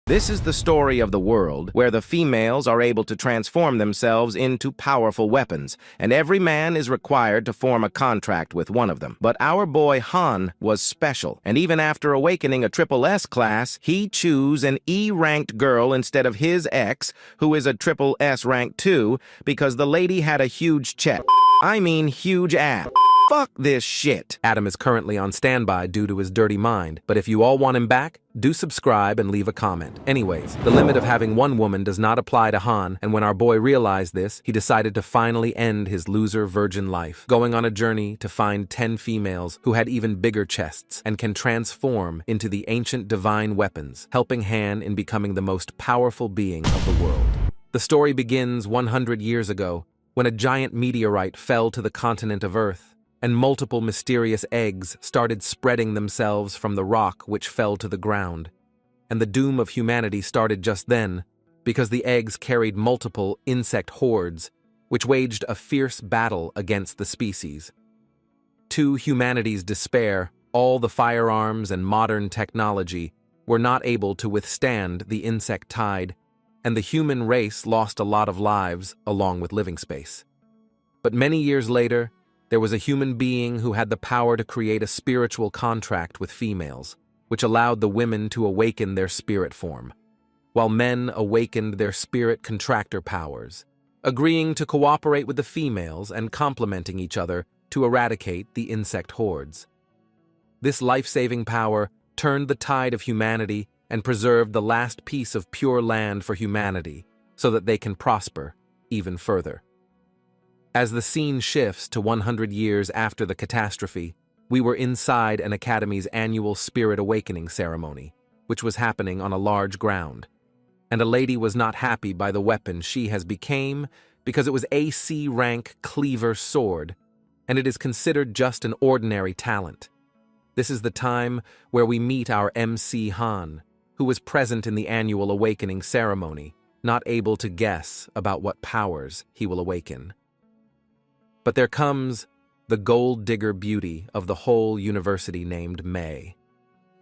This is the story of the world where the females are able to transform themselves into powerful weapons, and every man is required to form a contract with one of them. But our boy Han was special, and even after awakening a triple S class, he chose an E-ranked girl instead of his ex, who is a triple S rank too, because the lady had a huge check. I mean huge ass. Fuck this shit. Adam is currently on standby due to his dirty mind, but if you all want him back, do subscribe and leave a comment. Anyways, the limit of having one woman does not apply to Han, and when our boy realized this, he decided to finally end his loser virgin life, going on a journey to find 10 females who had even bigger chests and can transform into the ancient divine weapons, helping Han in becoming the most powerful being of the world. The story begins 100 years ago, when a giant meteorite fell to the continent of Earth, and multiple mysterious eggs started spreading themselves from the rock which fell to the ground. And the doom of humanity started just then, because the eggs carried multiple insect hordes, which waged a fierce battle against the species. To humanity's despair, all the firearms and modern technology were not able to withstand the insect tide, and the human race lost a lot of lives along with living space. But many years later, there was a human being who had the power to create a spiritual contract with females, which allowed the women to awaken their spirit form, while men awakened their spirit contractor powers, agreeing to cooperate with the females and complementing each other to eradicate the insect hordes. This life-saving power turned the tide of humanity and preserved the last piece of pure land for humanity so that they can prosper even further. As the scene shifts to 100 years after the catastrophe, we were inside an academy's annual Spirit Awakening ceremony, which was happening on a large ground. And a lady was not happy by the weapon she has became because it was AC rank cleaver sword, and it is considered just an ordinary talent. This is the time where we meet our MC Han, who was present in the annual awakening ceremony, not able to guess about what powers he will awaken. But there comes the gold digger beauty of the whole university named May.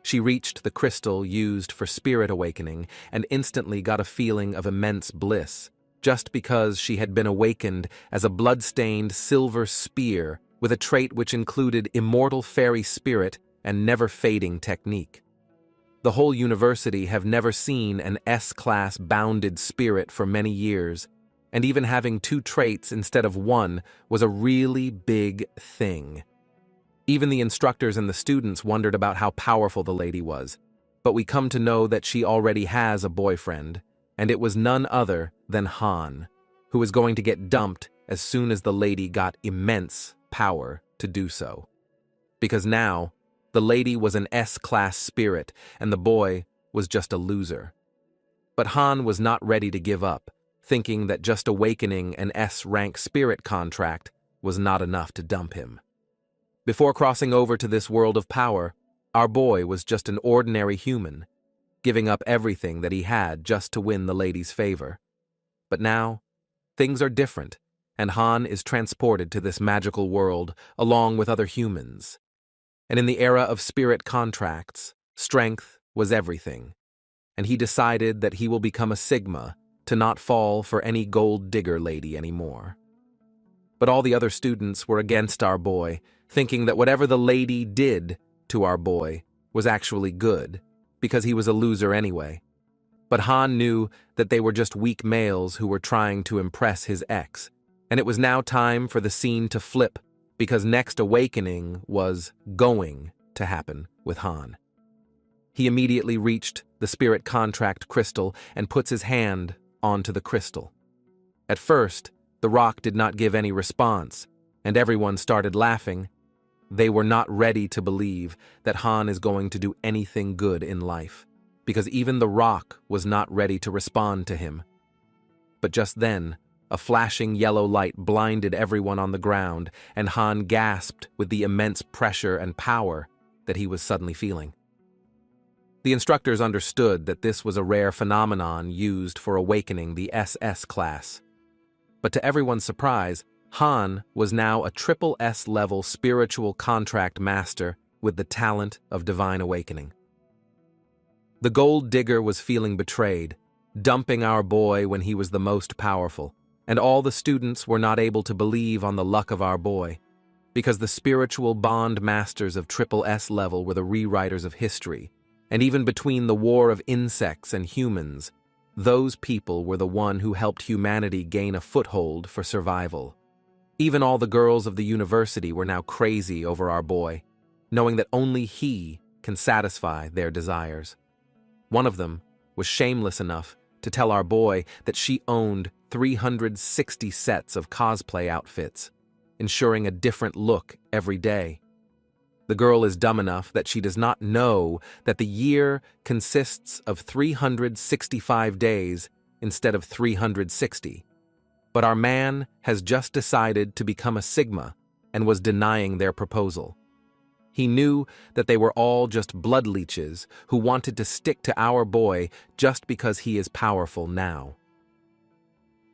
She reached the crystal used for spirit awakening and instantly got a feeling of immense bliss, just because she had been awakened as a blood-stained silver spear with a trait which included immortal fairy spirit and never-fading technique. The whole university have never seen an S-class bounded spirit for many years, and even having 2 traits instead of 1 was a really big thing. Even the instructors and the students wondered about how powerful the lady was, but we come to know that she already has a boyfriend, and it was none other than Han, who was going to get dumped as soon as the lady got immense power to do so. Because now, the lady was an S-class spirit, and the boy was just a loser. But Han was not ready to give up, thinking that just awakening an S-rank spirit contract was not enough to dump him. Before crossing over to this world of power, our boy was just an ordinary human, giving up everything that he had just to win the lady's favor. But now, things are different, and Han is transported to this magical world along with other humans. And in the era of spirit contracts, strength was everything, and he decided that he will become a Sigma to not fall for any gold digger lady anymore. But all the other students were against our boy, thinking that whatever the lady did to our boy was actually good, because he was a loser anyway. But Han knew that they were just weak males who were trying to impress his ex, and it was now time for the scene to flip, because next awakening was going to happen with Han. He immediately reached the spirit contract crystal and puts his hand onto the crystal. At first, the rock did not give any response, and everyone started laughing. They were not ready to believe that Han is going to do anything good in life, because even the rock was not ready to respond to him. But just then, a flashing yellow light blinded everyone on the ground, and Han gasped with the immense pressure and power that he was suddenly feeling. The instructors understood that this was a rare phenomenon used for awakening the SS class. But to everyone's surprise, Han was now a triple S level spiritual contract master with the talent of divine awakening. The gold digger was feeling betrayed, dumping our boy when he was the most powerful, and all the students were not able to believe on the luck of our boy, because the spiritual bond masters of SSS level were the rewriters of history, and even between the war of insects and humans, those people were the one who helped humanity gain a foothold for survival. Even all the girls of the university were now crazy over our boy, knowing that only he can satisfy their desires. One of them was shameless enough to tell our boy that she owned 360 sets of cosplay outfits, ensuring a different look every day. The girl is dumb enough that she does not know that the year consists of 365 days instead of 360. But our man has just decided to become a Sigma and was denying their proposal. He knew that they were all just blood leeches who wanted to stick to our boy just because he is powerful now.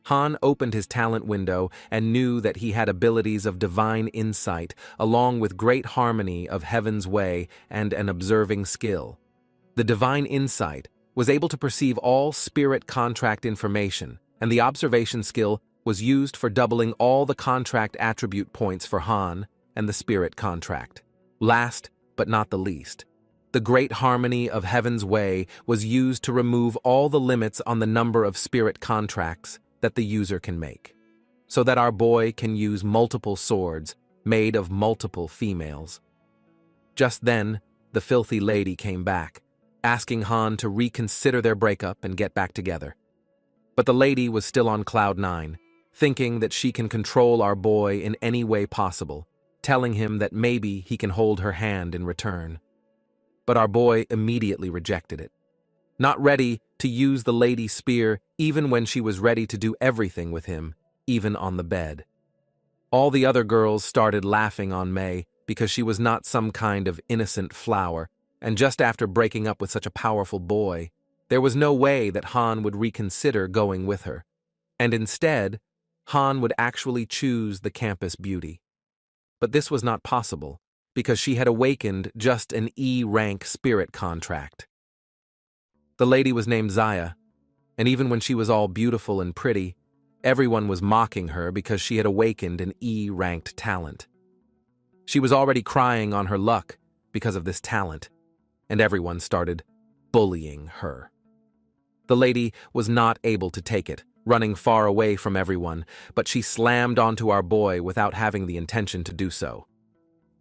Han opened his talent window and knew that he had abilities of divine insight, along with great harmony of heaven's way and an observing skill. The divine insight was able to perceive all spirit contract information, and the observation skill was used for doubling all the contract attribute points for Han and the spirit contract. Last, but not the least, the great harmony of heaven's way was used to remove all the limits on the number of spirit contracts that the user can make, so that our boy can use multiple swords made of multiple females. Just then, the filthy lady came back, asking Han to reconsider their breakup and get back together. But the lady was still on cloud 9, thinking that she can control our boy in any way possible, telling him that maybe he can hold her hand in return. But our boy immediately rejected it, not ready to use the lady's spear even when she was ready to do everything with him, even on the bed. All the other girls started laughing on Mei because she was not some kind of innocent flower, and just after breaking up with such a powerful boy, there was no way that Han would reconsider going with her, and instead, Han would actually choose the campus beauty. But this was not possible, because she had awakened just an E-rank spirit contract. The lady was named Zaya, and even when she was all beautiful and pretty, everyone was mocking her because she had awakened an E-ranked talent. She was already crying on her luck because of this talent, and everyone started bullying her. The lady was not able to take it, running far away from everyone, but she slammed onto our boy without having the intention to do so.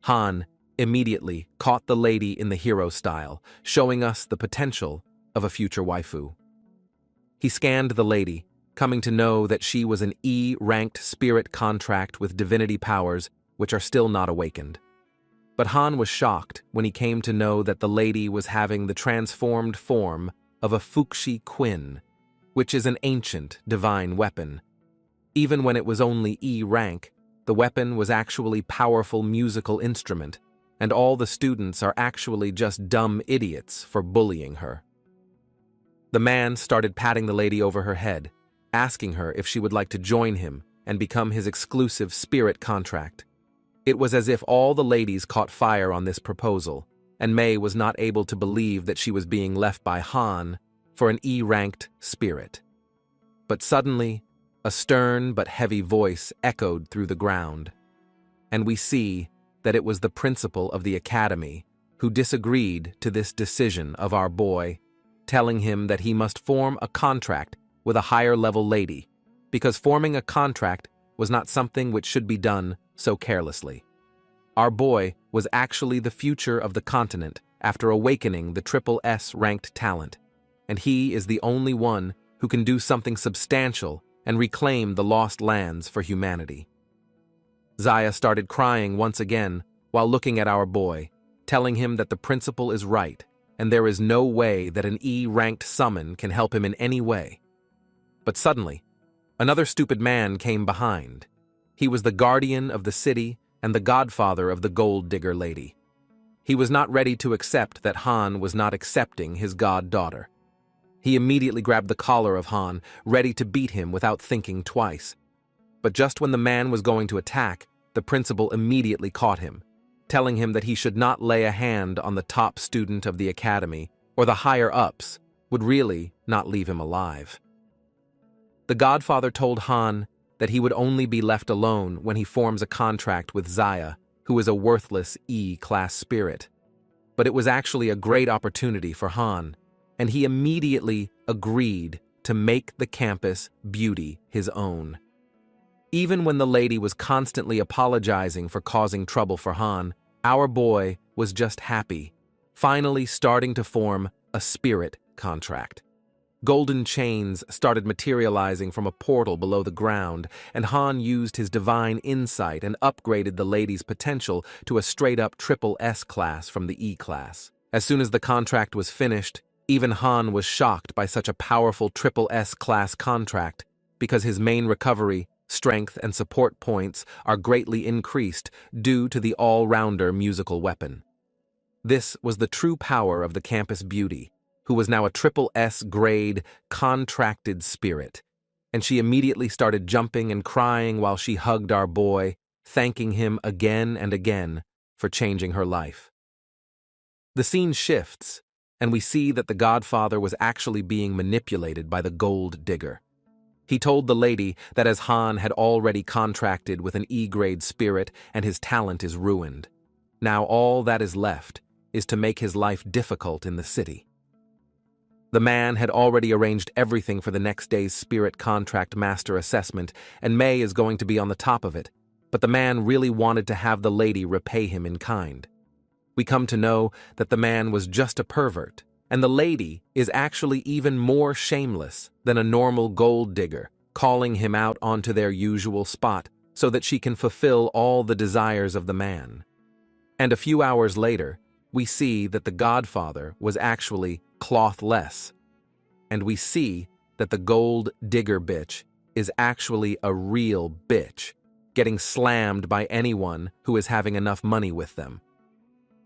Han immediately caught the lady in the hero style, showing us the potential of a future waifu. He scanned the lady, coming to know that she was an E-ranked spirit contract with divinity powers which are still not awakened. But Han was shocked when he came to know that the lady was having the transformed form of a Fuxi Quinn, which is an ancient divine weapon. Even when it was only E-rank, the weapon was actually powerful musical instrument, and all the students are actually just dumb idiots for bullying her. The man started patting the lady over her head, asking her if she would like to join him and become his exclusive spirit contract. It was as if all the ladies caught fire on this proposal, and Mei was not able to believe that she was being left by Han for an E-ranked spirit. But suddenly, a stern but heavy voice echoed through the ground, and we see that it was the principal of the academy who disagreed to this decision of our boy, telling him that he must form a contract with a higher-level lady, because forming a contract was not something which should be done so carelessly. Our boy was actually the future of the continent after awakening the SSS-ranked talent, and he is the only one who can do something substantial and reclaim the lost lands for humanity. Zaya started crying once again while looking at our boy, telling him that the principal is right and there is no way that an E-ranked summon can help him in any way. But suddenly, another stupid man came behind. He was the guardian of the city and the godfather of the gold digger lady. He was not ready to accept that Han was not accepting his goddaughter. He immediately grabbed the collar of Han, ready to beat him without thinking twice. But just when the man was going to attack, the principal immediately caught him, telling him that he should not lay a hand on the top student of the academy, or the higher-ups would really not leave him alive. The Godfather told Han that he would only be left alone when he forms a contract with Zaya, who is a worthless E-class spirit. But it was actually a great opportunity for Han, and he immediately agreed to make the campus beauty his own. Even when the lady was constantly apologizing for causing trouble for Han, our boy was just happy, finally starting to form a spirit contract. Golden chains started materializing from a portal below the ground, and Han used his divine insight and upgraded the lady's potential to a straight-up triple S class from the E class. As soon as the contract was finished, even Han was shocked by such a powerful triple S class contract, because his main recovery, strength, and support points are greatly increased due to the all-rounder musical weapon. This was the true power of the campus beauty, who was now a triple S grade contracted spirit, and she immediately started jumping and crying while she hugged our boy, thanking him again and again for changing her life. The scene shifts, and we see that the Godfather was actually being manipulated by the gold digger. He told the lady that as Han had already contracted with an E-grade spirit and his talent is ruined, now all that is left is to make his life difficult in the city. The man had already arranged everything for the next day's spirit contract master assessment, and May is going to be on the top of it, but the man really wanted to have the lady repay him in kind. We come to know that the man was just a pervert, and the lady is actually even more shameless than a normal gold digger, calling him out onto their usual spot so that she can fulfill all the desires of the man. And a few hours later, we see that the Godfather was actually clothless, and we see that the gold digger bitch is actually a real bitch, getting slammed by anyone who is having enough money with them.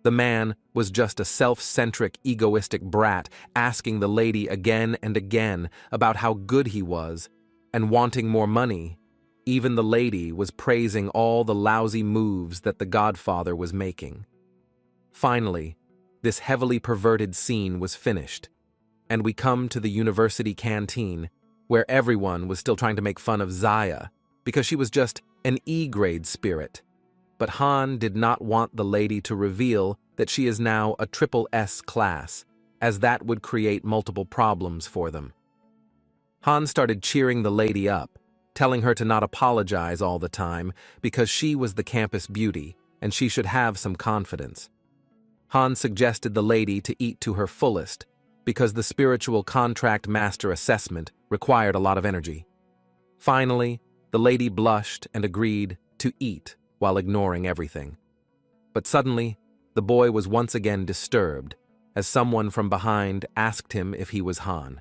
The man was just a self-centric, egoistic brat asking the lady again and again about how good he was and wanting more money. Even the lady was praising all the lousy moves that the Godfather was making. Finally, this heavily perverted scene was finished, and we come to the university canteen, where everyone was still trying to make fun of Zaya because she was just an E-grade spirit. But Han did not want the lady to reveal that she is now a triple S class, as that would create multiple problems for them. Han started cheering the lady up, telling her to not apologize all the time because she was the campus beauty and she should have some confidence. Han suggested the lady to eat to her fullest because the spiritual contract master assessment required a lot of energy. Finally, the lady blushed and agreed to eat while ignoring everything. But suddenly, the boy was once again disturbed as someone from behind asked him if he was Han.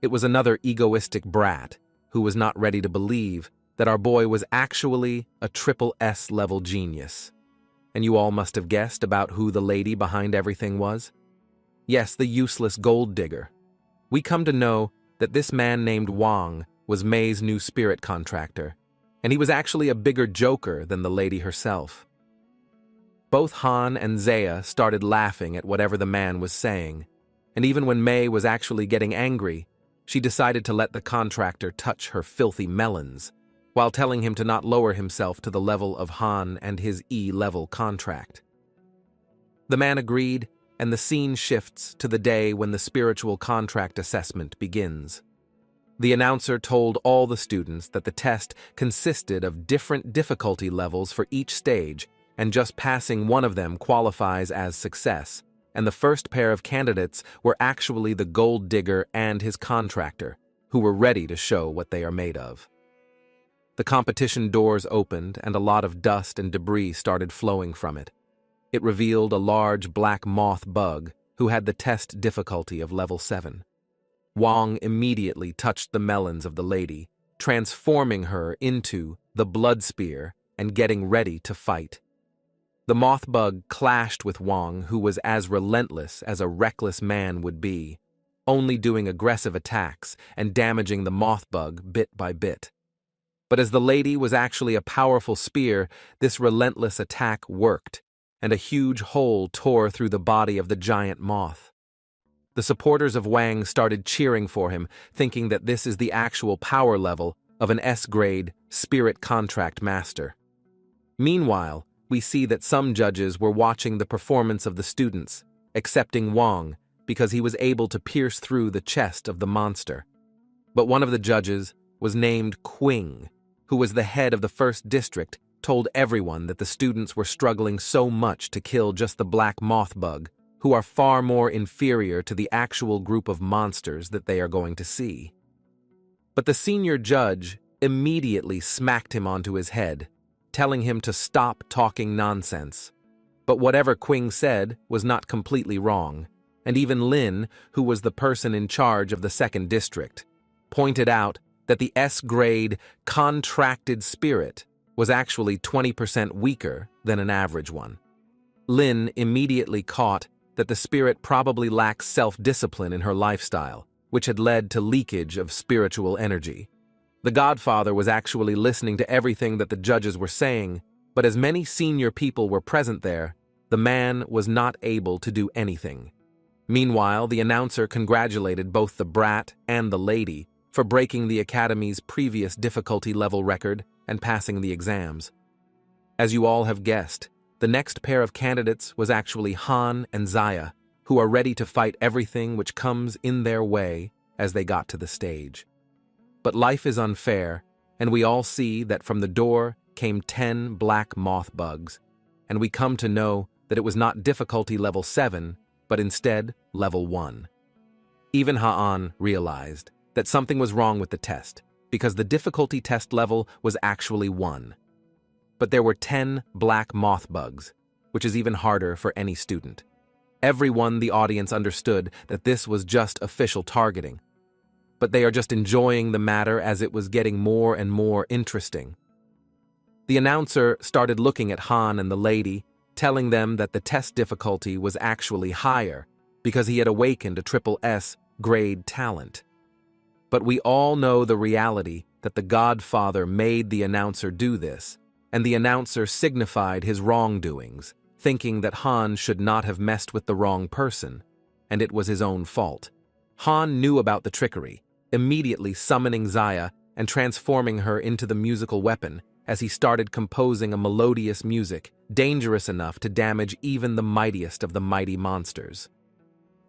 It was another egoistic brat who was not ready to believe that our boy was actually a triple S level genius. And you all must have guessed about who the lady behind everything was? Yes, the useless gold digger. We come to know that this man named Wang was May's new spirit contractor, and he was actually a bigger joker than the lady herself. Both Han and Zaya started laughing at whatever the man was saying, and even when May was actually getting angry, she decided to let the contractor touch her filthy melons, while telling him to not lower himself to the level of Han and his E-level contract. The man agreed, and the scene shifts to the day when the spiritual contract assessment begins. The announcer told all the students that the test consisted of different difficulty levels for each stage, and just passing one of them qualifies as success, and the first pair of candidates were actually the gold digger and his contractor, who were ready to show what they are made of. The competition doors opened and a lot of dust and debris started flowing from it. It revealed a large black moth bug who had the test difficulty of level 7. Wang immediately touched the melons of the lady, transforming her into the blood spear and getting ready to fight. The moth bug clashed with Wang, who was as relentless as a reckless man would be, only doing aggressive attacks and damaging the moth bug bit by bit. But as the lady was actually a powerful spear, this relentless attack worked, and a huge hole tore through the body of the giant moth. The supporters of Wang started cheering for him, thinking that this is the actual power level of an S-grade spirit contract master. Meanwhile, we see that some judges were watching the performance of the students, accepting Wang because he was able to pierce through the chest of the monster. But one of the judges was named Qing, who was the head of the first district, told everyone that the students were struggling so much to kill just the black moth bug, who are far more inferior to the actual group of monsters that they are going to see. But the senior judge immediately smacked him onto his head, telling him to stop talking nonsense. But whatever Qing said was not completely wrong, and even Lin, who was the person in charge of the second district, pointed out that the S-grade contracted spirit was actually 20% weaker than an average one. Lin immediately caught that the spirit probably lacks self-discipline in her lifestyle, which had led to leakage of spiritual energy. The Godfather was actually listening to everything that the judges were saying, but as many senior people were present there, the man was not able to do anything. Meanwhile, the announcer congratulated both the brat and the lady for breaking the Academy's previous difficulty level record and passing the exams. As you all have guessed, the next pair of candidates was actually Han and Zaya, who are ready to fight everything which comes in their way as they got to the stage. But life is unfair, and we all see that from the door came 10 black moth bugs, and we come to know that it was not difficulty level 7, but instead level 1. Even Ha'an realized that something was wrong with the test, because the difficulty test level was actually 1. But there were 10 black moth bugs, which is even harder for any student. Everyone, the audience, understood that this was just official targeting, but they are just enjoying the matter as it was getting more and more interesting. The announcer started looking at Han and the lady, telling them that the test difficulty was actually higher because he had awakened a triple S grade talent. But we all know the reality that the Godfather made the announcer do this, and the announcer signified his wrongdoings, thinking that Han should not have messed with the wrong person, and it was his own fault. Han knew about the trickery, immediately summoning Zaya and transforming her into the musical weapon as he started composing a melodious music dangerous enough to damage even the mightiest of the mighty monsters.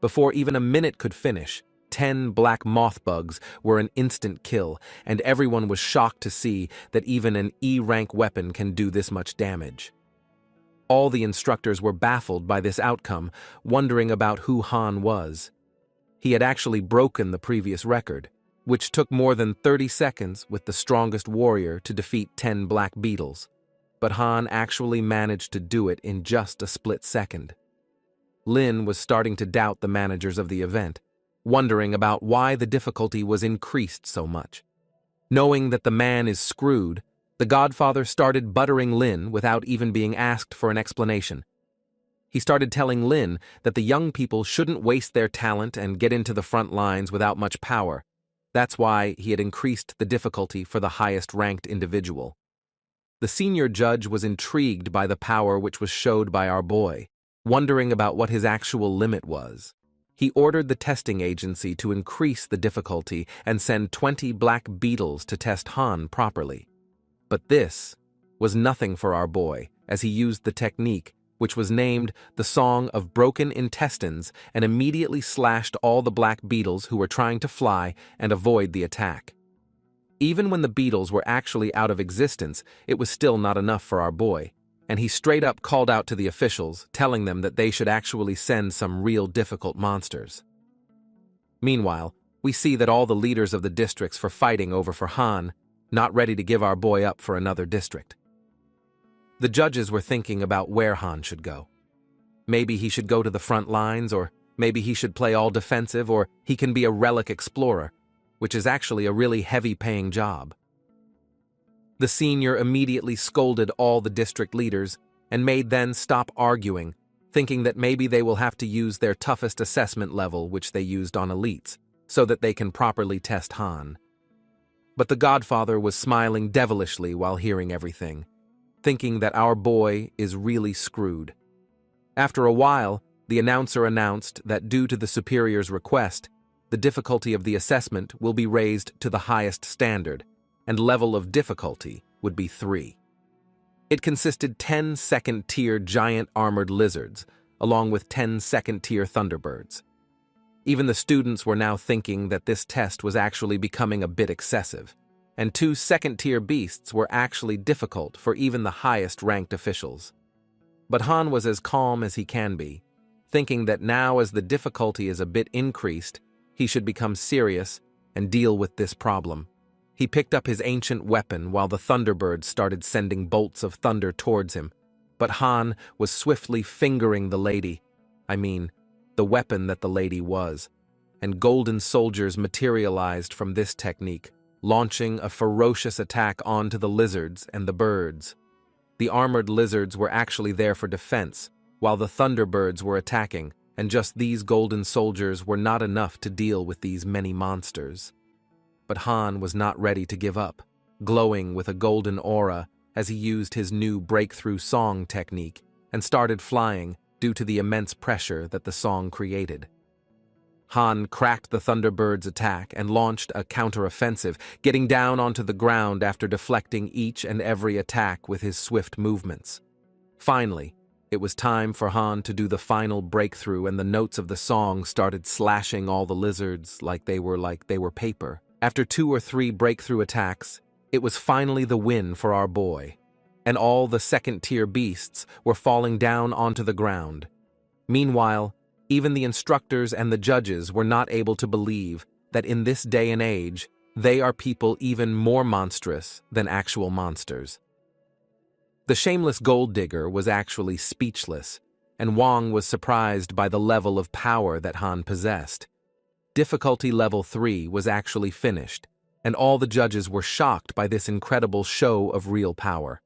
Before even a minute could finish, 10 black moth bugs were an instant kill, and everyone was shocked to see that even an E-rank weapon can do this much damage. All the instructors were baffled by this outcome, wondering about who Han was. He had actually broken the previous record, which took more than 30 seconds with the strongest warrior to defeat 10 black beetles. But Han actually managed to do it in just a split second. Lin was starting to doubt the managers of the event, wondering about why the difficulty was increased so much. Knowing that the man is screwed, the Godfather started buttering Lin without even being asked for an explanation. He started telling Lin that the young people shouldn't waste their talent and get into the front lines without much power. That's why he had increased the difficulty for the highest-ranked individual. The senior judge was intrigued by the power which was showed by our boy, wondering about what his actual limit was. He ordered the testing agency to increase the difficulty and send 20 black beetles to test Han properly. But this was nothing for our boy, as he used the technique which was named the Song of Broken Intestines and immediately slashed all the black beetles who were trying to fly and avoid the attack. Even when the beetles were actually out of existence, it was still not enough for our boy, and he straight up called out to the officials, telling them that they should actually send some real difficult monsters. Meanwhile, we see that all the leaders of the districts were fighting over for Han, not ready to give our boy up for another district. The judges were thinking about where Han should go. Maybe he should go to the front lines, or maybe he should play all defensive, or he can be a relic explorer, which is actually a really heavy-paying job. The senior immediately scolded all the district leaders and made them stop arguing, thinking that maybe they will have to use their toughest assessment level, which they used on elites, so that they can properly test Han. But the Godfather was smiling devilishly while hearing everything, thinking that our boy is really screwed. After a while, the announcer announced that due to the superior's request, the difficulty of the assessment will be raised to the highest standard, and level of difficulty would be 3. It consisted 10 second-tier giant armored lizards, along with 10 second-tier thunderbirds. Even the students were now thinking that this test was actually becoming a bit excessive, and 2 second-tier beasts were actually difficult for even the highest-ranked officials. But Han was as calm as he can be, thinking that now as the difficulty is a bit increased, he should become serious and deal with this problem. He picked up his ancient weapon while the Thunderbirds started sending bolts of thunder towards him, but Han was swiftly fingering the lady, the weapon that the lady was, and golden soldiers materialized from this technique, launching a ferocious attack onto the lizards and the birds. The armored lizards were actually there for defense, while the Thunderbirds were attacking, and just these golden soldiers were not enough to deal with these many monsters. But Han was not ready to give up, glowing with a golden aura as he used his new breakthrough song technique and started flying due to the immense pressure that the song created. Han cracked the Thunderbird's attack and launched a counteroffensive, getting down onto the ground after deflecting each and every attack with his swift movements. Finally, it was time for Han to do the final breakthrough, and the notes of the song started slashing all the lizards like they were paper. After 2 or 3 breakthrough attacks, it was finally the win for our boy, and all the second-tier beasts were falling down onto the ground. Meanwhile, even the instructors and the judges were not able to believe that in this day and age, they are people even more monstrous than actual monsters. The shameless gold digger was actually speechless, and Wang was surprised by the level of power that Han possessed. Difficulty level 3 was actually finished, and all the judges were shocked by this incredible show of real power.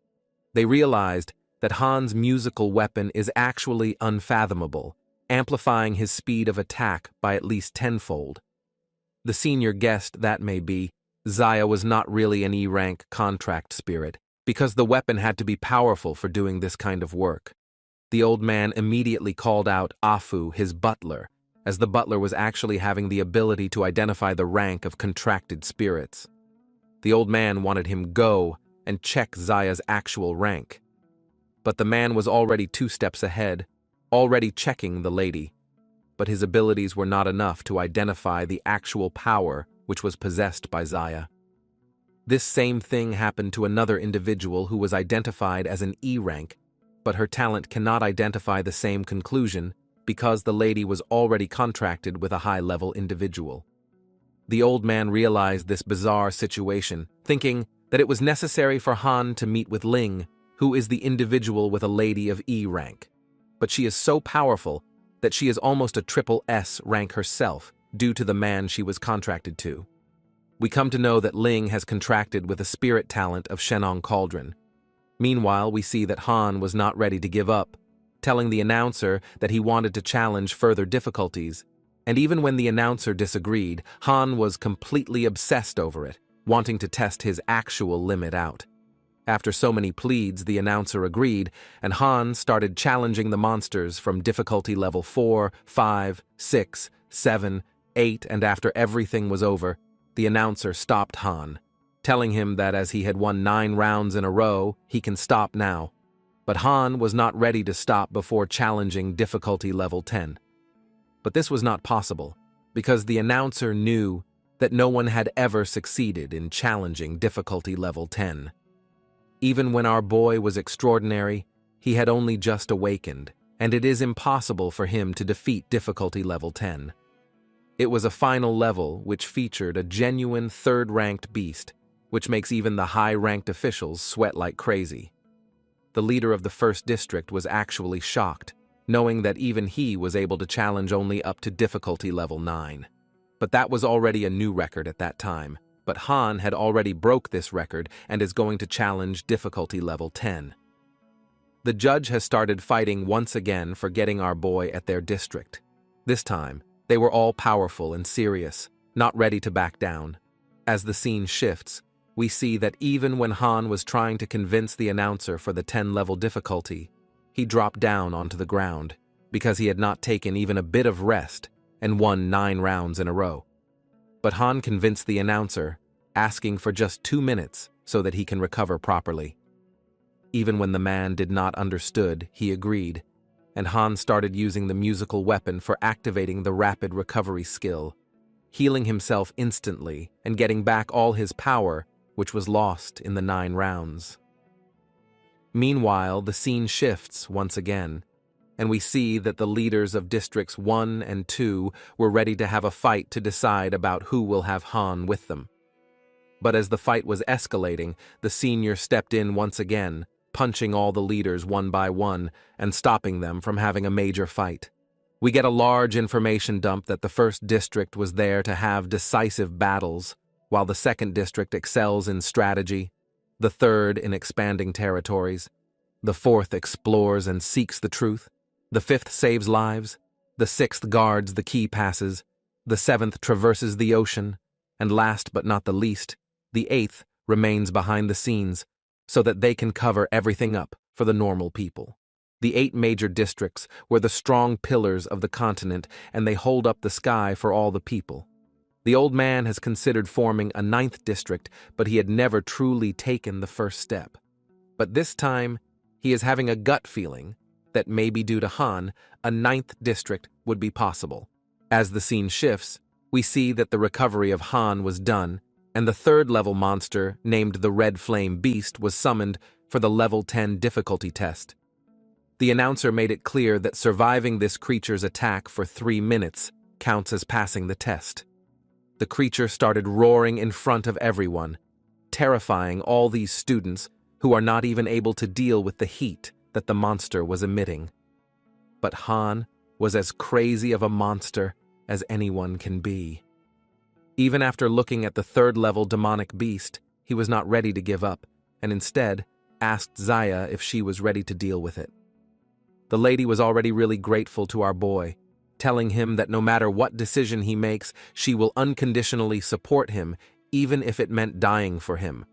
They realized that Han's musical weapon is actually unfathomable, amplifying his speed of attack by at least tenfold. The senior guessed that maybe Zaya was not really an E-rank contract spirit, because the weapon had to be powerful for doing this kind of work. The old man immediately called out Afu, his butler, as the butler was actually having the ability to identify the rank of contracted spirits. The old man wanted him go and check Zaya's actual rank. But the man was already 2 steps ahead, already checking the lady. But his abilities were not enough to identify the actual power which was possessed by Zaya. This same thing happened to another individual who was identified as an E-rank, but her talent cannot identify the same conclusion because the lady was already contracted with a high-level individual. The old man realized this bizarre situation, thinking that it was necessary for Han to meet with Ling, who is the individual with a lady of E rank. But she is so powerful that she is almost a triple S rank herself due to the man she was contracted to. We come to know that Ling has contracted with a spirit talent of Shenong Cauldron. Meanwhile, we see that Han was not ready to give up, telling the announcer that he wanted to challenge further difficulties, and even when the announcer disagreed, Han was completely obsessed over it, wanting to test his actual limit out. After so many pleads, the announcer agreed, and Han started challenging the monsters from difficulty level 4, 5, 6, 7, 8, and after everything was over, the announcer stopped Han, telling him that as he had won 9 rounds in a row, he can stop now. But Han was not ready to stop before challenging difficulty level 10. But this was not possible, because the announcer knew that no one had ever succeeded in challenging difficulty level 10. Even when our boy was extraordinary, he had only just awakened, and it is impossible for him to defeat difficulty level 10. It was a final level which featured a genuine 3rd-ranked beast, which makes even the high-ranked officials sweat like crazy. The leader of the 1st district was actually shocked, knowing that even he was able to challenge only up to difficulty level 9. But that was already a new record at that time, but Han had already broke this record and is going to challenge difficulty level 10. The judge has started fighting once again for getting our boy at their district. This time, they were all powerful and serious, not ready to back down. As the scene shifts, we see that even when Han was trying to convince the announcer for the 10-level difficulty, he dropped down onto the ground, because he had not taken even a bit of rest and won 9 rounds in a row. But Han convinced the announcer, asking for just 2 minutes so that he can recover properly. Even when the man did not understood, he agreed, and Han started using the musical weapon for activating the rapid recovery skill, healing himself instantly and getting back all his power, which was lost in the 9 rounds. Meanwhile, the scene shifts once again, and we see that the leaders of Districts 1 and 2 were ready to have a fight to decide about who will have Han with them. But as the fight was escalating, the senior stepped in once again, punching all the leaders one by one and stopping them from having a major fight. We get a large information dump that the first district was there to have decisive battles, while the second district excels in strategy, the third in expanding territories, the fourth explores and seeks the truth, the fifth saves lives, the sixth guards the key passes, the seventh traverses the ocean, and last but not the least, the eighth remains behind the scenes so that they can cover everything up for the normal people. The 8 major districts were the strong pillars of the continent, and they hold up the sky for all the people. The old man has considered forming a 9th district, but he had never truly taken the first step. But this time, he is having a gut feeling that maybe due to Han, a 9th district would be possible. As the scene shifts, we see that the recovery of Han was done, and the 3rd level monster, named the Red Flame Beast, was summoned for the level 10 difficulty test. The announcer made it clear that surviving this creature's attack for 3 minutes counts as passing the test. The creature started roaring in front of everyone, terrifying all these students who are not even able to deal with the heat that the monster was emitting. But Han was as crazy of a monster as anyone can be. Even after looking at the 3rd level demonic beast, he was not ready to give up, and instead asked Zaya if she was ready to deal with it. The lady was already really grateful to our boy, telling him that no matter what decision he makes, she will unconditionally support him, even if it meant dying for him.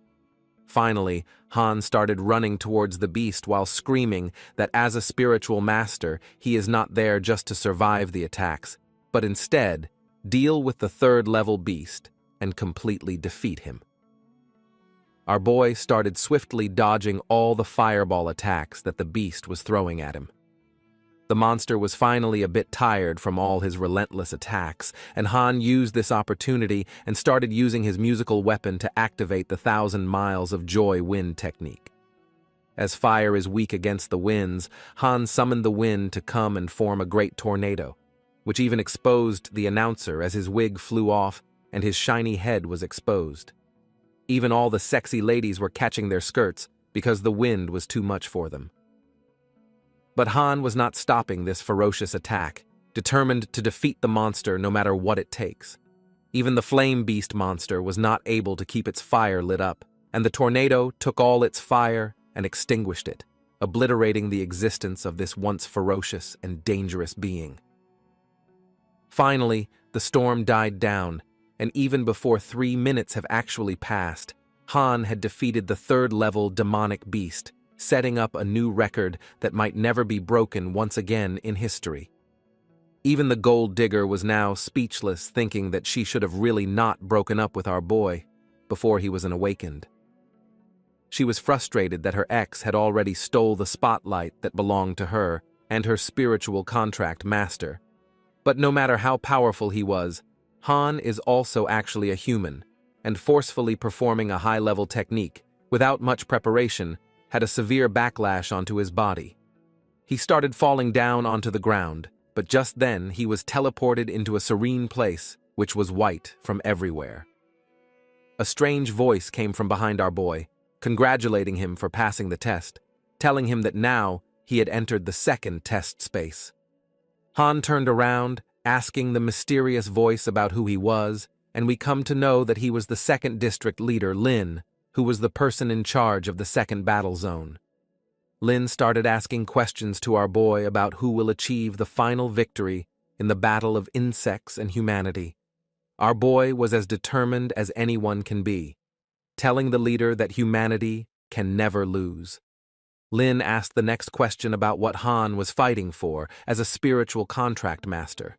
Finally, Han started running towards the beast while screaming that as a spiritual master, he is not there just to survive the attacks, but instead deal with the 3rd level beast and completely defeat him. Our boy started swiftly dodging all the fireball attacks that the beast was throwing at him. The monster was finally a bit tired from all his relentless attacks, and Han used this opportunity and started using his musical weapon to activate the 1,000 miles of joy wind technique. As fire is weak against the winds, Han summoned the wind to come and form a great tornado, which even exposed the announcer as his wig flew off and his shiny head was exposed. Even all the sexy ladies were catching their skirts because the wind was too much for them. But Han was not stopping this ferocious attack, determined to defeat the monster no matter what it takes. Even the flame beast monster was not able to keep its fire lit up, and the tornado took all its fire and extinguished it, obliterating the existence of this once ferocious and dangerous being. Finally, the storm died down, and even before 3 minutes have actually passed, Han had defeated the 3rd level demonic beast, setting up a new record that might never be broken once again in history. Even the gold digger was now speechless, thinking that she should have really not broken up with our boy before he was awakened. She was frustrated that her ex had already stole the spotlight that belonged to her and her spiritual contract master. But no matter how powerful he was, Han is also actually a human, and forcefully performing a high-level technique, without much preparation, had a severe backlash onto his body. He started falling down onto the ground, but just then he was teleported into a serene place, which was white from everywhere. A strange voice came from behind our boy, congratulating him for passing the test, telling him that now he had entered the 2nd test space. Han turned around, asking the mysterious voice about who he was, and we come to know that he was the 2nd district leader, Lin, who was the person in charge of the 2nd battle zone. Lin started asking questions to our boy about who will achieve the final victory in the battle of insects and humanity. Our boy was as determined as anyone can be, telling the leader that humanity can never lose. Lin asked the next question about what Han was fighting for as a spiritual contract master,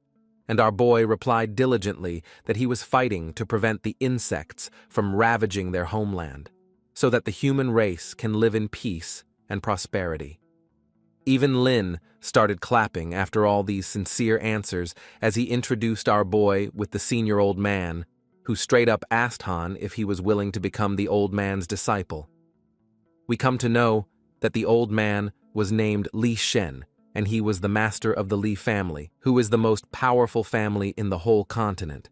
and our boy replied diligently that he was fighting to prevent the insects from ravaging their homeland, so that the human race can live in peace and prosperity. Even Lin started clapping after all these sincere answers as he introduced our boy with the senior old man, who straight up asked Han if he was willing to become the old man's disciple. We come to know that the old man was named Li Shen, and he was the master of the Li family, who is the most powerful family in the whole continent.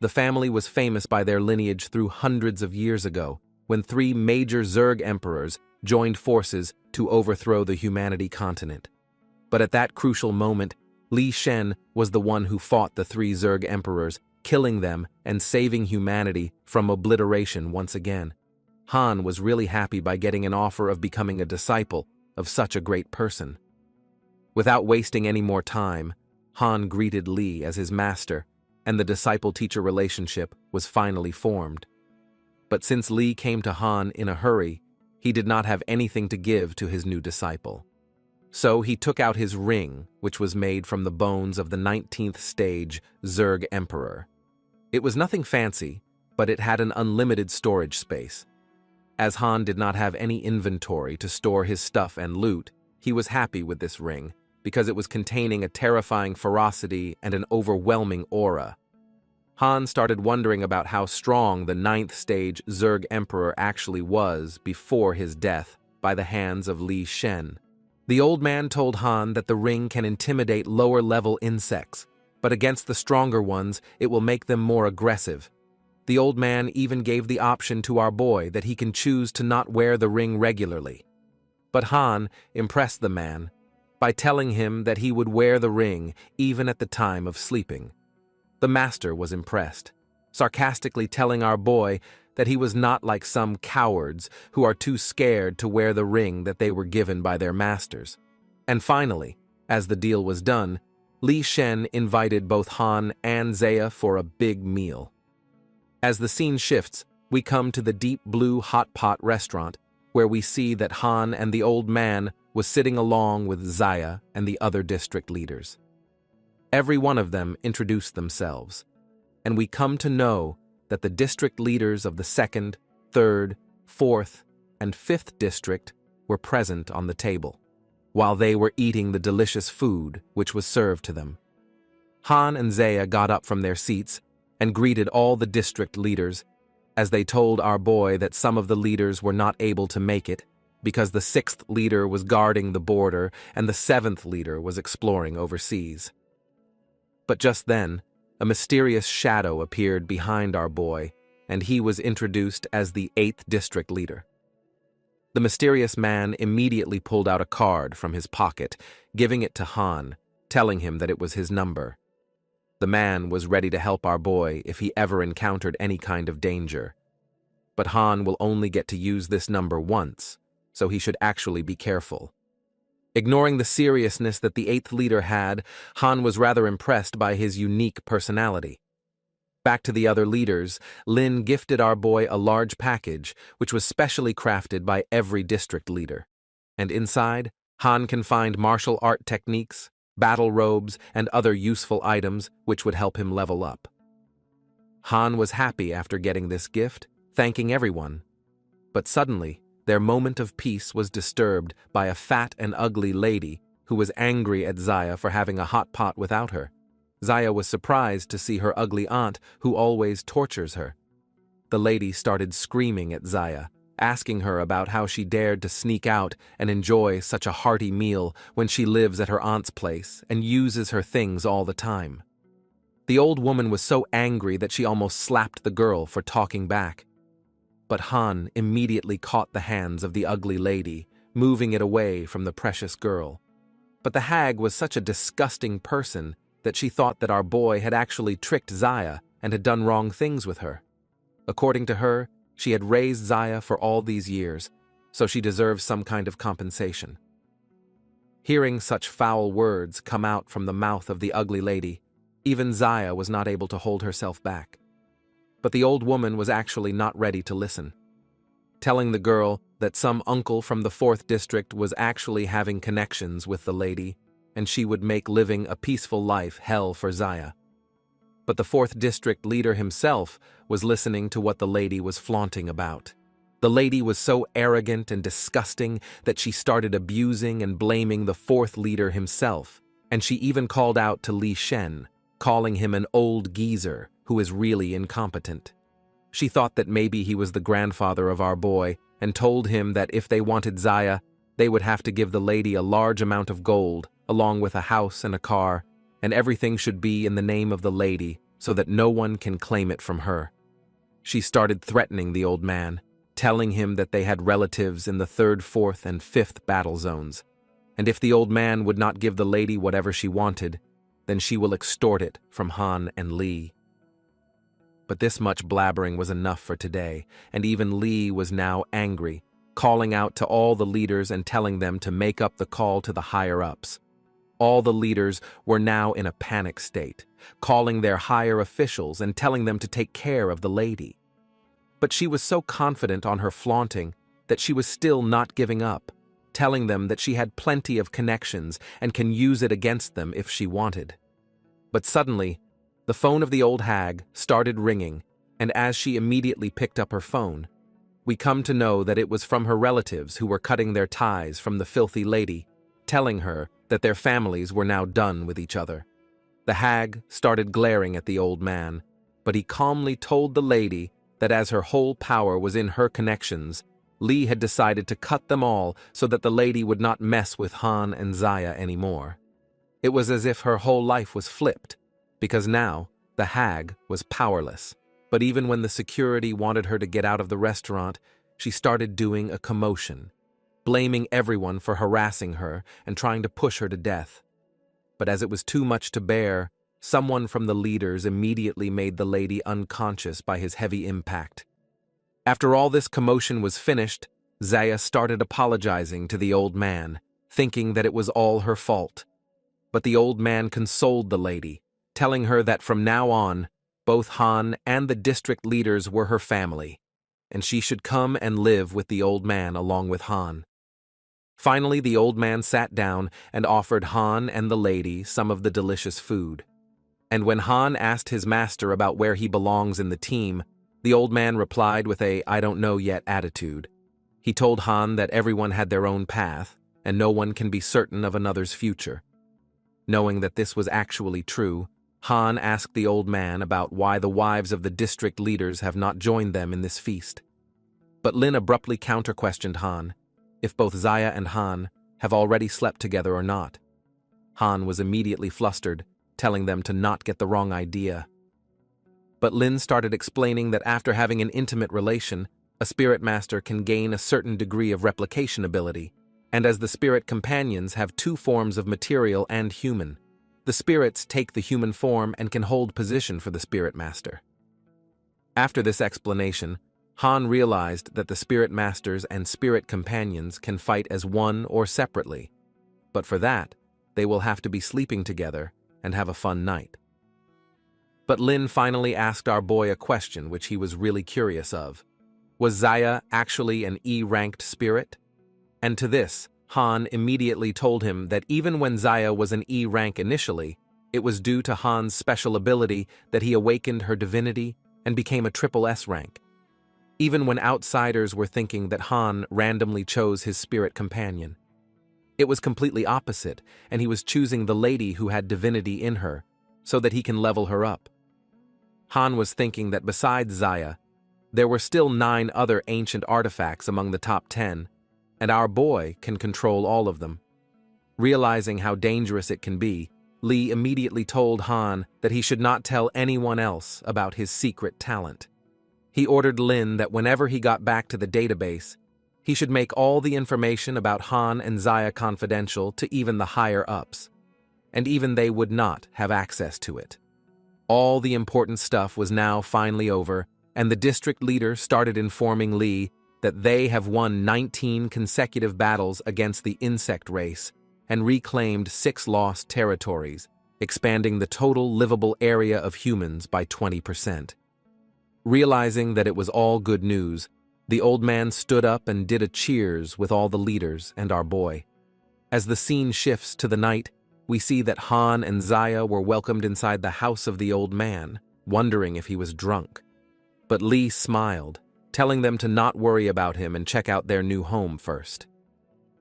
The family was famous by their lineage through hundreds of years ago, when 3 major Zerg emperors joined forces to overthrow the humanity continent. But at that crucial moment, Li Shen was the one who fought the 3 Zerg emperors, killing them and saving humanity from obliteration once again. Han was really happy by getting an offer of becoming a disciple of such a great person. Without wasting any more time, Han greeted Li as his master, and the disciple-teacher relationship was finally formed. But since Li came to Han in a hurry, he did not have anything to give to his new disciple. So he took out his ring, which was made from the bones of the 19th stage Zerg Emperor. It was nothing fancy, but it had an unlimited storage space. As Han did not have any inventory to store his stuff and loot, he was happy with this ring, because it was containing a terrifying ferocity and an overwhelming aura. Han started wondering about how strong the 9th stage Zerg Emperor actually was before his death by the hands of Li Shen. The old man told Han that the ring can intimidate lower-level insects, but against the stronger ones, it will make them more aggressive. The old man even gave the option to our boy that he can choose to not wear the ring regularly. But Han impressed the man by telling him that he would wear the ring even at the time of sleeping. The master was impressed, sarcastically telling our boy that he was not like some cowards who are too scared to wear the ring that they were given by their masters. And finally, as the deal was done, Li Shen invited both Han and Zaya for a big meal. As the scene shifts, we come to the deep blue hot pot restaurant, where we see that Han and the old man was sitting along with Zaya and the other district leaders. Every one of them introduced themselves, and we come to know that the district leaders of the 2nd, 3rd, 4th, and 5th district were present on the table, while they were eating the delicious food which was served to them. Han and Zaya got up from their seats and greeted all the district leaders, as they told our boy that some of the leaders were not able to make it because the 6th leader was guarding the border and the 7th leader was exploring overseas. But just then, a mysterious shadow appeared behind our boy, and he was introduced as the 8th district leader. The mysterious man immediately pulled out a card from his pocket, giving it to Han, telling him that it was his number. The man was ready to help our boy if he ever encountered any kind of danger. But Han will only get to use this number once, so he should actually be careful. Ignoring the seriousness that the 8th leader had, Han was rather impressed by his unique personality. Back to the other leaders, Lin gifted our boy a large package, which was specially crafted by every district leader. And inside, Han can find martial art techniques, battle robes, and other useful items which would help him level up. Han was happy after getting this gift, thanking everyone. But suddenly, their moment of peace was disturbed by a fat and ugly lady who was angry at Zaya for having a hot pot without her. Zaya was surprised to see her ugly aunt, who always tortures her. The lady started screaming at Zaya, asking her about how she dared to sneak out and enjoy such a hearty meal when she lives at her aunt's place and uses her things all the time. The old woman was so angry that she almost slapped the girl for talking back. But Han immediately caught the hands of the ugly lady, moving it away from the precious girl. But the hag was such a disgusting person that she thought that our boy had actually tricked Zaya and had done wrong things with her. According to her, she had raised Zaya for all these years, so she deserves some kind of compensation. Hearing such foul words come out from the mouth of the ugly lady, even Zaya was not able to hold herself back. But the old woman was actually not ready to listen. telling the girl that some uncle from the 4th district was actually having connections with the lady, and she would make living a peaceful life hell for Zaya. But the 4th district leader himself was listening to what the lady was flaunting about. The lady was so arrogant and disgusting that she started abusing and blaming the 4th leader himself, and she even called out to Li Shen, calling him an old geezer who is really incompetent. She thought that maybe he was the grandfather of our boy and told him that if they wanted Zaya, they would have to give the lady a large amount of gold, along with a house and a car, and everything should be in the name of the lady so that no one can claim it from her. She started threatening the old man, telling him that they had relatives in the 3rd, 4th, and 5th battle zones, and if the old man would not give the lady whatever she wanted, then she will extort it from Han and Li. But this much blabbering was enough for today, and even Li was now angry, calling out to all the leaders and telling them to make up the call to the higher-ups. All the leaders were now in a panic state, calling their higher officials and telling them to take care of the lady. But she was so confident on her flaunting that she was still not giving up, telling them that she had plenty of connections and can use it against them if she wanted. But suddenly, the phone of the old hag started ringing, and as she immediately picked up her phone, we come to know that it was from her relatives who were cutting their ties from the filthy lady, telling her that their families were now done with each other. The hag started glaring at the old man, but he calmly told the lady that as her whole power was in her connections, Li had decided to cut them all so that the lady would not mess with Han and Zaya anymore. It was as if her whole life was flipped, because now the hag was powerless. But even when the security wanted her to get out of the restaurant, she started doing a commotion, blaming everyone for harassing her and trying to push her to death. But as it was too much to bear, someone from the leaders immediately made the lady unconscious by his heavy impact. After all this commotion was finished, Zaya started apologizing to the old man, thinking that it was all her fault. But the old man consoled the lady, telling her that from now on, both Han and the district leaders were her family, and she should come and live with the old man along with Han. Finally, the old man sat down and offered Han and the lady some of the delicious food. And when Han asked his master about where he belongs in the team, the old man replied with a "I don't know yet" attitude. He told Han that everyone had their own path, and no one can be certain of another's future. Knowing that this was actually true, Han asked the old man about why the wives of the district leaders have not joined them in this feast. But Lin abruptly counter-questioned Han, if both Zaya and Han have already slept together or not. Han was immediately flustered, telling them to not get the wrong idea. But Lin started explaining that after having an intimate relation, a spirit master can gain a certain degree of replication ability, and as the spirit companions have 2 forms of material and human, the spirits take the human form and can hold position for the spirit master. After this explanation, Han realized that the spirit masters and spirit companions can fight as one or separately, but for that, they will have to be sleeping together and have a fun night. But Lin finally asked our boy a question which he was really curious of. Was Zaya actually an E-ranked spirit? And to this, Han immediately told him that even when Zaya was an E rank initially, it was due to Han's special ability that he awakened her divinity and became a SSS rank. Even when outsiders were thinking that Han randomly chose his spirit companion. It was completely opposite, and he was choosing the lady who had divinity in her, so that he can level her up. Han was thinking that besides Zaya, there were still 9 other ancient artifacts among the top 10, and our boy can control all of them. Realizing how dangerous it can be, Li immediately told Han that he should not tell anyone else about his secret talent. He ordered Lin that whenever he got back to the database, he should make all the information about Han and Zaya confidential to even the higher-ups, and even they would not have access to it. All the important stuff was now finally over, and the district leader started informing Li that they have won 19 consecutive battles against the insect race and reclaimed 6 lost territories, expanding the total livable area of humans by 20%. Realizing that it was all good news, The old man stood up and did a cheers with all the leaders and our boy. As the scene shifts to the night, we see that Han and Zaya were welcomed inside the house of the old man, wondering if he was drunk. But Lee smiled, telling them to not worry about him and check out their new home first.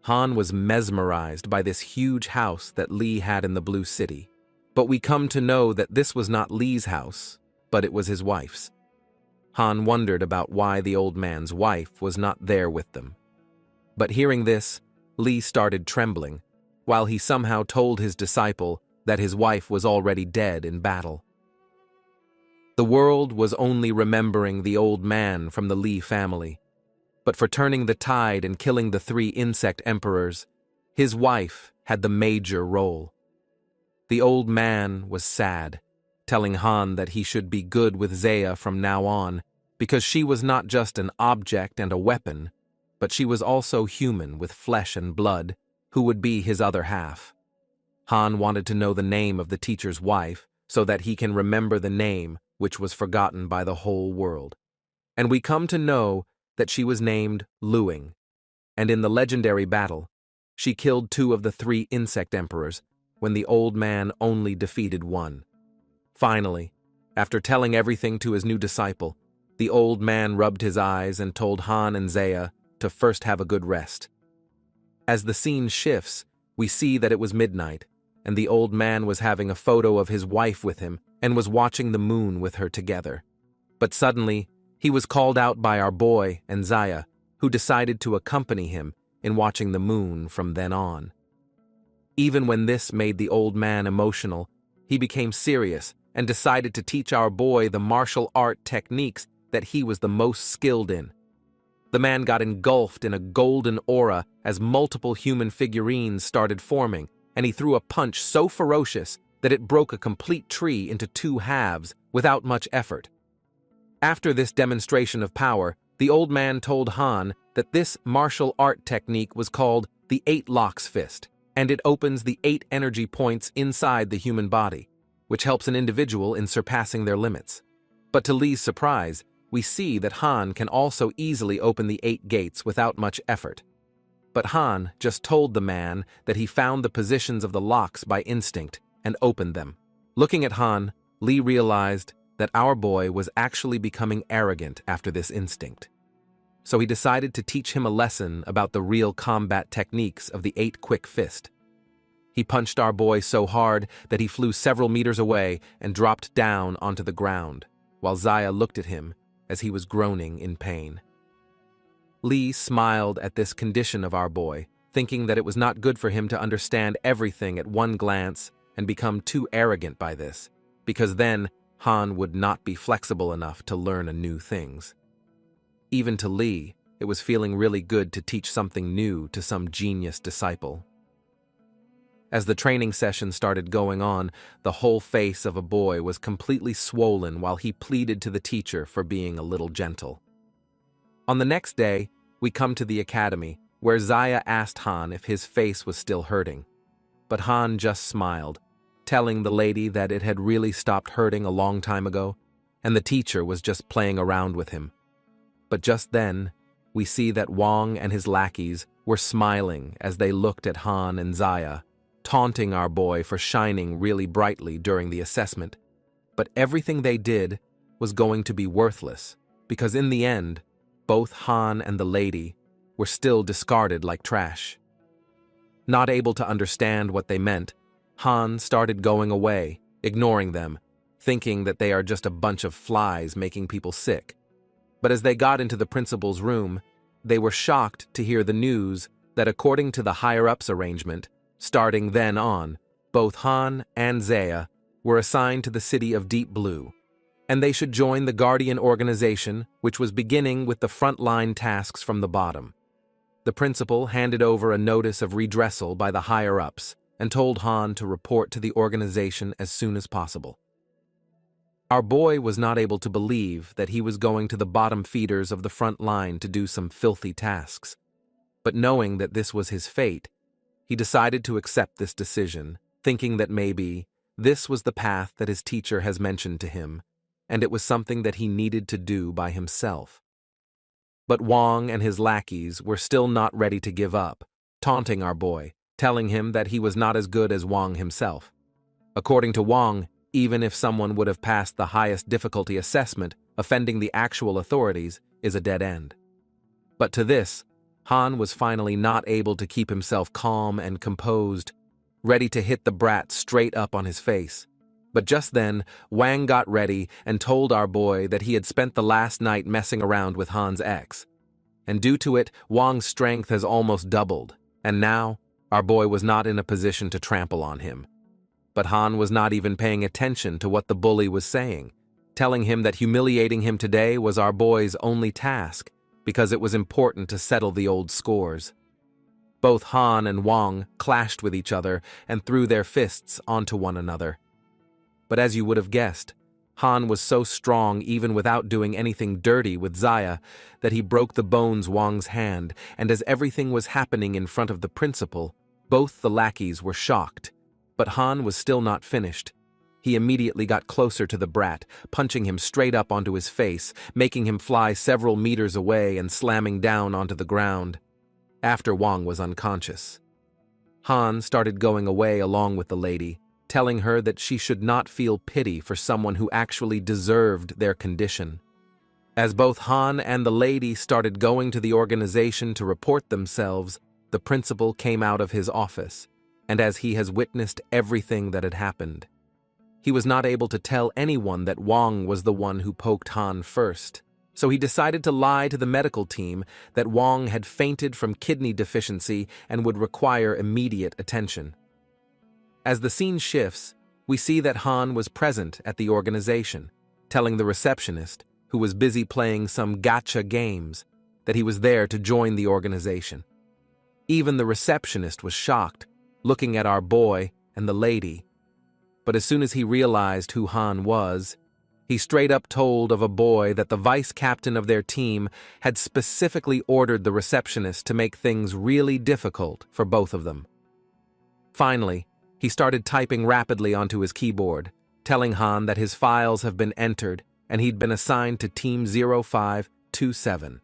Han was mesmerized by this huge house that Lee had in the Blue City. But we come to know that this was not Lee's house, but it was his wife's. Han wondered about why the old man's wife was not there with them. But hearing this, Lee started trembling, while he somehow told his disciple that his wife was already dead in battle. The world was only remembering the old man from the Lee family, but for turning the tide and killing the 3 insect emperors, his wife had the major role. The old man was sad, telling Han that he should be good with Zaya from now on, because she was not just an object and a weapon, but she was also human with flesh and blood, who would be his other half. Han wanted to know the name of the teacher's wife so that he can remember the name which was forgotten by the whole world. And we come to know that she was named Luing, and in the legendary battle, she killed 2 of the 3 insect emperors when the old man only defeated 1. Finally, after telling everything to his new disciple, the old man rubbed his eyes and told Han and Zaya to first have a good rest. As the scene shifts, we see that it was midnight, and the old man was having a photo of his wife with him and was watching the moon with her together. But suddenly, he was called out by our boy and Zaya, who decided to accompany him in watching the moon from then on. Even when this made the old man emotional, he became serious and decided to teach our boy the martial art techniques that he was the most skilled in. The man got engulfed in a golden aura as multiple human figurines started forming, and he threw a punch so ferocious that it broke a complete tree into 2 halves without much effort. After this demonstration of power, the old man told Han that this martial art technique was called the 8 Locks Fist, and it opens the 8 energy points inside the human body, which helps an individual in surpassing their limits. But to Lee's surprise, we see that Han can also easily open the 8 gates without much effort. But Han just told the man that he found the positions of the locks by instinct and opened them. Looking at Han, Lee realized that our boy was actually becoming arrogant after this instinct. So he decided to teach him a lesson about the real combat techniques of the 8 quick fist. He punched our boy so hard that he flew several meters away and dropped down onto the ground, while Zaya looked at him as he was groaning in pain. Lee smiled at this condition of our boy, thinking that it was not good for him to understand everything at one glance and become too arrogant by this, because then Han would not be flexible enough to learn new things. Even to Lee, it was feeling really good to teach something new to some genius disciple. As the training session started going on, the whole face of a boy was completely swollen while he pleaded to the teacher for being a little gentle. On the next day, we come to the academy, where Zaya asked Han if his face was still hurting. But Han just smiled, telling the lady that it had really stopped hurting a long time ago, and the teacher was just playing around with him. But just then, we see that Wang and his lackeys were smiling as they looked at Han and Zaya, taunting our boy for shining really brightly during the assessment. But everything they did was going to be worthless, because in the end, both Han and the lady were still discarded like trash. Not able to understand what they meant, Han started going away, ignoring them, thinking that they are just a bunch of flies making people sick. But as they got into the principal's room, they were shocked to hear the news that according to the higher-ups arrangement, starting then on, both Han and Zaya were assigned to the city of Deep Blue, and they should join the Guardian organization, which was beginning with the front-line tasks from the bottom. The principal handed over a notice of redressal by the higher-ups and told Han to report to the organization as soon as possible. Our boy was not able to believe that he was going to the bottom feeders of the front line to do some filthy tasks. But knowing that this was his fate, he decided to accept this decision, thinking that maybe this was the path that his teacher has mentioned to him, and it was something that he needed to do by himself. But Wang and his lackeys were still not ready to give up, taunting our boy, telling him that he was not as good as Wang himself. According to Wang, even if someone would have passed the highest difficulty assessment, offending the actual authorities is a dead end. But to this, Han was finally not able to keep himself calm and composed, ready to hit the brat straight up on his face. But just then, Wang got ready and told our boy that he had spent the last night messing around with Han's ex. And due to it, Wang's strength has almost doubled, and now, our boy was not in a position to trample on him. But Han was not even paying attention to what the bully was saying, telling him that humiliating him today was our boy's only task, because it was important to settle the old scores. Both Han and Wang clashed with each other and threw their fists onto one another. But as you would have guessed, Han was so strong even without doing anything dirty with Zaya that he broke the bones Wang's hand, and as everything was happening in front of the principal, both the lackeys were shocked. But Han was still not finished. He immediately got closer to the brat, punching him straight up onto his face, making him fly several meters away and slamming down onto the ground. After Wang was unconscious, Han started going away along with the lady, telling her that she should not feel pity for someone who actually deserved their condition. As both Han and the lady started going to the organization to report themselves, the principal came out of his office, and as he has witnessed everything that had happened, he was not able to tell anyone that Wang was the one who poked Han first, so he decided to lie to the medical team that Wang had fainted from kidney deficiency and would require immediate attention. As the scene shifts, we see that Han was present at the organization, telling the receptionist, who was busy playing some gacha games, that he was there to join the organization. Even the receptionist was shocked, looking at our boy and the lady. But as soon as he realized who Han was, he straight up told of a boy that the vice captain of their team had specifically ordered the receptionist to make things really difficult for both of them. Finally, he started typing rapidly onto his keyboard, telling Han that his files have been entered and he'd been assigned to Team 0527.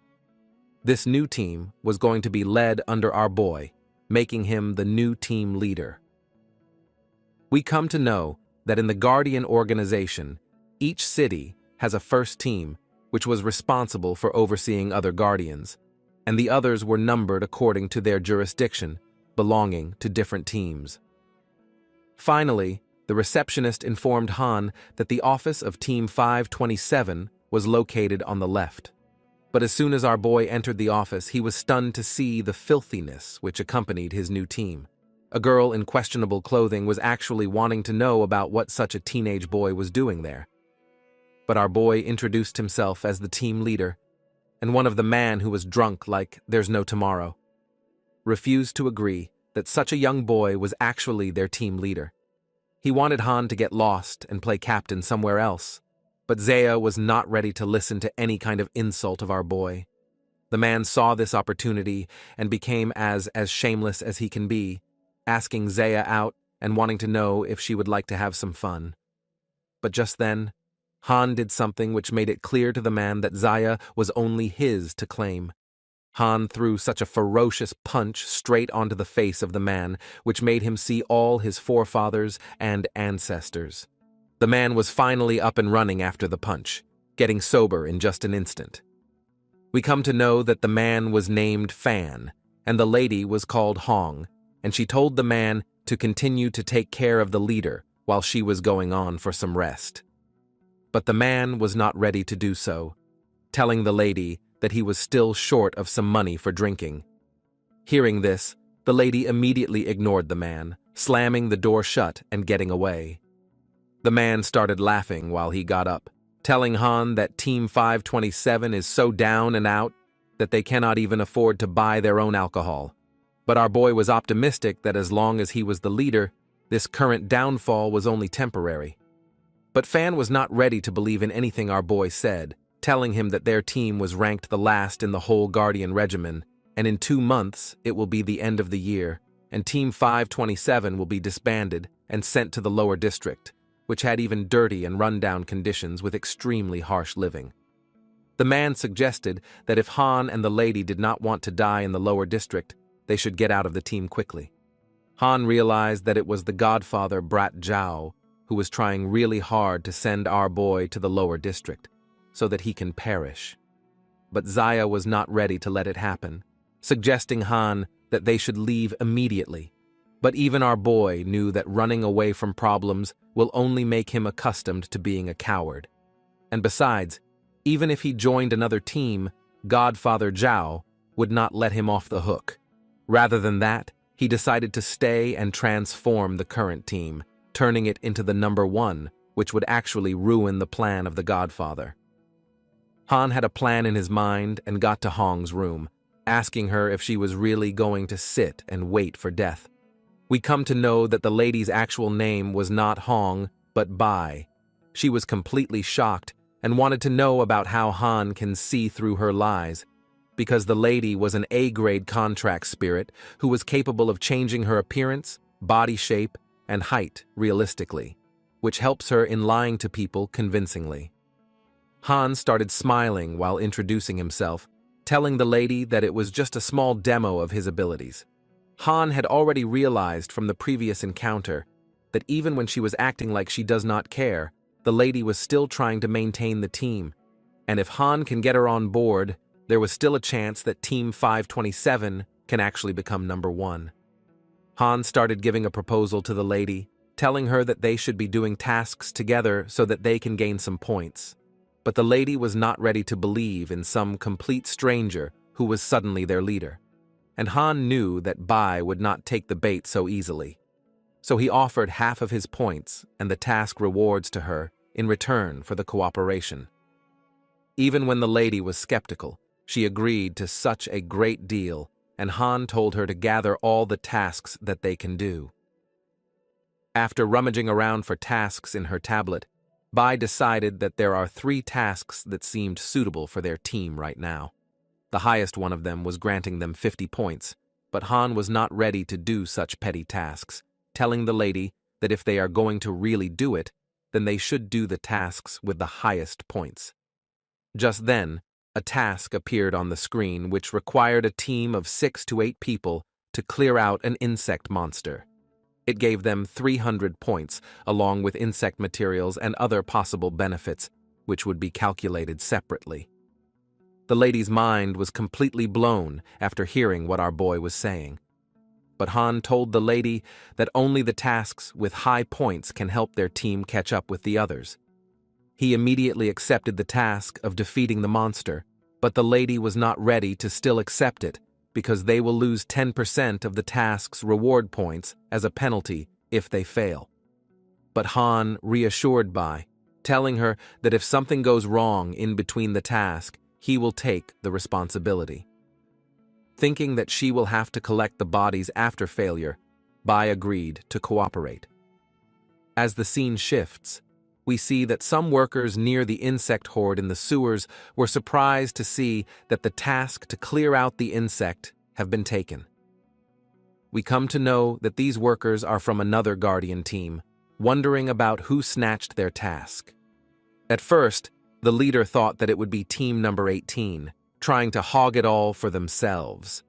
This new team was going to be led under our boy, making him the new team leader. We come to know that in the Guardian organization, each city has a first team which was responsible for overseeing other Guardians, and the others were numbered according to their jurisdiction, belonging to different teams. Finally, the receptionist informed Han that the office of Team 527 was located on the left. But as soon as our boy entered the office, he was stunned to see the filthiness which accompanied his new team. A girl in questionable clothing was actually wanting to know about what such a teenage boy was doing there. But our boy introduced himself as the team leader, and one of the man who was drunk like there's no tomorrow refused to agree that such a young boy was actually their team leader. He wanted Han to get lost and play captain somewhere else, but Zaya was not ready to listen to any kind of insult of our boy. The man saw this opportunity and became as shameless as he can be, asking Zaya out and wanting to know if she would like to have some fun. But just then, Han did something which made it clear to the man that Zaya was only his to claim. Han threw such a ferocious punch straight onto the face of the man, which made him see all his forefathers and ancestors. The man was finally up and running after the punch, getting sober in just an instant. We come to know that the man was named Fan, and the lady was called Hong, and she told the man to continue to take care of the leader while she was going on for some rest. But the man was not ready to do so, telling the lady that he was still short of some money for drinking. Hearing this, the lady immediately ignored the man, slamming the door shut and getting away. The man started laughing while he got up, telling Han that Team 527 is so down and out that they cannot even afford to buy their own alcohol. But our boy was optimistic that as long as he was the leader, this current downfall was only temporary. But Fan was not ready to believe in anything our boy said, telling him that their team was ranked the last in the whole Guardian regimen, and in 2 months it will be the end of the year, and Team 527 will be disbanded and sent to the lower district, which had even dirty and run-down conditions with extremely harsh living. The man suggested that if Han and the lady did not want to die in the lower district, they should get out of the team quickly. Han realized that it was the godfather Brat Zhao who was trying really hard to send our boy to the lower district, so that he can perish. But Zaya was not ready to let it happen, suggesting Han that they should leave immediately. But even our boy knew that running away from problems will only make him accustomed to being a coward. And besides, even if he joined another team, Godfather Zhao would not let him off the hook. Rather than that, he decided to stay and transform the current team, turning it into the number 1, which would actually ruin the plan of the Godfather. Han had a plan in his mind and got to Hong's room, asking her if she was really going to sit and wait for death. We come to know that the lady's actual name was not Hong, but Bai. She was completely shocked and wanted to know about how Han can see through her lies, because the lady was an A-grade contract spirit who was capable of changing her appearance, body shape, and height realistically, which helps her in lying to people convincingly. Han started smiling while introducing himself, telling the lady that it was just a small demo of his abilities. Han had already realized from the previous encounter that even when she was acting like she does not care, the lady was still trying to maintain the team, and if Han can get her on board, there was still a chance that Team 527 can actually become number 1. Han started giving a proposal to the lady, telling her that they should be doing tasks together so that they can gain some points. But the lady was not ready to believe in some complete stranger who was suddenly their leader. And Han knew that Bai would not take the bait so easily. So he offered half of his points and the task rewards to her in return for the cooperation. Even when the lady was skeptical, she agreed to such a great deal, and Han told her to gather all the tasks that they can do. After rummaging around for tasks in her tablet, Bai decided that there are 3 tasks that seemed suitable for their team right now. The highest one of them was granting them 50 points, but Han was not ready to do such petty tasks, telling the lady that if they are going to really do it, then they should do the tasks with the highest points. Just then, a task appeared on the screen which required a team of 6 to 8 people to clear out an insect monster. It gave them 300 points, along with insect materials and other possible benefits, which would be calculated separately. The lady's mind was completely blown after hearing what our boy was saying. But Han told the lady that only the tasks with high points can help their team catch up with the others. He immediately accepted the task of defeating the monster, but the lady was not ready to still accept it because they will lose 10% of the task's reward points as a penalty if they fail. But Han reassured Bai, telling her that if something goes wrong in between the task, he will take the responsibility. Thinking that she will have to collect the bodies after failure, Bai agreed to cooperate. As the scene shifts, we see that some workers near the insect horde in the sewers were surprised to see that the task to clear out the insect have been taken. We come to know that these workers are from another Guardian team, wondering about who snatched their task. At first, the leader thought that it would be team number 18, trying to hog it all for themselves.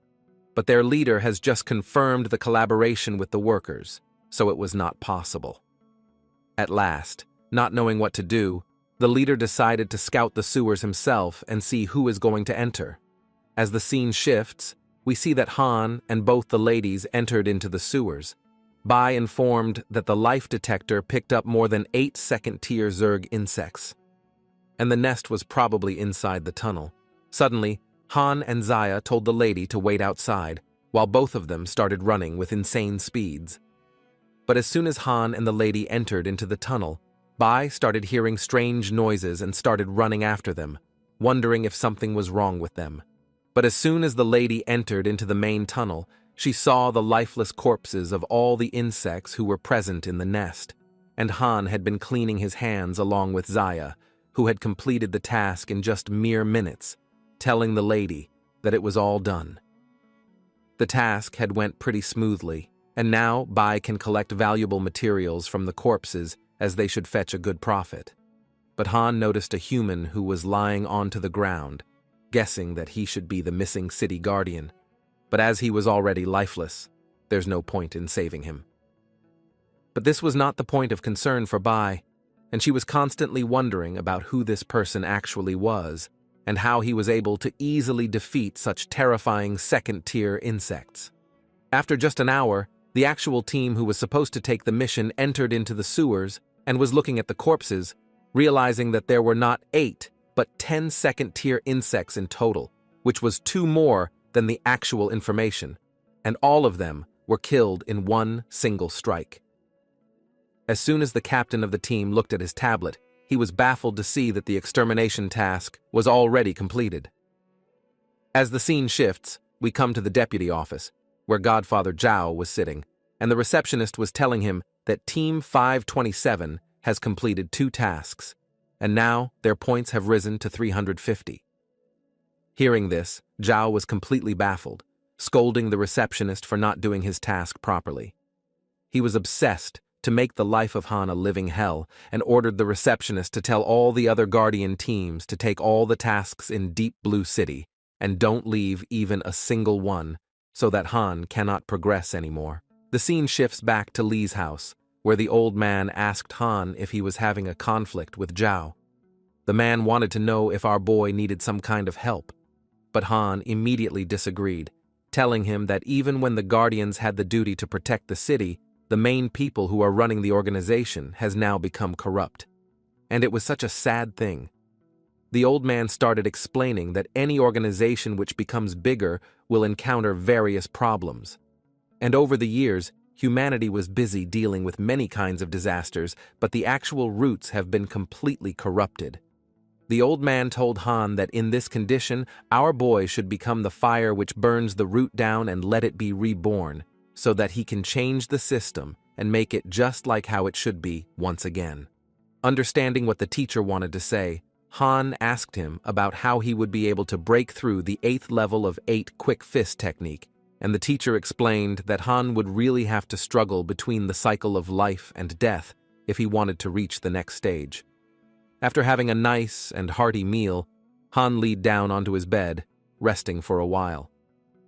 But their leader has just confirmed the collaboration with the workers, so it was not possible. At last, not knowing what to do, the leader decided to scout the sewers himself and see who is going to enter. As the scene shifts, we see that Han and both the ladies entered into the sewers. Bai informed that the life detector picked up more than 8 second-tier Zerg insects, and the nest was probably inside the tunnel. Suddenly, Han and Zaya told the lady to wait outside, while both of them started running with insane speeds. But as soon as Han and the lady entered into the tunnel, Bai started hearing strange noises and started running after them, wondering if something was wrong with them. But as soon as the lady entered into the main tunnel, she saw the lifeless corpses of all the insects who were present in the nest, and Han had been cleaning his hands along with Zaya, who had completed the task in just mere minutes, telling the lady that it was all done. The task had went pretty smoothly, and now Bai can collect valuable materials from the corpses as they should fetch a good profit. but Han noticed a human who was lying onto the ground, guessing that he should be the missing city guardian. But as he was already lifeless, there's no point in saving him. But this was not the point of concern for Bai, and she was constantly wondering about who this person actually was and how he was able to easily defeat such terrifying second-tier insects. After just an hour, the actual team who was supposed to take the mission entered into the sewers and was looking at the corpses, realizing that there were not 8, but 10 second-tier insects in total, which was 2 more than the actual information, and all of them were killed in one single strike. As soon as the captain of the team looked at his tablet, he was baffled to see that the extermination task was already completed. As the scene shifts, we come to the deputy office, where Godfather Zhao was sitting, and the receptionist was telling him that Team 527 has completed 2 tasks, and now their points have risen to 350. Hearing this, Zhao was completely baffled, scolding the receptionist for not doing his task properly. He was obsessed to make the life of Han a living hell and ordered the receptionist to tell all the other Guardian teams to take all the tasks in Deep Blue City and don't leave even a single one so that Han cannot progress anymore. The scene shifts back to Li's house, where the old man asked Han if he was having a conflict with Zhao. The man wanted to know if our boy needed some kind of help, but Han immediately disagreed, telling him that even when the Guardians had the duty to protect the city, the main people who are running the organization has now become corrupt. And it was such a sad thing. The old man started explaining that any organization which becomes bigger will encounter various problems. And over the years, humanity was busy dealing with many kinds of disasters, but the actual roots have been completely corrupted. The old man told Han that in this condition, our boy should become the fire which burns the root down and let it be reborn, so that he can change the system and make it just like how it should be once again. Understanding what the teacher wanted to say, Han asked him about how he would be able to break through the 8th level of 8 quick fist technique, and the teacher explained that Han would really have to struggle between the cycle of life and death if he wanted to reach the next stage. After having a nice and hearty meal, Han laid down onto his bed, resting for a while.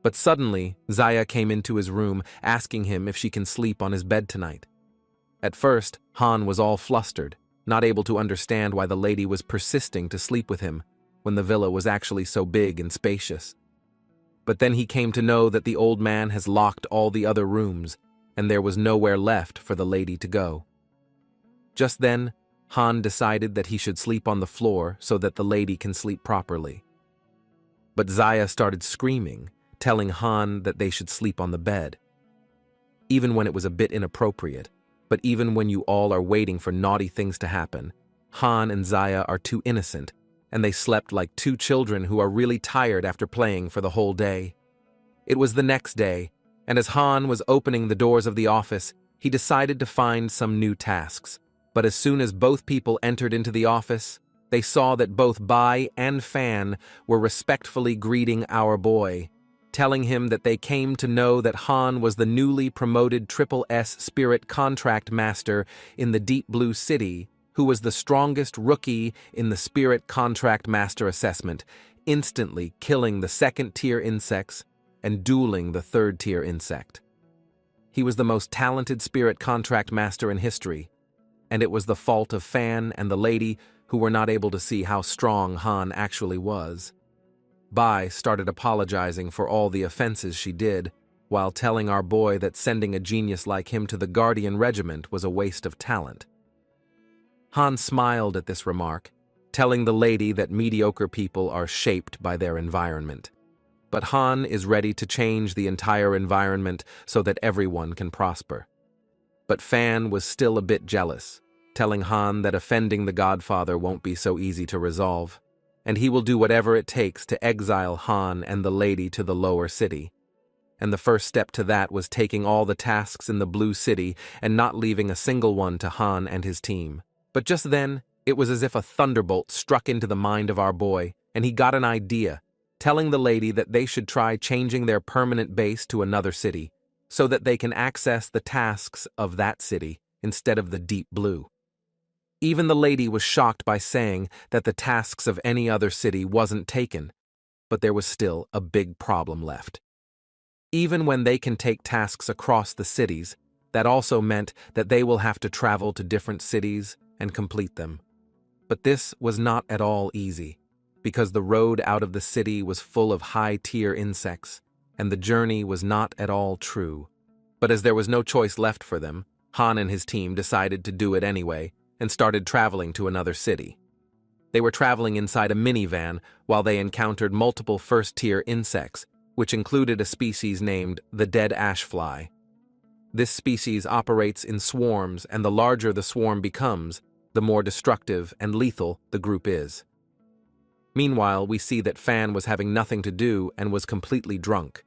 But suddenly, Zaya came into his room, asking him if she can sleep on his bed tonight. At first, Han was all flustered, not able to understand why the lady was persisting to sleep with him when the villa was actually so big and spacious. But then he came to know that the old man has locked all the other rooms, and there was nowhere left for the lady to go. Just then, Han decided that he should sleep on the floor so that the lady can sleep properly. But Zaya started screaming, telling Han that they should sleep on the bed. Even when it was a bit inappropriate, but even when you all are waiting for naughty things to happen, Han and Zaya are too innocent, and they slept like 2 children who are really tired after playing for the whole day. It was the next day, and as Han was opening the doors of the office, he decided to find some new tasks. But as soon as both people entered into the office, they saw that both Bai and Fan were respectfully greeting our boy, telling him that they came to know that Han was the newly promoted SSS Spirit Contract Master in the Deep Blue City, who was the strongest rookie in the Spirit Contract Master assessment, instantly killing the 2nd-tier insects and dueling the 3rd-tier insect. He was the most talented Spirit Contract Master in history, and it was the fault of Fan and the lady who were not able to see how strong Han actually was. Bai started apologizing for all the offenses she did, while telling our boy that sending a genius like him to the Guardian Regiment was a waste of talent. Han smiled at this remark, telling the lady that mediocre people are shaped by their environment. But Han is ready to change the entire environment so that everyone can prosper. But Fan was still a bit jealous, telling Han that offending the Godfather won't be so easy to resolve, and he will do whatever it takes to exile Han and the lady to the lower city. And the first step to that was taking all the tasks in the Blue City and not leaving a single one to Han and his team. But just then, it was as if a thunderbolt struck into the mind of our boy, and he got an idea, telling the lady that they should try changing their permanent base to another city, so that they can access the tasks of that city instead of the Deep Blue. Even the lady was shocked by saying that the tasks of any other city wasn't taken, but there was still a big problem left. Even when they can take tasks across the cities, that also meant that they will have to travel to different cities and complete them. But this was not at all easy, because the road out of the city was full of high-tier insects, and the journey was not at all true. But as there was no choice left for them, Han and his team decided to do it anyway and started traveling to another city. They were traveling inside a minivan while they encountered multiple first-tier insects, which included a species named the dead ash fly. This species operates in swarms, and the larger the swarm becomes, the more destructive and lethal the group is. Meanwhile, we see that Fan was having nothing to do and was completely drunk,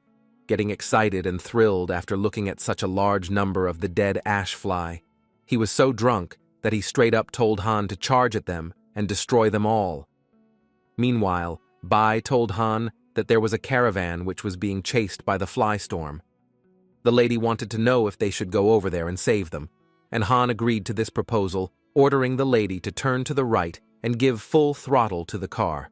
getting excited and thrilled after looking at such a large number of the dead ash fly. He was so drunk that he straight up told Han to charge at them and destroy them all. Meanwhile, Bai told Han that there was a caravan which was being chased by the fly storm. The lady wanted to know if they should go over there and save them, and Han agreed to this proposal, ordering the lady to turn to the right and give full throttle to the car.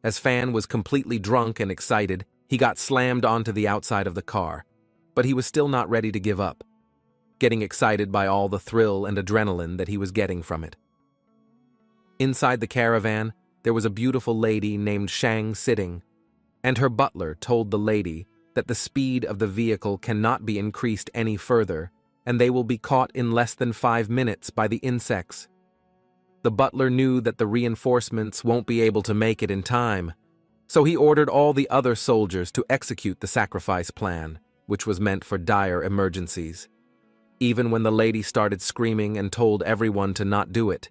As Fan was completely drunk and excited, he got slammed onto the outside of the car, but he was still not ready to give up, getting excited by all the thrill and adrenaline that he was getting from it. Inside the caravan, there was a beautiful lady named Shang sitting, and her butler told the lady that the speed of the vehicle cannot be increased any further, and they will be caught in less than 5 minutes by the insects. The butler knew that the reinforcements won't be able to make it in time, so he ordered all the other soldiers to execute the sacrifice plan, which was meant for dire emergencies. Even when the lady started screaming and told everyone to not do it,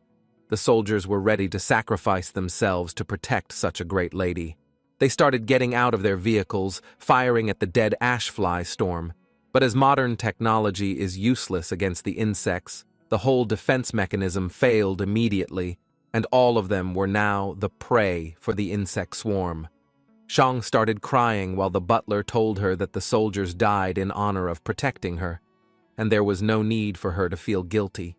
the soldiers were ready to sacrifice themselves to protect such a great lady. They started getting out of their vehicles, firing at the dead ash fly storm. But as modern technology is useless against the insects, the whole defense mechanism failed immediately, and all of them were now the prey for the insect swarm. Shang started crying while the butler told her that the soldiers died in honor of protecting her, and there was no need for her to feel guilty.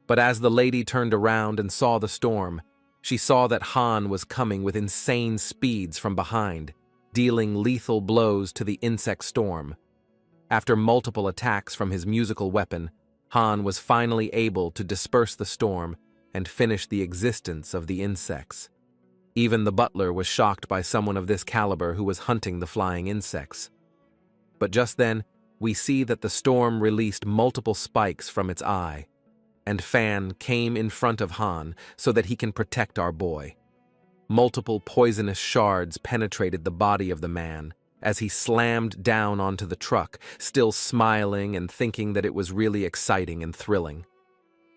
But as the lady turned around and saw the storm, she saw that Han was coming with insane speeds from behind, dealing lethal blows to the insect storm. After multiple attacks from his musical weapon, Han was finally able to disperse the storm and finish the existence of the insects. Even the butler was shocked by someone of this caliber who was hunting the flying insects. But just then, we see that the storm released multiple spikes from its eye, and Fan came in front of Han so that he can protect our boy. Multiple poisonous shards penetrated the body of the man as he slammed down onto the truck, still smiling and thinking that it was really exciting and thrilling.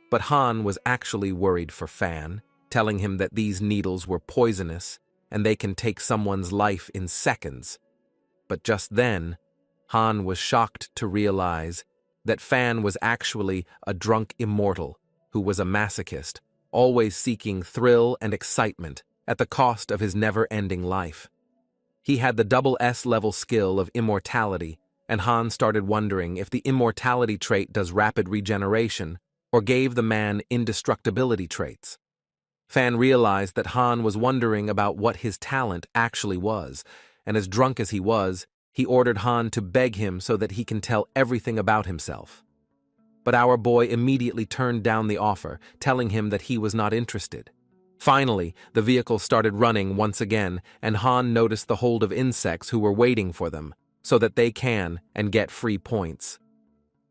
But Han was actually worried for Fan, telling him that these needles were poisonous and they can take someone's life in seconds. But just then, Han was shocked to realize that Fan was actually a drunk immortal who was a masochist, always seeking thrill and excitement at the cost of his never-ending life. He had the double S-level skill of immortality, and Han started wondering if the immortality trait does rapid regeneration or gave the man indestructibility traits. Fan realized that Han was wondering about what his talent actually was, and as drunk as he was, he ordered Han to beg him so that he can tell everything about himself. But our boy immediately turned down the offer, telling him that he was not interested. Finally, the vehicle started running once again, and Han noticed the hold of insects who were waiting for them, so that they can and get free points.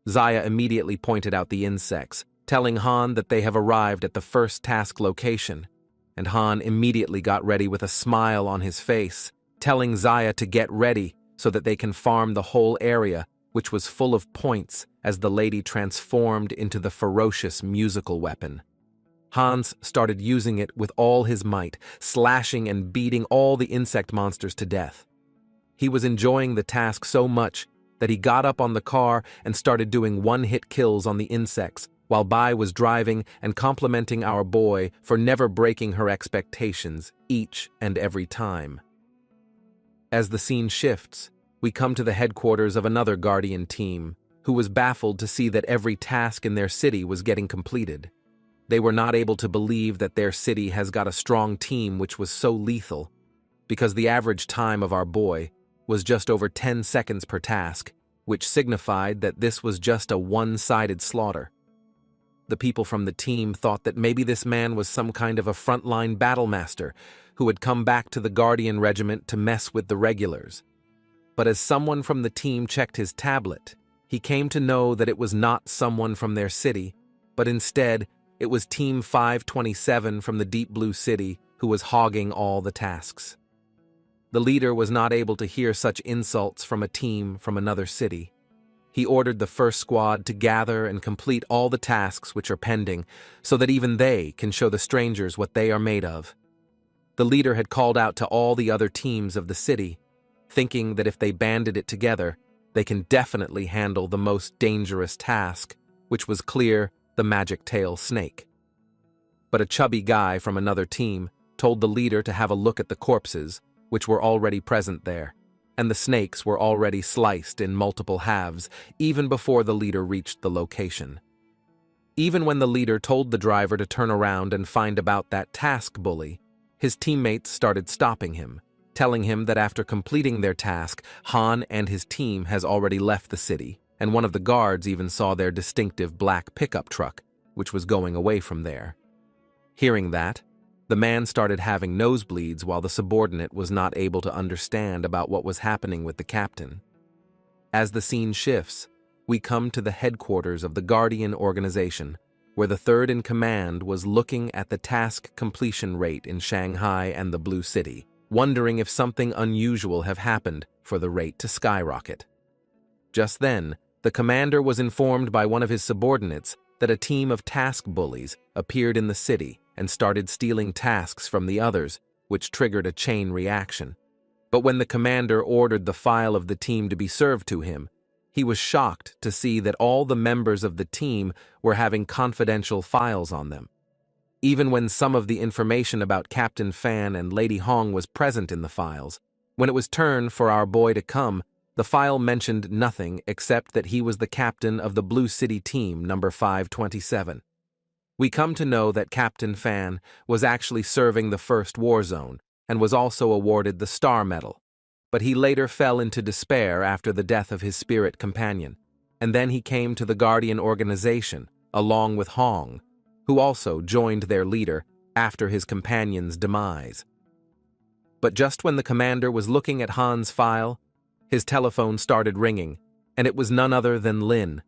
Zaya immediately pointed out the insects, telling Han that they have arrived at the first task location, and Han immediately got ready with a smile on his face, telling Zaya to get ready so that they can farm the whole area, which was full of points as the lady transformed into the ferocious musical weapon. Hans started using it with all his might, slashing and beating all the insect monsters to death. He was enjoying the task so much that he got up on the car and started doing one-hit kills on the insects, while Bai was driving and complimenting our boy for never breaking her expectations each and every time. As the scene shifts, we come to the headquarters of another Guardian team, who was baffled to see that every task in their city was getting completed. They were not able to believe that their city has got a strong team which was so lethal, because the average time of our boy was just over 10 seconds per task, which signified that this was just a one-sided slaughter. The people from the team thought that maybe this man was some kind of a frontline battlemaster who had come back to the Guardian Regiment to mess with the regulars. But as someone from the team checked his tablet, he came to know that it was not someone from their city, but instead it was Team 527 from the Deep Blue City who was hogging all the tasks. The leader was not able to hear such insults from a team from another city. He ordered the first squad to gather and complete all the tasks which are pending, so that even they can show the strangers what they are made of. The leader had called out to all the other teams of the city, thinking that if they banded it together, they can definitely handle the most dangerous task, which was clear the magic tail snake. But a chubby guy from another team told the leader to have a look at the corpses, which were already present there, and the snakes were already sliced in multiple halves, even before the leader reached the location. Even when the leader told the driver to turn around and find about that task bully, his teammates started stopping him, telling him that after completing their task, Han and his team has already left the city, and one of the guards even saw their distinctive black pickup truck, which was going away from there. Hearing that, the man started having nosebleeds while the subordinate was not able to understand about what was happening with the captain. As the scene shifts, we come to the headquarters of the Guardian organization, where the third in command was looking at the task completion rate in Shanghai and the Blue City, wondering if something unusual have happened for the rate to skyrocket. Just then, the commander was informed by one of his subordinates that a team of task bullies appeared in the city and started stealing tasks from the others, which triggered a chain reaction. But when the commander ordered the file of the team to be served to him, he was shocked to see that all the members of the team were having confidential files on them. Even when some of the information about Captain Fan and Lady Hong was present in the files, when it was turn for our boy to come, the file mentioned nothing except that he was the captain of the Blue City team, number 527. We come to know that Captain Fan was actually serving the First War Zone and was also awarded the Star Medal, but he later fell into despair after the death of his spirit companion, and then he came to the Guardian organization, along with Hong, who also joined their leader after his companion's demise. But just when the commander was looking at Han's file, his telephone started ringing, and it was none other than Lin,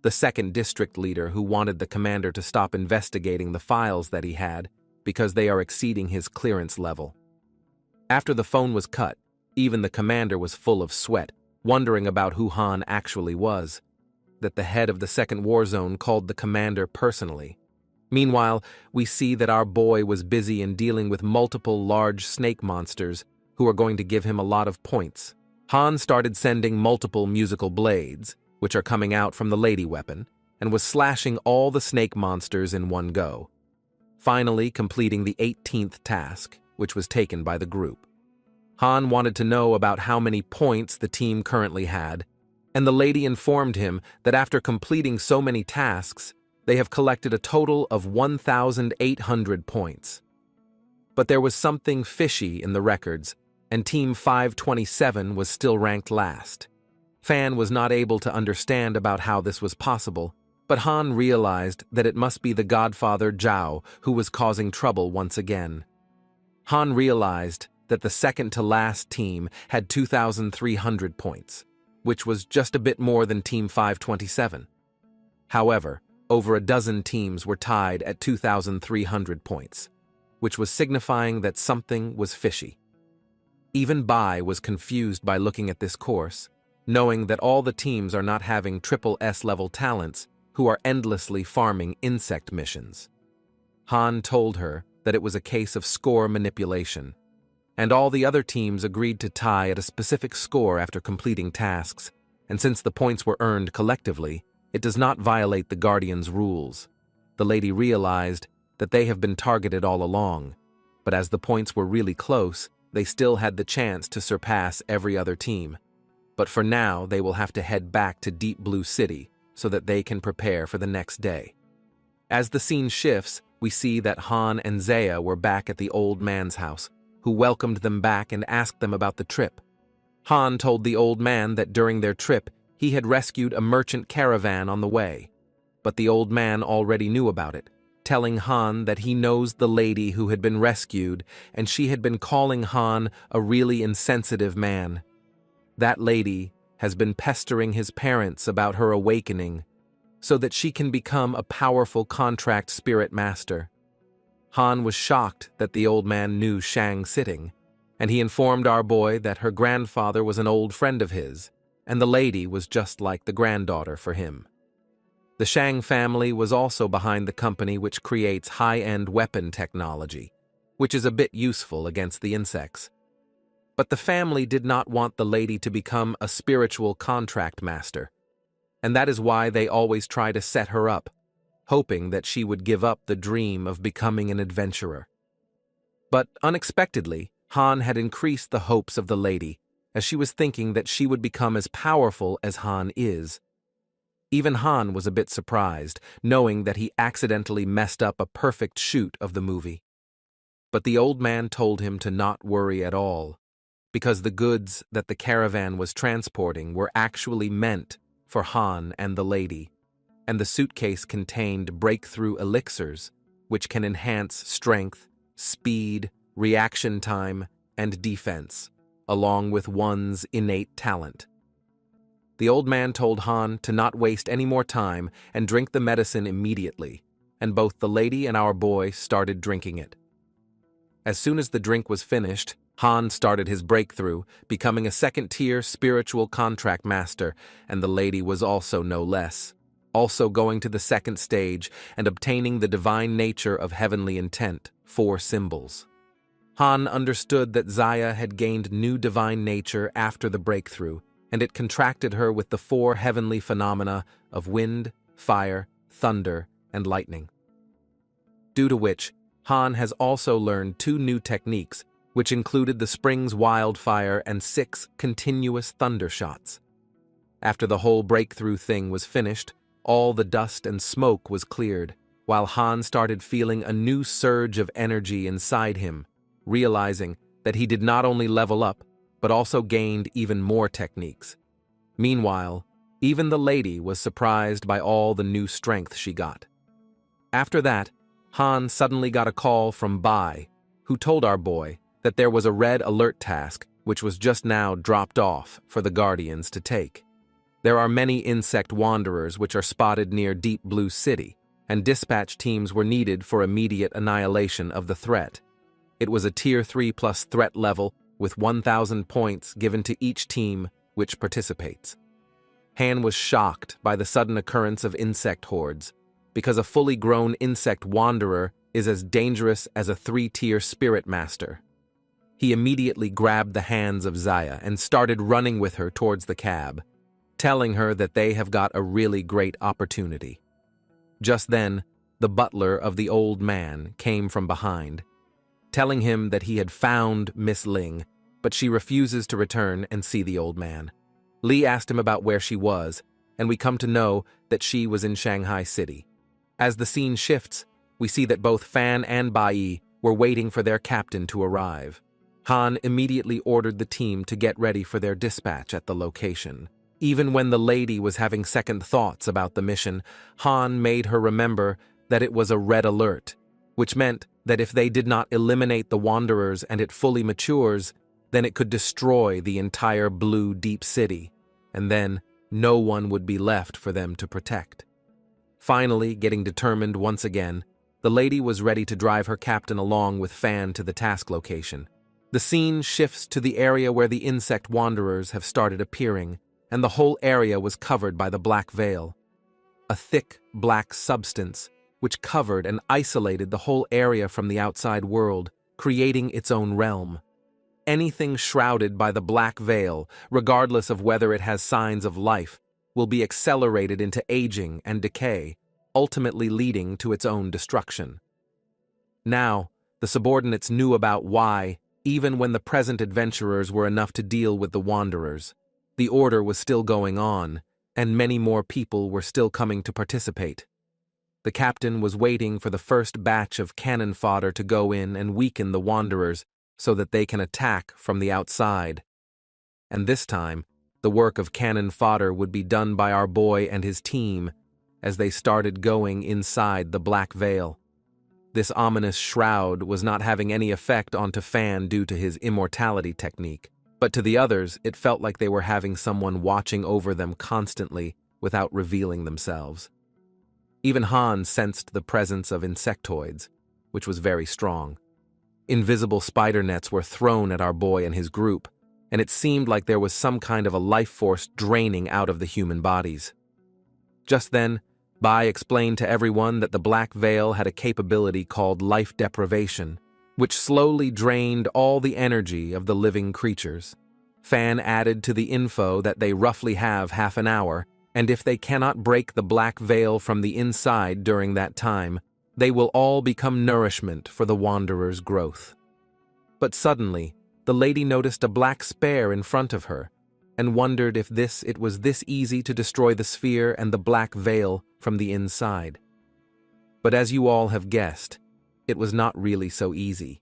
the second district leader who wanted the commander to stop investigating the files that he had because they are exceeding his clearance level. After the phone was cut, even the commander was full of sweat, wondering about who Han actually was, that the head of the Second War Zone called the commander personally. Meanwhile, we see that our boy was busy in dealing with multiple large snake monsters who are going to give him a lot of points. Han started sending multiple musical blades, which are coming out from the lady weapon, and was slashing all the snake monsters in one go, finally completing the 18th task, which was taken by the group. Han wanted to know about how many points the team currently had, and the lady informed him that after completing so many tasks, they have collected a total of 1,800 points. But there was something fishy in the records, and Team 527 was still ranked last. Fan was not able to understand about how this was possible, but Han realized that it must be the godfather Zhao who was causing trouble once again. Han realized that the second-to-last team had 2,300 points, which was just a bit more than Team 527. However, over a dozen teams were tied at 2,300 points, which was signifying that something was fishy. Even Bai was confused by looking at this course, knowing that all the teams are not having triple S-level talents who are endlessly farming insect missions. Han told her that it was a case of score manipulation, and all the other teams agreed to tie at a specific score after completing tasks, and since the points were earned collectively, it does not violate the Guardian's rules. The lady realized that they have been targeted all along, but as the points were really close, they still had the chance to surpass every other team. But for now, they will have to head back to Deep Blue City so that they can prepare for the next day. As the scene shifts, we see that Han and Zaya were back at the old man's house, who welcomed them back and asked them about the trip. Han told the old man that during their trip, he had rescued a merchant caravan on the way. But the old man already knew about it, telling Han that he knows the lady who had been rescued, and she had been calling Han a really insensitive man. That lady has been pestering his parents about her awakening, so that she can become a powerful contract spirit master. Han was shocked that the old man knew Shang Sitting, and he informed our boy that her grandfather was an old friend of his, and the lady was just like the granddaughter for him. The Shang family was also behind the company which creates high-end weapon technology, which is a bit useful against the insects. But the family did not want the lady to become a spiritual contract master, and that is why they always try to set her up, hoping that she would give up the dream of becoming an adventurer. But unexpectedly, Han had increased the hopes of the lady, as she was thinking that she would become as powerful as Han is. Even Han was a bit surprised, knowing that he accidentally messed up a perfect shoot of the movie. But the old man told him to not worry at all, because the goods that the caravan was transporting were actually meant for Han and the lady, and the suitcase contained breakthrough elixirs, which can enhance strength, speed, reaction time, and defense, along with one's innate talent. The old man told Han to not waste any more time and drink the medicine immediately, and both the lady and our boy started drinking it. As soon as the drink was finished, Han started his breakthrough, becoming a second-tier spiritual contract master, and the lady was also no less, also going to the second stage and obtaining the divine nature of heavenly intent, 4 symbols. Han understood that Zaya had gained new divine nature after the breakthrough, and it contracted her with the 4 heavenly phenomena of wind, fire, thunder, and lightning. Due to which, Han has also learned 2 new techniques, which included the spring's wildfire and 6 continuous thunder shots. After the whole breakthrough thing was finished, all the dust and smoke was cleared, while Han started feeling a new surge of energy inside him, realizing that he did not only level up, but also gained even more techniques. Meanwhile, even the lady was surprised by all the new strength she got. After that, Han suddenly got a call from Bai, who told our boy that there was a red alert task which was just now dropped off for the Guardians to take. There are many insect wanderers which are spotted near Deep Blue City, and dispatch teams were needed for immediate annihilation of the threat. It was a Tier 3 plus threat level with 1,000 points given to each team which participates. Han was shocked by the sudden occurrence of insect hordes, because a fully grown insect wanderer is as dangerous as a 3-tier spirit master. He immediately grabbed the hands of Zaya and started running with her towards the cab, telling her that they have got a really great opportunity. Just then, the butler of the old man came from behind, telling him that he had found Miss Ling, but she refuses to return and see the old man. Li asked him about where she was, and we come to know that she was in Shanghai City. As the scene shifts, we see that both Fan and Bai were waiting for their captain to arrive. Han immediately ordered the team to get ready for their dispatch at the location. Even when the lady was having second thoughts about the mission, Han made her remember that it was a red alert, which meant that if they did not eliminate the Wanderers and it fully matures, then it could destroy the entire Blue Deep City, and then no one would be left for them to protect. Finally, getting determined once again, the lady was ready to drive her captain along with Fan to the task location. The scene shifts to the area where the insect wanderers have started appearing, and the whole area was covered by the black veil, a thick black substance which covered and isolated the whole area from the outside world, creating its own realm. Anything shrouded by the black veil, regardless of whether it has signs of life, will be accelerated into aging and decay, ultimately leading to its own destruction. Now, the subordinates knew about why, even when the present adventurers were enough to deal with the wanderers, the order was still going on, and many more people were still coming to participate. The captain was waiting for the first batch of cannon fodder to go in and weaken the Wanderers so that they can attack from the outside. And this time, the work of cannon fodder would be done by our boy and his team as they started going inside the Black Veil. This ominous shroud was not having any effect onto Fan due to his immortality technique, but to the others it felt like they were having someone watching over them constantly without revealing themselves. Even Han sensed the presence of insectoids, which was very strong. Invisible spider nets were thrown at our boy and his group, and it seemed like there was some kind of a life force draining out of the human bodies. Just then, Bai explained to everyone that the Black Veil had a capability called life deprivation, which slowly drained all the energy of the living creatures. Fan added to the info that they roughly have half an hour, and if they cannot break the Black Veil from the inside during that time, they will all become nourishment for the Wanderer's growth. But suddenly, the lady noticed a black spare in front of her, and wondered if it was this easy to destroy the sphere and the Black Veil from the inside. But as you all have guessed, it was not really so easy.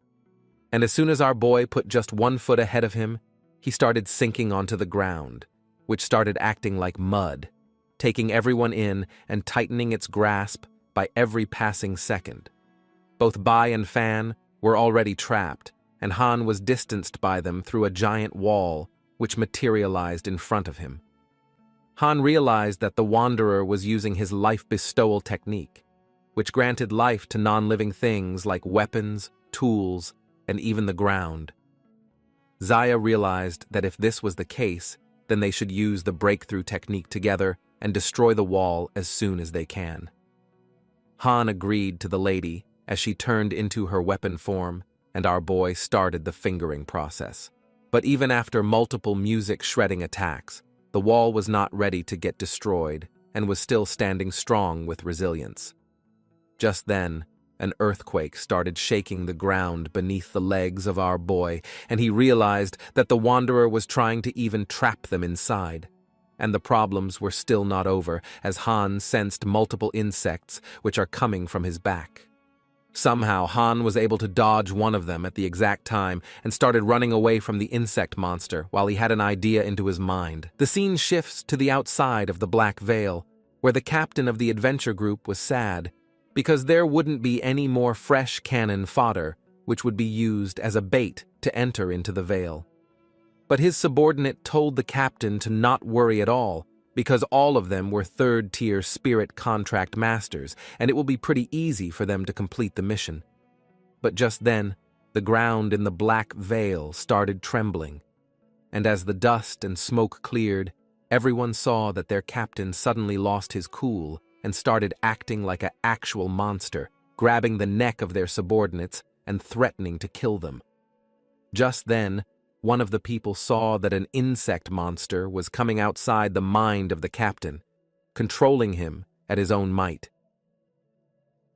And as soon as our boy put just 1 foot ahead of him, he started sinking onto the ground, which started acting like mud, taking everyone in and tightening its grasp by every passing second. Both Bai and Fan were already trapped, and Han was distanced by them through a giant wall which materialized in front of him. Han realized that the Wanderer was using his life bestowal technique, which granted life to non-living things like weapons, tools, and even the ground. Zaya realized that if this was the case, then they should use the breakthrough technique together and destroy the wall as soon as they can. Han agreed to the lady as she turned into her weapon form, and our boy started the fingering process. But even after multiple music-shredding attacks, the wall was not ready to get destroyed and was still standing strong with resilience. Just then, an earthquake started shaking the ground beneath the legs of our boy, and he realized that the Wanderer was trying to even trap them inside. And the problems were still not over, as Han sensed multiple insects which are coming from his back. Somehow, Han was able to dodge one of them at the exact time and started running away from the insect monster while he had an idea into his mind. The scene shifts to the outside of the Black Veil, where the captain of the adventure group was sad, because there wouldn't be any more fresh cannon fodder, which would be used as a bait to enter into the veil. But his subordinate told the captain to not worry at all, because all of them were third-tier spirit contract masters, and it will be pretty easy for them to complete the mission. But just then, the ground in the Black Veil started trembling, and as the dust and smoke cleared, everyone saw that their captain suddenly lost his cool and started acting like an actual monster, grabbing the neck of their subordinates and threatening to kill them. Just then, one of the people saw that an insect monster was coming outside the mind of the captain, controlling him at his own might.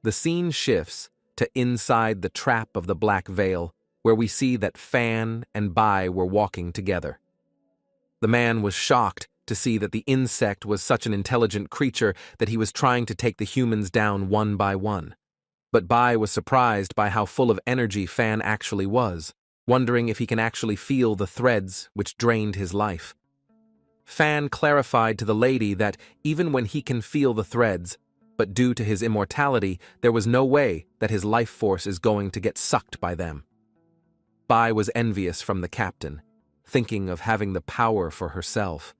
The scene shifts to inside the trap of the Black Veil, where we see that Fan and Bai were walking together. The man was shocked to see that the insect was such an intelligent creature that he was trying to take the humans down one by one. But Bai was surprised by how full of energy Fan actually was, wondering if he can actually feel the threads which drained his life. Fan clarified to the lady that even when he can feel the threads, but due to his immortality, there was no way that his life force is going to get sucked by them. Bai was envious from the captain, thinking of having the power for herself.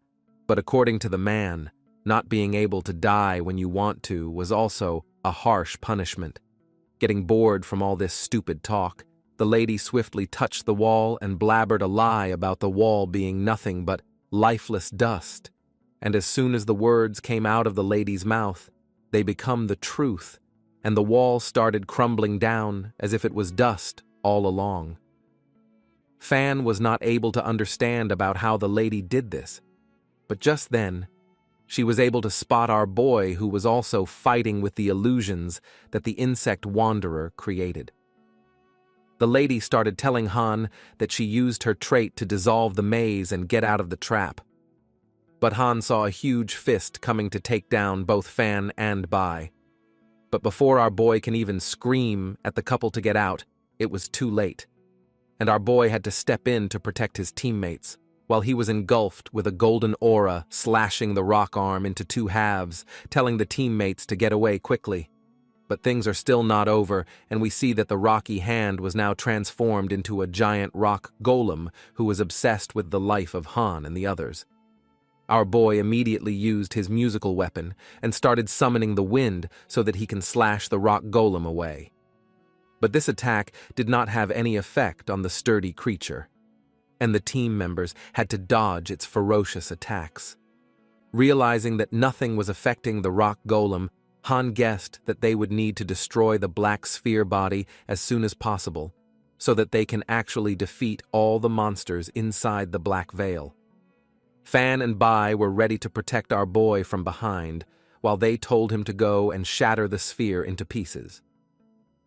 But according to the man, not being able to die when you want to was also a harsh punishment. Getting bored from all this stupid talk, the lady swiftly touched the wall and blabbered a lie about the wall being nothing but lifeless dust. And as soon as the words came out of the lady's mouth, they become the truth, and the wall started crumbling down as if it was dust all along. Fan was not able to understand about how the lady did this, but just then, she was able to spot our boy, who was also fighting with the illusions that the insect wanderer created. The lady started telling Han that she used her trait to dissolve the maze and get out of the trap. But Han saw a huge fist coming to take down both Fan and Bai. But before our boy can even scream at the couple to get out, it was too late. And our boy had to step in to protect his teammates, while he was engulfed with a golden aura slashing the rock arm into two halves, telling the teammates to get away quickly. But things are still not over, and we see that the rocky hand was now transformed into a giant rock golem who was obsessed with the life of Han and the others. Our boy immediately used his musical weapon and started summoning the wind so that he can slash the rock golem away. But this attack did not have any effect on the sturdy creature, and the team members had to dodge its ferocious attacks. Realizing that nothing was affecting the rock golem, Han guessed that they would need to destroy the black sphere body as soon as possible, so that they can actually defeat all the monsters inside the black veil. Fan and Bai were ready to protect our boy from behind, while they told him to go and shatter the sphere into pieces.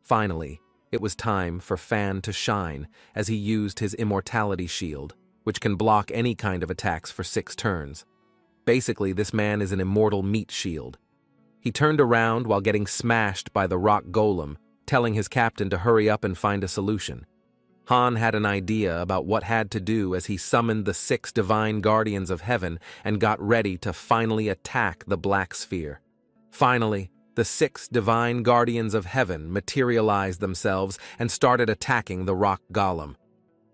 Finally, it was time for Fan to shine as he used his immortality shield, which can block any kind of attacks for 6 turns. Basically, this man is an immortal meat shield. He turned around while getting smashed by the rock golem, telling his captain to hurry up and find a solution. Han had an idea about what had to do as he summoned the 6 divine guardians of heaven and got ready to finally attack the black sphere. Finally, the 6 divine guardians of heaven materialized themselves and started attacking the rock golem.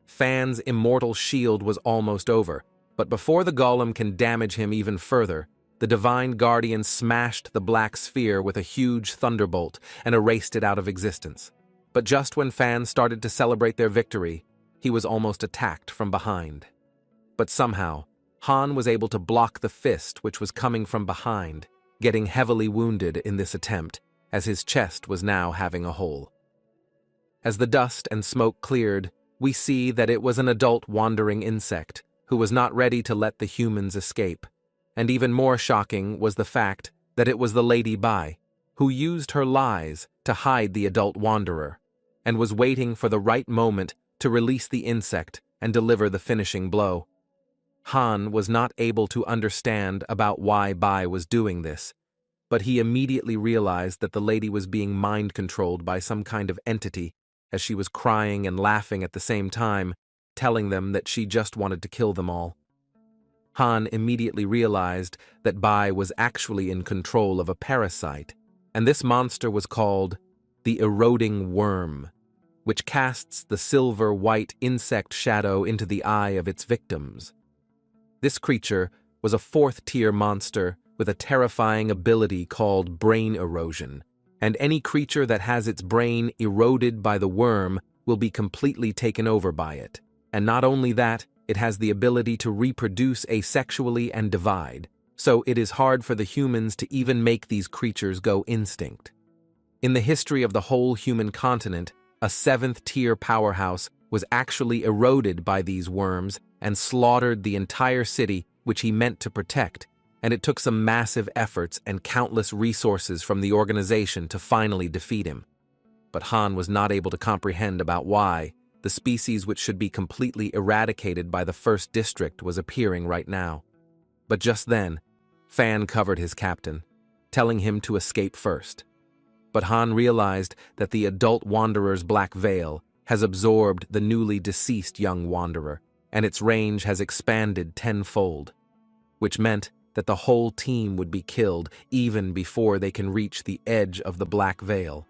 Fan's immortal shield was almost over, but before the golem can damage him even further, the divine guardian smashed the black sphere with a huge thunderbolt and erased it out of existence. But just when Fan started to celebrate their victory, he was almost attacked from behind. But somehow, Han was able to block the fist which was coming from behind, getting heavily wounded in this attempt, as his chest was now having a hole. As the dust and smoke cleared, we see that it was an adult wandering insect who was not ready to let the humans escape. And even more shocking was the fact that it was the Lady Bai, who used her lies to hide the adult wanderer, and was waiting for the right moment to release the insect and deliver the finishing blow. Han was not able to understand about why Bai was doing this, but he immediately realized that the lady was being mind-controlled by some kind of entity, as she was crying and laughing at the same time, telling them that she just wanted to kill them all. Han immediately realized that Bai was actually in control of a parasite, and this monster was called the Eroding Worm, which casts the silver-white insect shadow into the eye of its victims. This creature was a 4th-tier monster with a terrifying ability called brain erosion, and any creature that has its brain eroded by the worm will be completely taken over by it. And not only that, it has the ability to reproduce asexually and divide, so it is hard for the humans to even make these creatures go instinct. In the history of the whole human continent, a 7th-tier powerhouse was actually eroded by these worms and slaughtered the entire city which he meant to protect, and it took some massive efforts and countless resources from the organization to finally defeat him. But Han was not able to comprehend about why the species which should be completely eradicated by the 1st district was appearing right now. But just then, Fan covered his captain, telling him to escape first. But Han realized that the adult wanderer's black veil has absorbed the newly deceased young wanderer, and its range has expanded tenfold, which meant that the whole team would be killed even before they can reach the edge of the black veil.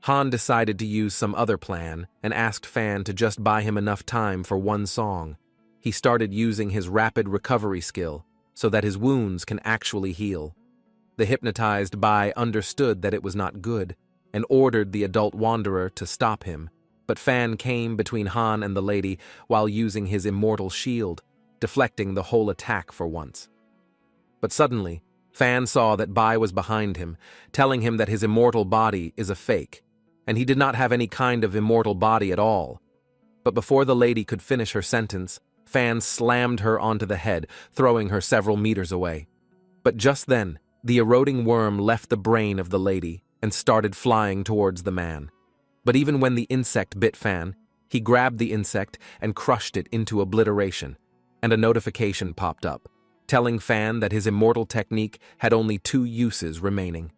Han decided to use some other plan and asked Fan to just buy him enough time for one song. He started using his rapid recovery skill so that his wounds can actually heal. The hypnotized Bai understood that it was not good and ordered the adult wanderer to stop him, but Fan came between Han and the lady while using his immortal shield, deflecting the whole attack for once. But suddenly, Fan saw that Bai was behind him, telling him that his immortal body is a fake, and he did not have any kind of immortal body at all. But before the lady could finish her sentence, Fan slammed her onto the head, throwing her several meters away. But just then, the eroding worm left the brain of the lady and started flying towards the man. But even when the insect bit Fan, he grabbed the insect and crushed it into obliteration, and a notification popped up, telling Fan that his immortal technique had only 2 uses remaining.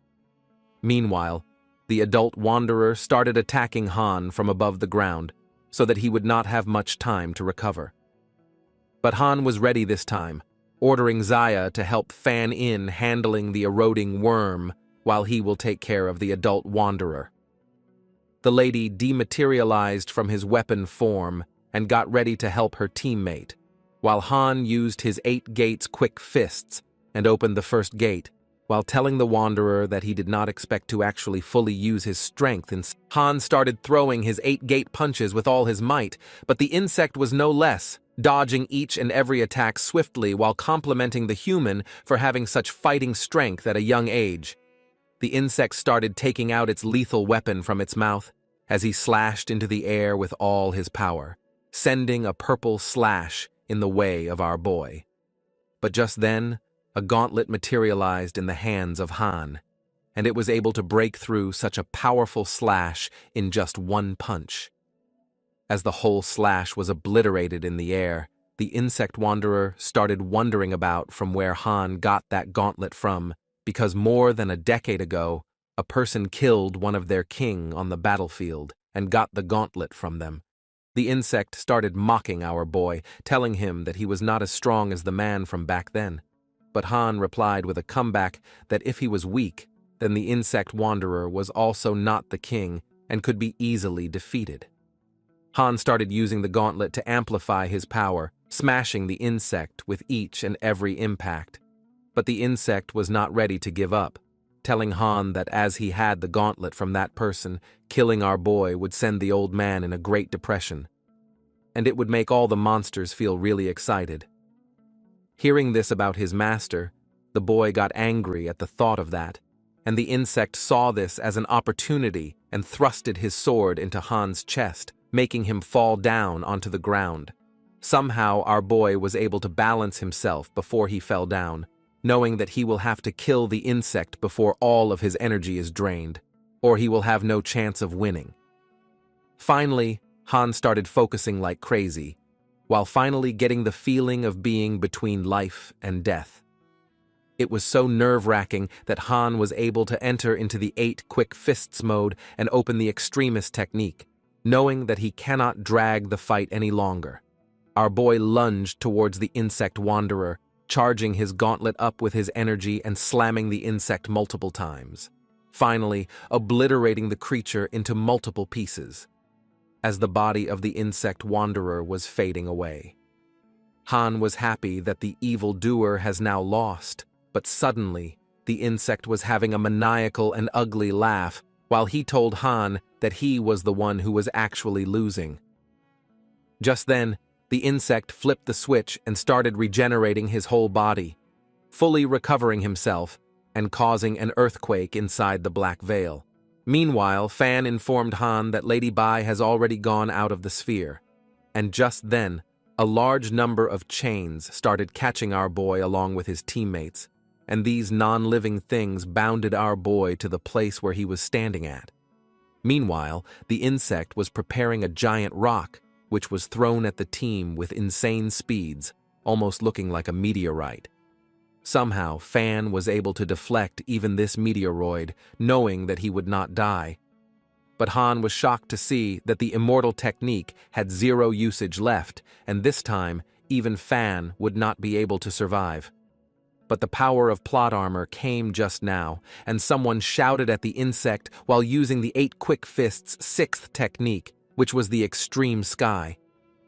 Meanwhile, the adult wanderer started attacking Han from above the ground so that he would not have much time to recover. But Han was ready this time, ordering Zaya to help fan in handling the eroding worm while he will take care of the adult wanderer. The lady dematerialized from his weapon form and got ready to help her teammate, while Han used his 8 gates quick fists and opened the first gate, while telling the wanderer that he did not expect to actually fully use his strength. Han started throwing his 8 gate punches with all his might, but the insect was no less, dodging each and every attack swiftly while complimenting the human for having such fighting strength at a young age. The insect started taking out its lethal weapon from its mouth as he slashed into the air with all his power, sending a purple slash in the way of our boy. But just then, a gauntlet materialized in the hands of Han, and it was able to break through such a powerful slash in just one punch. As the whole slash was obliterated in the air, the insect wanderer started wondering about from where Han got that gauntlet from, because more than a decade ago, a person killed one of their king on the battlefield and got the gauntlet from them. The insect started mocking our boy, telling him that he was not as strong as the man from back then. But Han replied with a comeback that if he was weak, then the insect wanderer was also not the king and could be easily defeated. Han started using the gauntlet to amplify his power, smashing the insect with each and every impact. But the insect was not ready to give up, telling Han that as he had the gauntlet from that person, killing our boy would send the old man in a great depression, and it would make all the monsters feel really excited. Hearing this about his master, the boy got angry at the thought of that, and the insect saw this as an opportunity and thrusted his sword into Han's chest, making him fall down onto the ground. Somehow our boy was able to balance himself before he fell down, knowing that he will have to kill the insect before all of his energy is drained, or he will have no chance of winning. Finally, Han started focusing like crazy, while finally getting the feeling of being between life and death. It was so nerve-wracking that Han was able to enter into the 8 quick fists mode and open the extremist technique, knowing that he cannot drag the fight any longer. Our boy lunged towards the insect wanderer, charging his gauntlet up with his energy and slamming the insect multiple times, finally obliterating the creature into multiple pieces, as the body of the insect wanderer was fading away. Han was happy that the evildoer has now lost, but suddenly, the insect was having a maniacal and ugly laugh while he told Han that he was the one who was actually losing. Just then, the insect flipped the switch and started regenerating his whole body, fully recovering himself and causing an earthquake inside the Black Veil. Meanwhile, Fan informed Han that Lady Bai has already gone out of the sphere, and just then, a large number of chains started catching our boy along with his teammates, and these non-living things bounded our boy to the place where he was standing at. Meanwhile, the insect was preparing a giant rock, which was thrown at the team with insane speeds, almost looking like a meteorite. Somehow, Fan was able to deflect even this meteoroid, knowing that he would not die. But Han was shocked to see that the immortal technique had 0 usage left, and this time, even Fan would not be able to survive. But the power of plot armor came just now, and someone shouted at the insect while using the 8 quick fists' 6th technique, which was the extreme sky.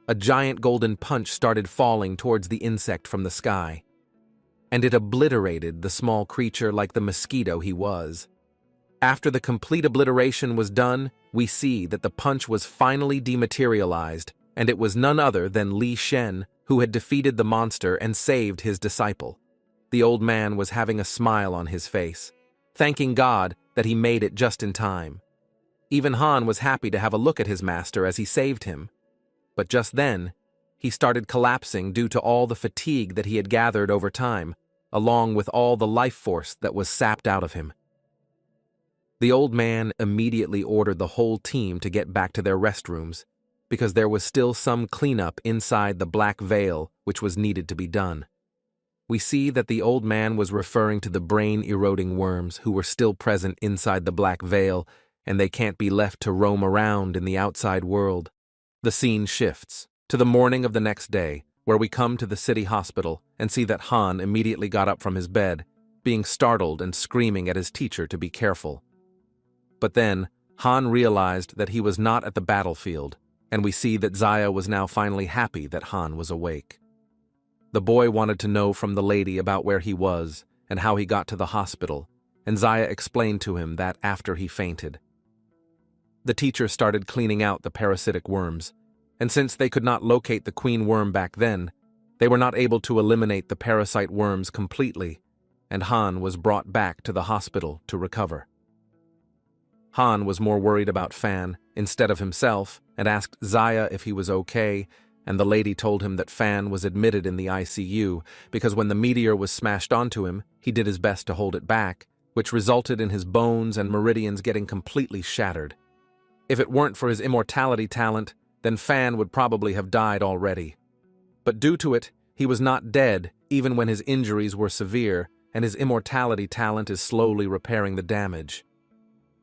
A giant golden punch started falling towards the insect from the sky, and it obliterated the small creature like the mosquito he was. After the complete obliteration was done, we see that the punch was finally dematerialized, and it was none other than Li Shen, who had defeated the monster and saved his disciple. The old man was having a smile on his face, thanking God that he made it just in time. Even Han was happy to have a look at his master as he saved him. But just then, he started collapsing due to all the fatigue that he had gathered over time, along with all the life force that was sapped out of him. The old man immediately ordered the whole team to get back to their restrooms, because there was still some cleanup inside the Black Veil which was needed to be done. we see that the old man was referring to the brain-eroding worms who were still present inside the black veil, and they can't be left to roam around in the outside world. The scene shifts to the morning of the next day, where we come to the city hospital and see that Han immediately got up from his bed, being startled and screaming at his teacher to be careful. But then, Han realized that he was not at the battlefield, and we see that Zaya was now finally happy that Han was awake. The boy wanted to know from the lady about where he was and how he got to the hospital, and Zaya explained to him that after he fainted. The teacher started cleaning out the parasitic worms, and since they could not locate the queen worm back then, they were not able to eliminate the parasite worms completely, and Han was brought back to the hospital to recover. Han was more worried about Fan instead of himself and asked Zaya if he was okay, and the lady told him that Fan was admitted in the ICU because when the meteor was smashed onto him, he did his best to hold it back, which resulted in his bones and meridians getting completely shattered. If it weren't for his immortality talent, then Fan would probably have died already. But due to it, he was not dead even when his injuries were severe, and his immortality talent is slowly repairing the damage.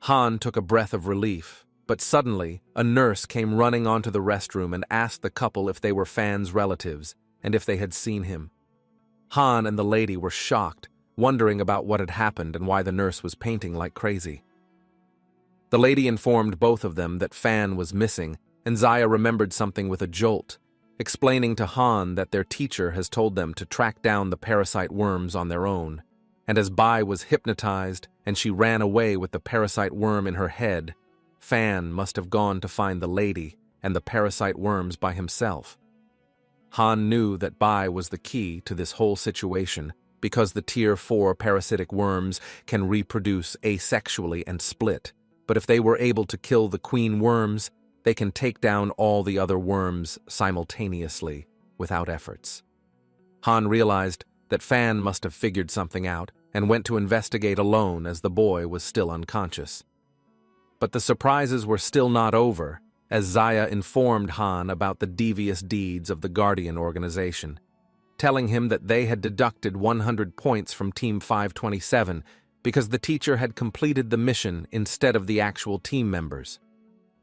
Han took a breath of relief, but suddenly, a nurse came running onto the restroom and asked the couple if they were Fan's relatives, and if they had seen him. Han and the lady were shocked, wondering about what had happened and why the nurse was painting like crazy. The lady informed both of them that Fan was missing, and Zaya remembered something with a jolt, explaining to Han that their teacher has told them to track down the parasite worms on their own, and as Bai was hypnotized and she ran away with the parasite worm in her head, Fan must have gone to find the lady and the parasite worms by himself. Han knew that Bai was the key to this whole situation because the Tier 4 parasitic worms can reproduce asexually and split, but if they were able to kill the queen worms, they can take down all the other worms simultaneously without efforts. Han realized that Fan must have figured something out and went to investigate alone as the boy was still unconscious. But the surprises were still not over, as Zaya informed Han about the devious deeds of the Guardian organization, telling him that they had deducted 100 points from Team 527 because the teacher had completed the mission instead of the actual team members.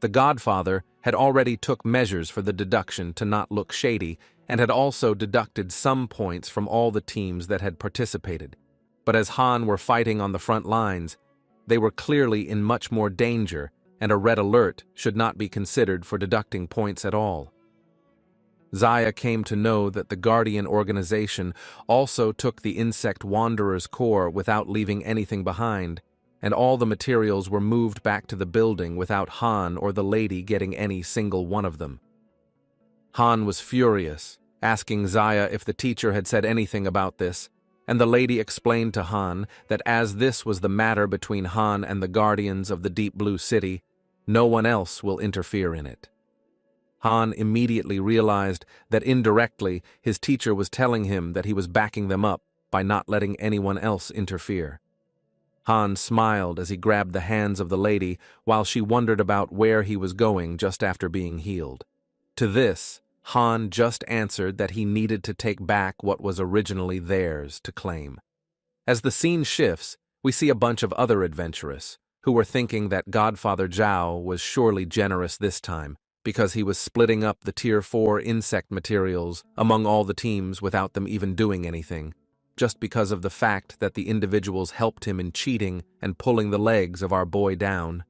The Godfather had already took measures for the deduction to not look shady and had also deducted some points from all the teams that had participated. But as Han were fighting on the front lines, they were clearly in much more danger, and a red alert should not be considered for deducting points at all. Zaya came to know that the Guardian organization also took the Insect Wanderer's core without leaving anything behind, and all the materials were moved back to the building without Han or the lady getting any single one of them. Han was furious, asking Zaya if the teacher had said anything about this, and the lady explained to Han that as this was the matter between Han and the Guardians of the Deep Blue City, no one else will interfere in it. Han immediately realized that indirectly his teacher was telling him that he was backing them up by not letting anyone else interfere. Han smiled as he grabbed the hands of the lady while she wondered about where he was going just after being healed. To this, Han just answered that he needed to take back what was originally theirs to claim. As the scene shifts, we see a bunch of other adventurers who were thinking that Godfather Zhao was surely generous this time because he was splitting up the Tier 4 insect materials among all the teams without them even doing anything, just because of the fact that the individuals helped him in cheating and pulling the legs of our boy down.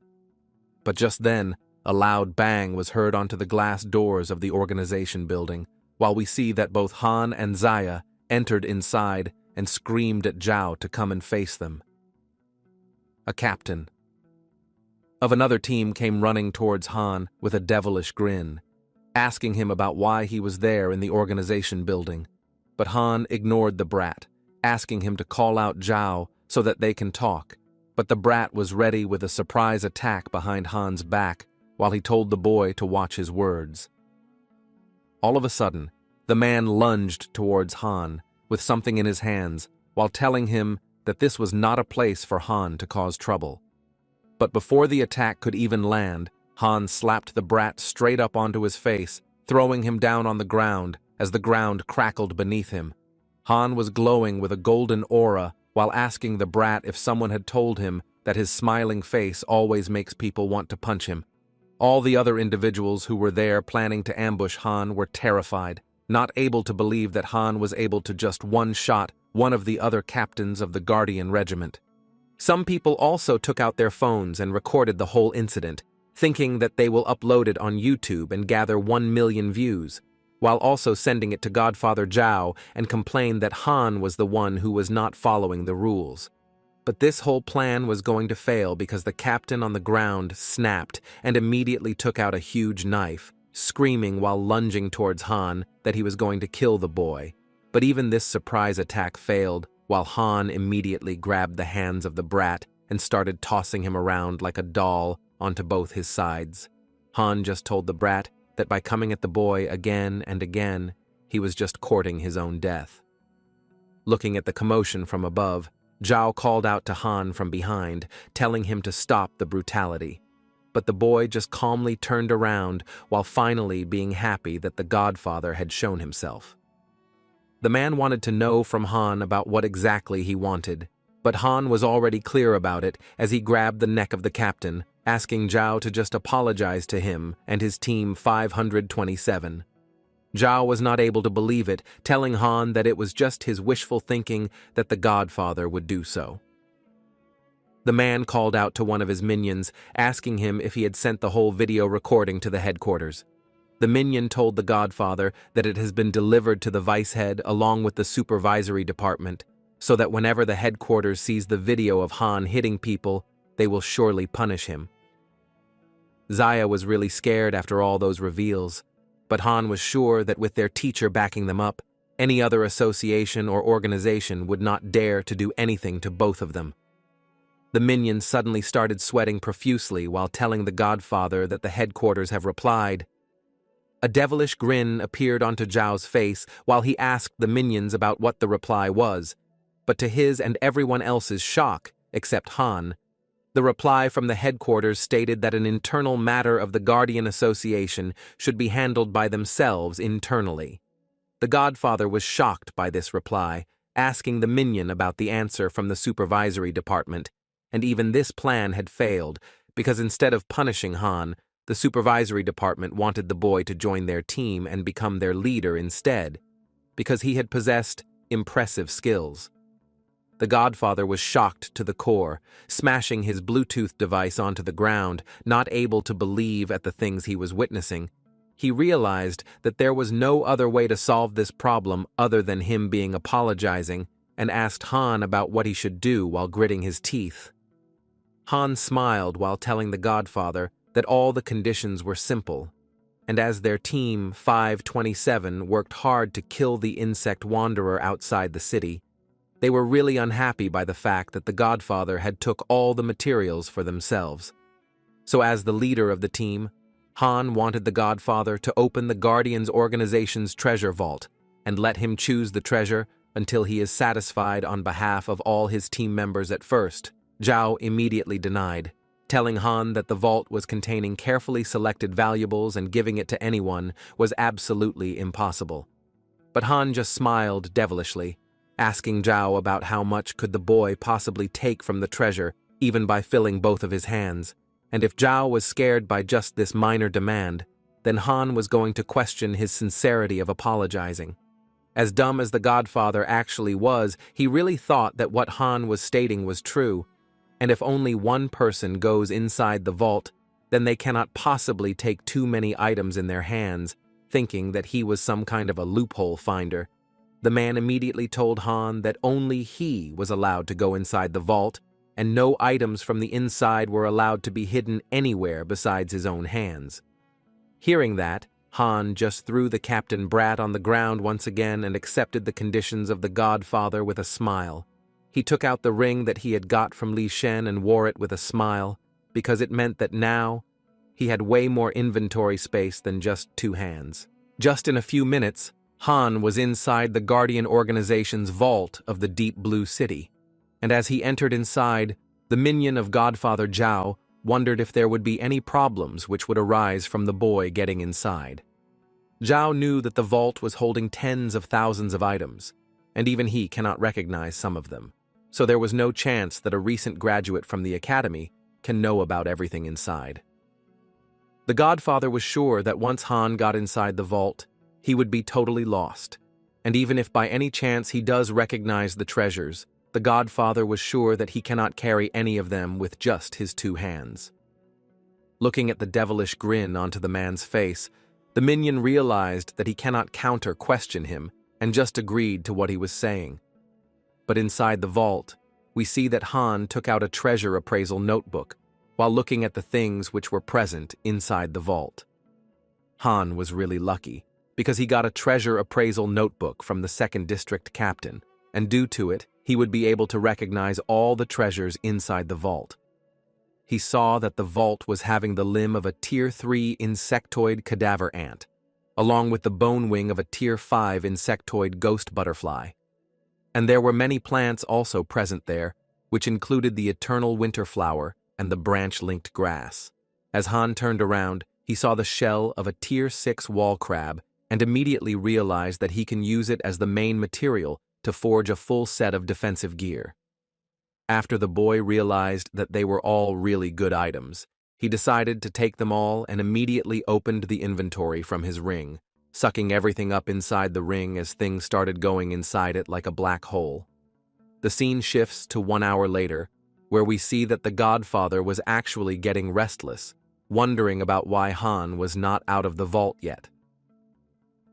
But just then, a loud bang was heard onto the glass doors of the organization building, while we see that both Han and Zaya entered inside and screamed at Zhao to come and face them. A captain of another team came running towards Han with a devilish grin, asking him about why he was there in the organization building. But Han ignored the brat, asking him to call out Zhao so that they can talk. But the brat was ready with a surprise attack behind Han's back while he told the boy to watch his words. All of a sudden, the man lunged towards Han with something in his hands while telling him that this was not a place for Han to cause trouble. But before the attack could even land, Han slapped the brat straight up onto his face, throwing him down on the ground as the ground crackled beneath him. Han was glowing with a golden aura while asking the brat if someone had told him that his smiling face always makes people want to punch him. All the other individuals who were there planning to ambush Han were terrified, not able to believe that Han was able to just one-shot one of the other captains of the Guardian Regiment. Some people also took out their phones and recorded the whole incident, thinking that they will upload it on YouTube and gather 1 million views, while also sending it to Godfather Zhao and complain that Han was the one who was not following the rules. But this whole plan was going to fail because the captain on the ground snapped and immediately took out a huge knife, screaming while lunging towards Han that he was going to kill the boy. But even this surprise attack failed, while Han immediately grabbed the hands of the brat and started tossing him around like a doll onto both his sides. Han just told the brat that by coming at the boy again and again, he was just courting his own death. Looking at the commotion from above, Zhao called out to Han from behind, telling him to stop the brutality. But the boy just calmly turned around while finally being happy that the Godfather had shown himself. The man wanted to know from Han about what exactly he wanted, but Han was already clear about it as he grabbed the neck of the captain, asking Zhao to just apologize to him and his team 527. Zhao was not able to believe it, telling Han that it was just his wishful thinking that the Godfather would do so. The man called out to one of his minions, asking him if he had sent the whole video recording to the headquarters. The minion told the Godfather that it has been delivered to the vice head along with the supervisory department, so that whenever the headquarters sees the video of Han hitting people, they will surely punish him. Zaya was really scared after all those reveals, but Han was sure that with their teacher backing them up, any other association or organization would not dare to do anything to both of them. The minions suddenly started sweating profusely while telling the Godfather that the headquarters have replied. A devilish grin appeared onto Zhao's face while he asked the minions about what the reply was, but to his and everyone else's shock, except Han, the reply from the headquarters stated that an internal matter of the Guardian Association should be handled by themselves internally. The Godfather was shocked by this reply, asking the minion about the answer from the supervisory department, and even this plan had failed because instead of punishing Han, the supervisory department wanted the boy to join their team and become their leader instead, because he had possessed impressive skills. The Godfather was shocked to the core, smashing his Bluetooth device onto the ground, not able to believe at the things he was witnessing. He realized that there was no other way to solve this problem other than him being apologizing, and asked Han about what he should do while gritting his teeth. Han smiled while telling the Godfather that all the conditions were simple, and as their team 527 worked hard to kill the insect wanderer outside the city, they were really unhappy by the fact that the Godfather had took all the materials for themselves. So as the leader of the team, Han wanted the Godfather to open the Guardians organization's treasure vault and let him choose the treasure until he is satisfied on behalf of all his team members at first. Zhao immediately denied, telling Han that the vault was containing carefully selected valuables and giving it to anyone was absolutely impossible. But Han just smiled devilishly, asking Zhao about how much could the boy possibly take from the treasure even by filling both of his hands, and if Zhao was scared by just this minor demand, then Han was going to question his sincerity of apologizing. As dumb as the Godfather actually was, he really thought that what Han was stating was true, and if only one person goes inside the vault, then they cannot possibly take too many items in their hands, thinking that he was some kind of a loophole finder. The man immediately told Han that only he was allowed to go inside the vault, and no items from the inside were allowed to be hidden anywhere besides his own hands. Hearing that, Han just threw the Captain Brat on the ground once again and accepted the conditions of the Godfather with a smile. He took out the ring that he had got from Li Shen and wore it with a smile, because it meant that now he had way more inventory space than just two hands. Just in a few minutes, Han was inside the Guardian Organization's vault of the Deep Blue City, and as he entered inside, the minion of Godfather Zhao wondered if there would be any problems which would arise from the boy getting inside. Zhao knew that the vault was holding tens of thousands of items, and even he cannot recognize some of them. So there was no chance that a recent graduate from the academy can know about everything inside. The Godfather was sure that once Han got inside the vault, he would be totally lost. And even if by any chance he does recognize the treasures, the Godfather was sure that he cannot carry any of them with just his 2 hands. Looking at the devilish grin onto the man's face, the minion realized that he cannot question him and just agreed to what he was saying. But inside the vault, we see that Han took out a treasure appraisal notebook while looking at the things which were present inside the vault. Han was really lucky because he got a treasure appraisal notebook from the 2nd District Captain, and due to it, he would be able to recognize all the treasures inside the vault. He saw that the vault was having the limb of a Tier 3 insectoid cadaver ant, along with the bone wing of a Tier 5 insectoid ghost butterfly. And there were many plants also present there, which included the eternal winter flower and the branch-linked grass. As Han turned around, he saw the shell of a Tier 6 wall crab and immediately realized that he can use it as the main material to forge a full set of defensive gear. After the boy realized that they were all really good items, he decided to take them all and immediately opened the inventory from his ring, sucking everything up inside the ring as things started going inside it like a black hole. The scene shifts to 1 hour later, where we see that the Godfather was actually getting restless, wondering about why Han was not out of the vault yet.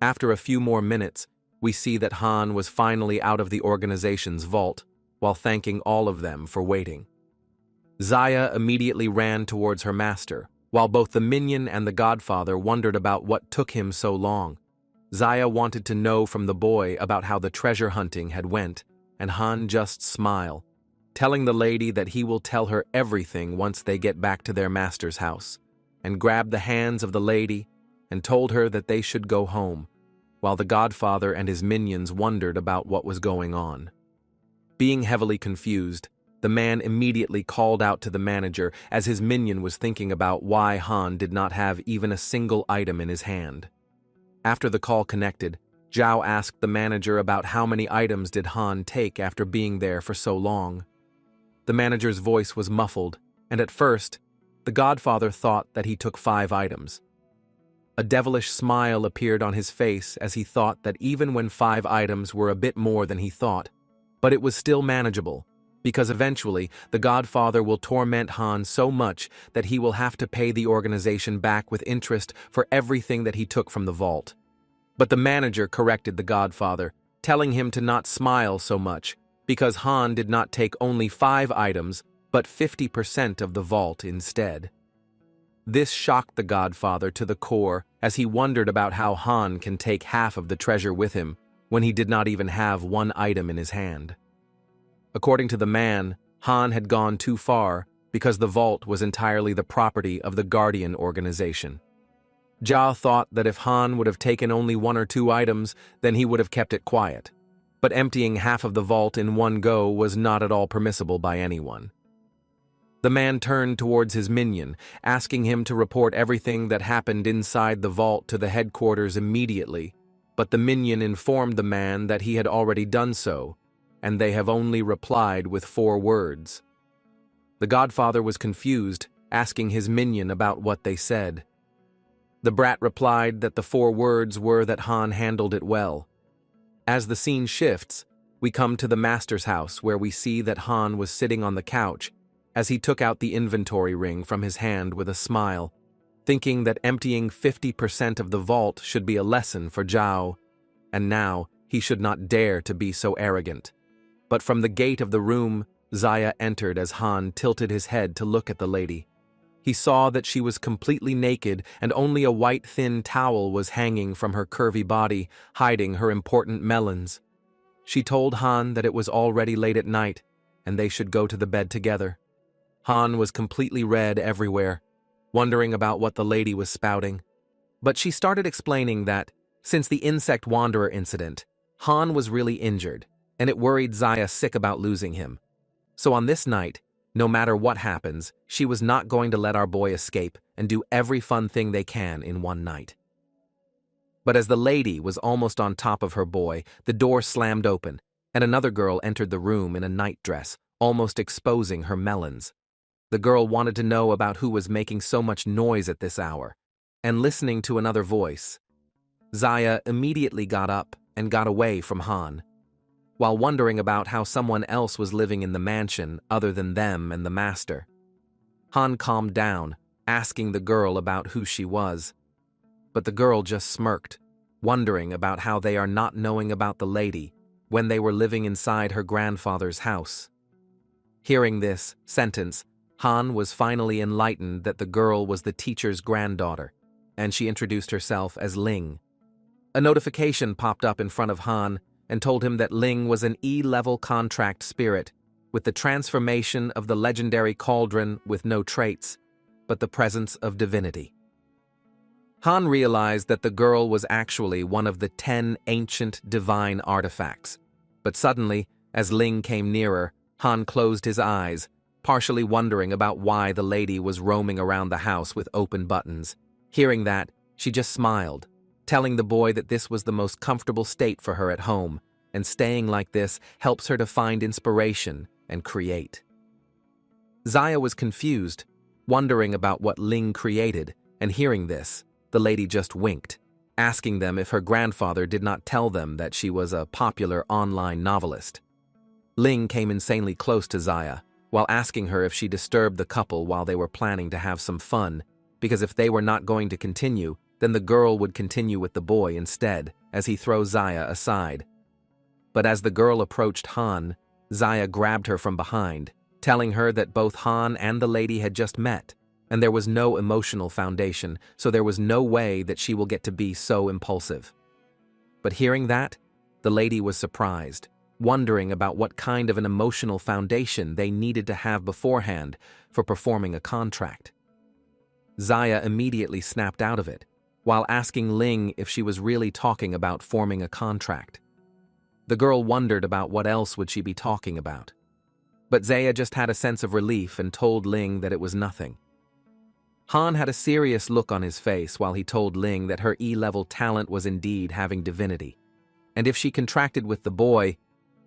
After a few more minutes, we see that Han was finally out of the organization's vault, while thanking all of them for waiting. Zaya immediately ran towards her master, while both the minion and the Godfather wondered about what took him so long. Zaya wanted to know from the boy about how the treasure hunting had went, and Han just smiled, telling the lady that he will tell her everything once they get back to their master's house, and grabbed the hands of the lady and told her that they should go home, while the Godfather and his minions wondered about what was going on. Being heavily confused, the man immediately called out to the manager as his minion was thinking about why Han did not have even a single item in his hand. After the call connected, Zhao asked the manager about how many items did Han take after being there for so long. The manager's voice was muffled, and at first, the Godfather thought that he took 5 items. A devilish smile appeared on his face as he thought that even when 5 items were a bit more than he thought, but it was still manageable, because eventually the Godfather will torment Han so much that he will have to pay the organization back with interest for everything that he took from the vault. But the manager corrected the Godfather, telling him to not smile so much, because Han did not take only 5 items, but 50% of the vault instead. This shocked the Godfather to the core as he wondered about how Han can take half of the treasure with him when he did not even have 1 item in his hand. According to the man, Han had gone too far because the vault was entirely the property of the Guardian organization. Jia thought that if Han would have taken only 1 or 2 items, then he would have kept it quiet. But emptying half of the vault in one go was not at all permissible by anyone. The man turned towards his minion, asking him to report everything that happened inside the vault to the headquarters immediately, but the minion informed the man that he had already done so, and they have only replied with 4 words. The Godfather was confused, asking his minion about what they said. The brat replied that the 4 words were that Han handled it well. As the scene shifts, we come to the master's house where we see that Han was sitting on the couch as he took out the inventory ring from his hand with a smile, thinking that emptying 50% of the vault should be a lesson for Zhao, and now he should not dare to be so arrogant. But from the gate of the room, Zaya entered as Han tilted his head to look at the lady. He saw that she was completely naked and only a white thin towel was hanging from her curvy body, hiding her important melons. She told Han that it was already late at night and they should go to the bed together. Han was completely red everywhere, wondering about what the lady was spouting. But she started explaining that, since the insect wanderer incident, Han was really injured, and it worried Zaya sick about losing him. So on this night, no matter what happens, she was not going to let our boy escape and do every fun thing they can in one night. But as the lady was almost on top of her boy, the door slammed open, and another girl entered the room in a nightdress, almost exposing her melons. The girl wanted to know about who was making so much noise at this hour, and listening to another voice, Zaya immediately got up and got away from Han. While wondering about how someone else was living in the mansion other than them and the master, Han calmed down, asking the girl about who she was. But the girl just smirked, wondering about how they are not knowing about the lady when they were living inside her grandfather's house. Hearing this sentence, Han was finally enlightened that the girl was the teacher's granddaughter, and she introduced herself as Ling. A notification popped up in front of Han and told him that Ling was an E-level contract spirit with the transformation of the legendary cauldron with no traits, but the presence of divinity. Han realized that the girl was actually one of the 10 ancient divine artifacts, but suddenly, as Ling came nearer, Han closed his eyes, partially wondering about why the lady was roaming around the house with open buttons. Hearing that, she just smiled, telling the boy that this was the most comfortable state for her at home, and staying like this helps her to find inspiration and create. Zaya was confused, wondering about what Ling created, and hearing this, the lady just winked, asking them if her grandfather did not tell them that she was a popular online novelist. Ling came insanely close to Zaya, while asking her if she disturbed the couple while they were planning to have some fun, because if they were not going to continue, then the girl would continue with the boy instead, as he throws Zaya aside. But as the girl approached Han, Zaya grabbed her from behind, telling her that both Han and the lady had just met, and there was no emotional foundation, so there was no way that she will get to be so impulsive. But hearing that, the lady was surprised, wondering about what kind of an emotional foundation they needed to have beforehand for performing a contract. Zaya immediately snapped out of it, while asking Ling if she was really talking about forming a contract. The girl wondered about what else would she be talking about. But Zaya just had a sense of relief and told Ling that it was nothing. Han had a serious look on his face while he told Ling that her E-level talent was indeed having divinity, and if she contracted with the boy,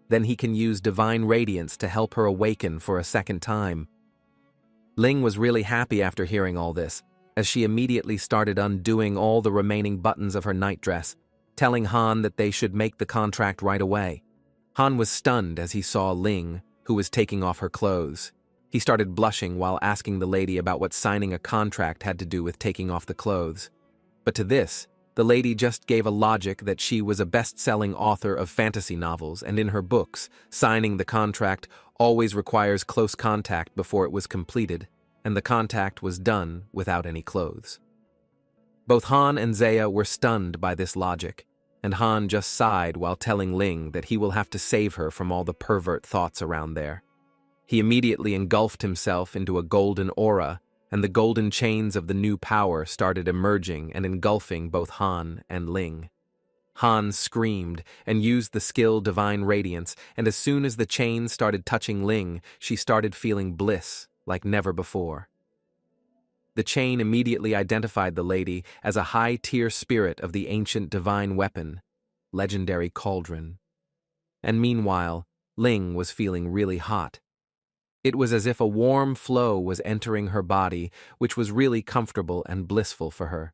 then he can use divine radiance to help her awaken for a second time. Ling was really happy after hearing all this, as she immediately started undoing all the remaining buttons of her nightdress, telling Han that they should make the contract right away. Han was stunned as he saw Ling, who was taking off her clothes. He started blushing while asking the lady about what signing a contract had to do with taking off the clothes. But to this, the lady just gave a logic that she was a best-selling author of fantasy novels, and in her books, signing the contract always requires close contact before it was completed, and the contact was done without any clothes. Both Han and Zaya were stunned by this logic, and Han just sighed while telling Ling that he will have to save her from all the pervert thoughts around there. He immediately engulfed himself into a golden aura, and the golden chains of the new power started emerging and engulfing both Han and Ling. Han screamed and used the skill Divine Radiance, and as soon as the chains started touching Ling, she started feeling bliss like never before. The chain immediately identified the lady as a high-tier spirit of the ancient divine weapon, legendary cauldron. And meanwhile, Ling was feeling really hot. It was as if a warm flow was entering her body, which was really comfortable and blissful for her.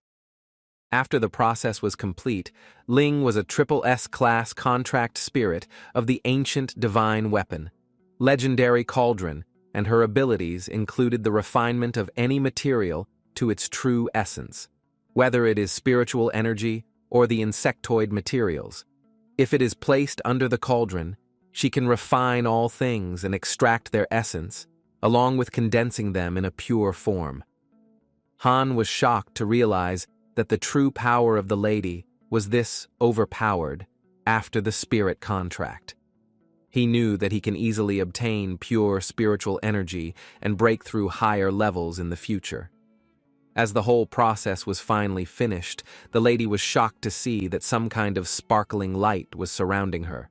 After the process was complete, Ling was a SSS class contract spirit of the ancient divine weapon, legendary cauldron, and her abilities included the refinement of any material to its true essence, whether it is spiritual energy or the insectoid materials. If it is placed under the cauldron, she can refine all things and extract their essence, along with condensing them in a pure form. Han was shocked to realize that the true power of the lady was this overpowered after the spirit contract. He knew that he can easily obtain pure spiritual energy and break through higher levels in the future. As the whole process was finally finished, the lady was shocked to see that some kind of sparkling light was surrounding her.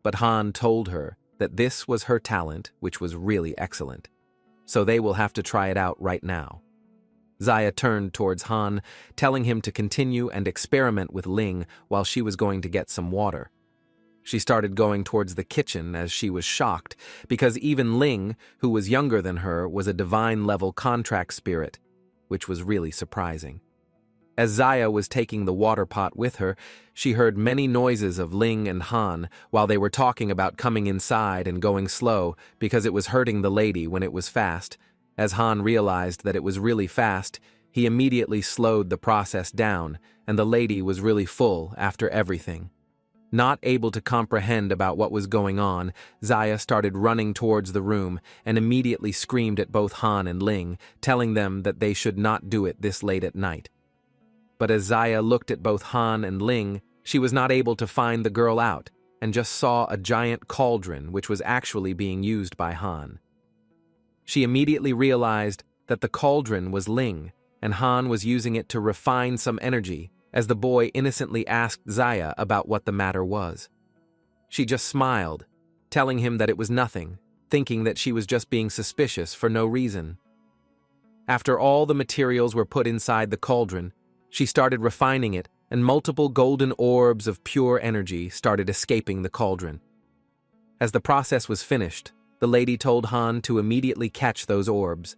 But Han told her that this was her talent, which was really excellent. So they will have to try it out right now. Zaya turned towards Han, telling him to continue and experiment with Ling while she was going to get some water. She started going towards the kitchen as she was shocked, because even Ling, who was younger than her, was a divine-level contract spirit, which was really surprising. As Zaya was taking the water pot with her, she heard many noises of Ling and Han while they were talking about coming inside and going slow because it was hurting the lady when it was fast. As Han realized that it was really fast, he immediately slowed the process down, and the lady was really full after everything. Not able to comprehend about what was going on, Zaya started running towards the room and immediately screamed at both Han and Ling, telling them that they should not do it this late at night. But as Zaya looked at both Han and Ling, she was not able to find the girl out, and just saw a giant cauldron which was actually being used by Han. She immediately realized that the cauldron was Ling, and Han was using it to refine some energy, as the boy innocently asked Zaya about what the matter was. She just smiled, telling him that it was nothing, thinking that she was just being suspicious for no reason. After all the materials were put inside the cauldron, she started refining it, and multiple golden orbs of pure energy started escaping the cauldron. As the process was finished, the lady told Han to immediately catch those orbs,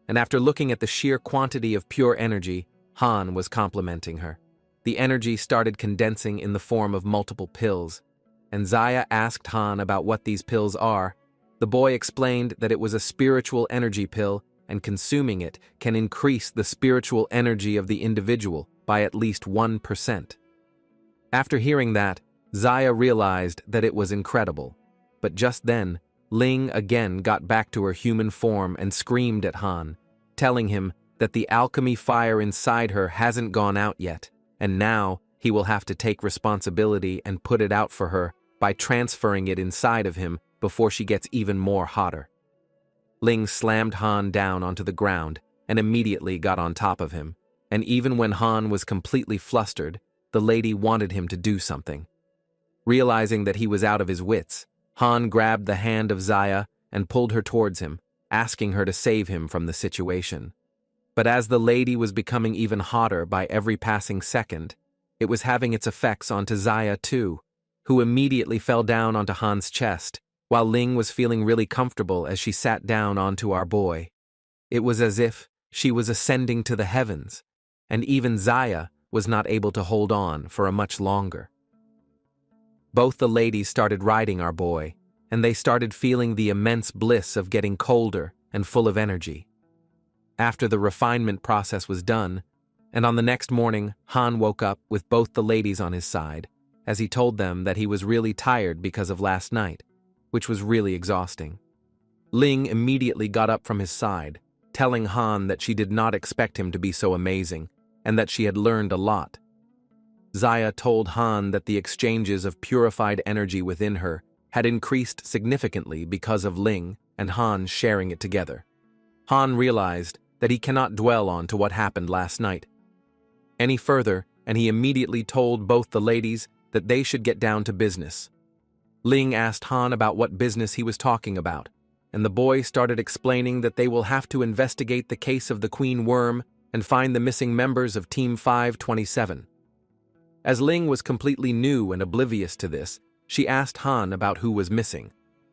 and after looking at the sheer quantity of pure energy, Han was complimenting her. The energy started condensing in the form of multiple pills, and Zaya asked Han about what these pills are. The boy explained that it was a spiritual energy pill, and consuming it can increase the spiritual energy of the individual by at least 1%. After hearing that, Zaya realized that it was incredible, but just then, Ling again got back to her human form and screamed at Han, telling him that the alchemy fire inside her hasn't gone out yet, and now he will have to take responsibility and put it out for her by transferring it inside of him before she gets even more hotter. Ling slammed Han down onto the ground and immediately got on top of him, and even when Han was completely flustered, the lady wanted him to do something. Realizing that he was out of his wits, Han grabbed the hand of Zaya and pulled her towards him, asking her to save him from the situation. But as the lady was becoming even hotter by every passing second, it was having its effects onto Zaya too, who immediately fell down onto Han's chest, while Ling was feeling really comfortable as she sat down onto our boy. It was as if she was ascending to the heavens, and even Zaya was not able to hold on for a much longer. Both the ladies started riding our boy, and they started feeling the immense bliss of getting colder and full of energy. After the refinement process was done, and on the next morning, Han woke up with both the ladies on his side, as he told them that he was really tired because of last night, which was really exhausting. Ling immediately got up from his side, telling Han that she did not expect him to be so amazing, and that she had learned a lot. Zaya told Han that the exchanges of purified energy within her had increased significantly because of Ling and Han sharing it together. Han realized that he cannot dwell on to what happened last night any further, and he immediately told both the ladies that they should get down to business. Ling asked Han about what business he was talking about, and the boy started explaining that they will have to investigate the case of the Queen Worm and find the missing members of Team 527. As Ling was completely new and oblivious to this, she asked Han about who was missing,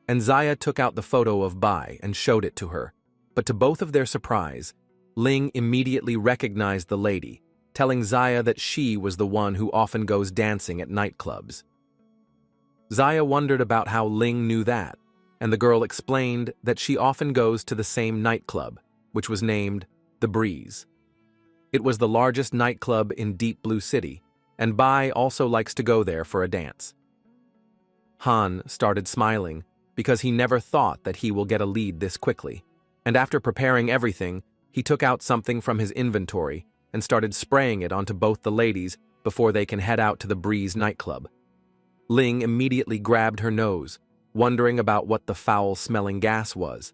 and Zaya took out the photo of Bai and showed it to her. But to both of their surprise, Ling immediately recognized the lady, telling Zaya that she was the one who often goes dancing at nightclubs. Zaya wondered about how Ling knew that, and the girl explained that she often goes to the same nightclub, which was named The Breeze. It was the largest nightclub in Deep Blue City, and Bai also likes to go there for a dance. Han started smiling because he never thought that he will get a lead this quickly, and after preparing everything, he took out something from his inventory and started spraying it onto both the ladies before they can head out to the Breeze nightclub. Ling immediately grabbed her nose, wondering about what the foul-smelling gas was,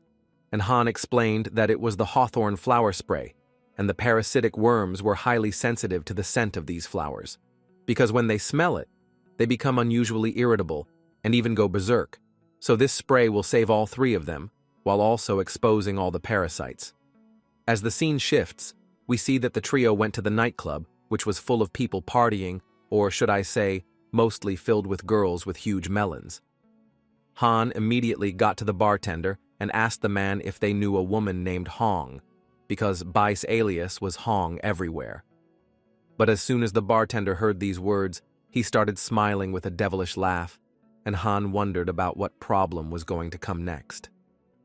and Han explained that it was the hawthorn flower spray, and the parasitic worms were highly sensitive to the scent of these flowers, because when they smell it, they become unusually irritable and even go berserk, so this spray will save all three of them, while also exposing all the parasites. As the scene shifts, we see that the trio went to the nightclub, which was full of people partying, or should I say, mostly filled with girls with huge melons. Han immediately got to the bartender and asked the man if they knew a woman named Hong, because Bai's alias was Hong everywhere. But as soon as the bartender heard these words, he started smiling with a devilish laugh, and Han wondered about what problem was going to come next.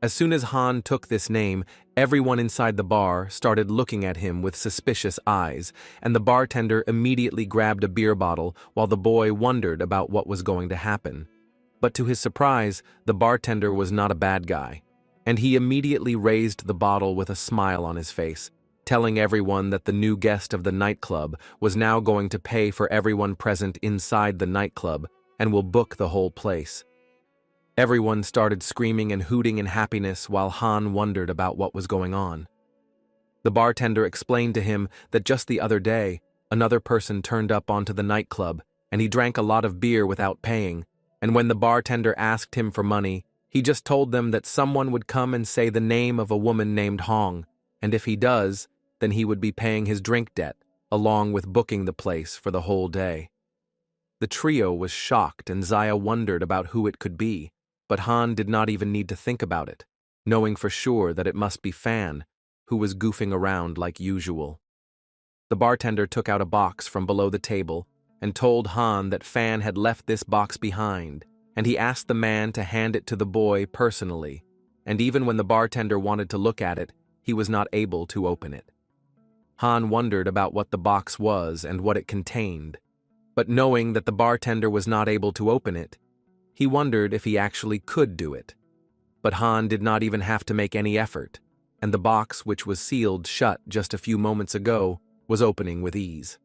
As soon as Han took this name, everyone inside the bar started looking at him with suspicious eyes, and the bartender immediately grabbed a beer bottle while the boy wondered about what was going to happen. But to his surprise, the bartender was not a bad guy, and he immediately raised the bottle with a smile on his face, telling everyone that the new guest of the nightclub was now going to pay for everyone present inside the nightclub and will book the whole place. Everyone started screaming and hooting in happiness while Han wondered about what was going on. The bartender explained to him that just the other day, another person turned up onto the nightclub and he drank a lot of beer without paying, and when the bartender asked him for money, he just told them that someone would come and say the name of a woman named Hong, and if he does, then he would be paying his drink debt, along with booking the place for the whole day. The trio was shocked and Zaya wondered about who it could be, but Han did not even need to think about it, knowing for sure that it must be Fan, who was goofing around like usual. The bartender took out a box from below the table and told Han that Fan had left this box behind, and he asked the man to hand it to the boy personally, and even when the bartender wanted to look at it, he was not able to open it. Han wondered about what the box was and what it contained, but knowing that the bartender was not able to open it, he wondered if he actually could do it. But Han did not even have to make any effort, and the box, which was sealed shut just a few moments ago, was opening with ease.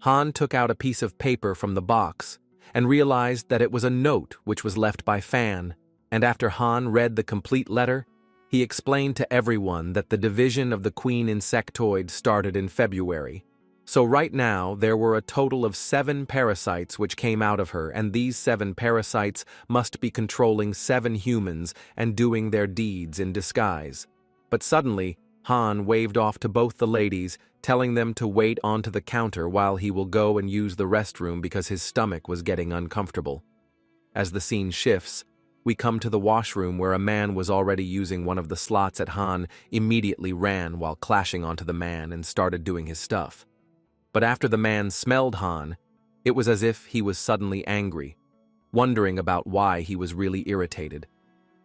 Han took out a piece of paper from the box and realized that it was a note which was left by Fan, and after Han read the complete letter, he explained to everyone that the division of the Queen Insectoid started in February. So right now, there were a total of 7 parasites which came out of her, and these 7 parasites must be controlling 7 humans and doing their deeds in disguise. But suddenly, Han waved off to both the ladies, telling them to wait onto the counter while he will go and use the restroom because his stomach was getting uncomfortable. As the scene shifts, we come to the washroom where a man was already using one of the slots at Han immediately ran while clashing onto the man and started doing his stuff. But after the man smelled Han, it was as if he was suddenly angry, wondering about why he was really irritated.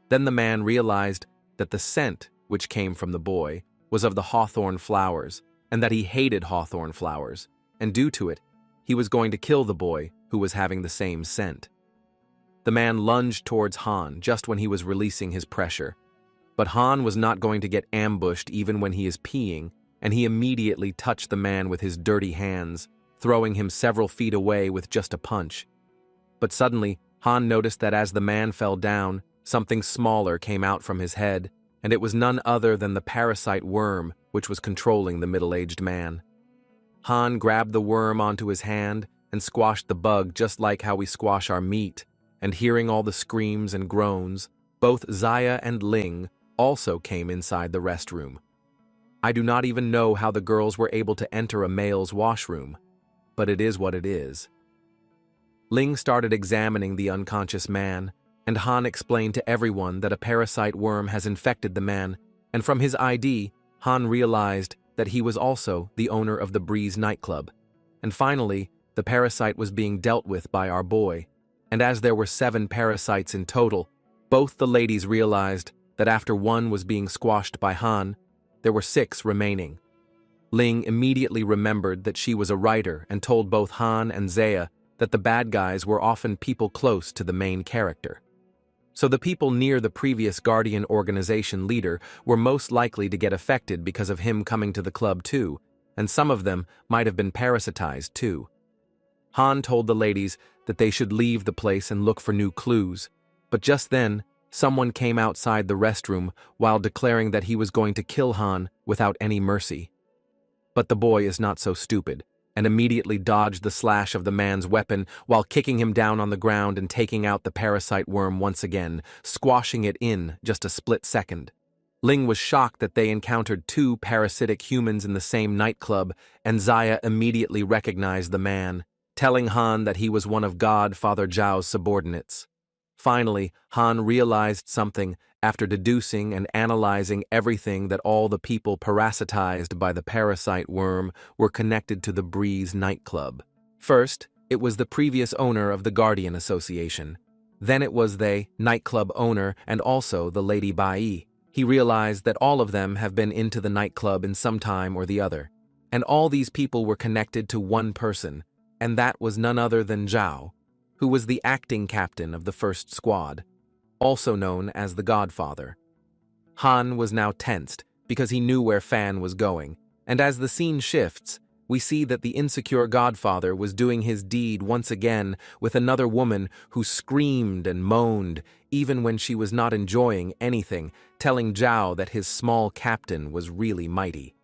Then the man realized that the scent, which came from the boy, was of the hawthorn flowers, and that he hated hawthorn flowers, and due to it, he was going to kill the boy who was having the same scent. The man lunged towards Han just when he was releasing his pressure, but Han was not going to get ambushed even when he is peeing, and he immediately touched the man with his dirty hands, throwing him several feet away with just a punch. But suddenly, Han noticed that as the man fell down, something smaller came out from his head, and it was none other than the parasite worm which was controlling the middle-aged man. Han grabbed the worm onto his hand and squashed the bug just like how we squash our meat, and hearing all the screams and groans, both Zaya and Ling also came inside the restroom. I do not even know how the girls were able to enter a male's washroom, but it is what it is. Ling started examining the unconscious man, and Han explained to everyone that a parasite worm has infected the man, and from his ID, Han realized that he was also the owner of the Breeze nightclub. And finally, the parasite was being dealt with by our boy, and as there were 7 parasites in total, both the ladies realized that after one was being squashed by Han, there were 6 remaining. Ling immediately remembered that she was a writer and told both Han and Zaya that the bad guys were often people close to the main character. So the people near the previous Guardian organization leader were most likely to get affected because of him coming to the club too, and some of them might have been parasitized too. Han told the ladies that they should leave the place and look for new clues, but just then, someone came outside the restroom while declaring that he was going to kill Han without any mercy. But the boy is not so stupid, and immediately dodged the slash of the man's weapon while kicking him down on the ground and taking out the parasite worm once again, squashing it in just a split second. Ling was shocked that they encountered 2 parasitic humans in the same nightclub, and Zaya immediately recognized the man, telling Han that he was one of Godfather Zhao's subordinates. Finally, Han realized something after deducing and analyzing everything that all the people parasitized by the parasite worm were connected to the Breeze nightclub. First, it was the previous owner of the Guardian Association. Then it was the nightclub owner and also the Lady Bai. He realized that all of them have been into the nightclub in some time or the other. And all these people were connected to one person, and that was none other than Zhao, who was the acting captain of the first squad, also known as the Godfather. Han was now tensed because he knew where Fan was going, and as the scene shifts, we see that the insecure Godfather was doing his deed once again with another woman who screamed and moaned even when she was not enjoying anything, telling Zhao that his small captain was really mighty.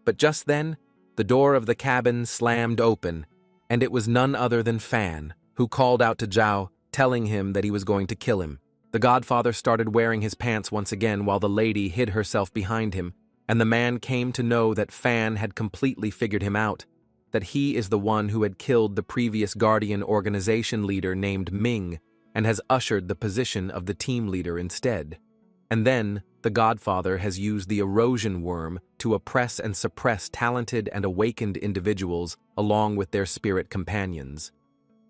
But just then, the door of the cabin slammed open, and it was none other than Fan, who called out to Zhao, telling him that he was going to kill him. The Godfather started wearing his pants once again while the lady hid herself behind him, and the man came to know that Fan had completely figured him out, that he is the one who had killed the previous Guardian organization leader named Ming and has ushered the position of the team leader instead. And then, the Godfather has used the erosion worm to oppress and suppress talented and awakened individuals along with their spirit companions.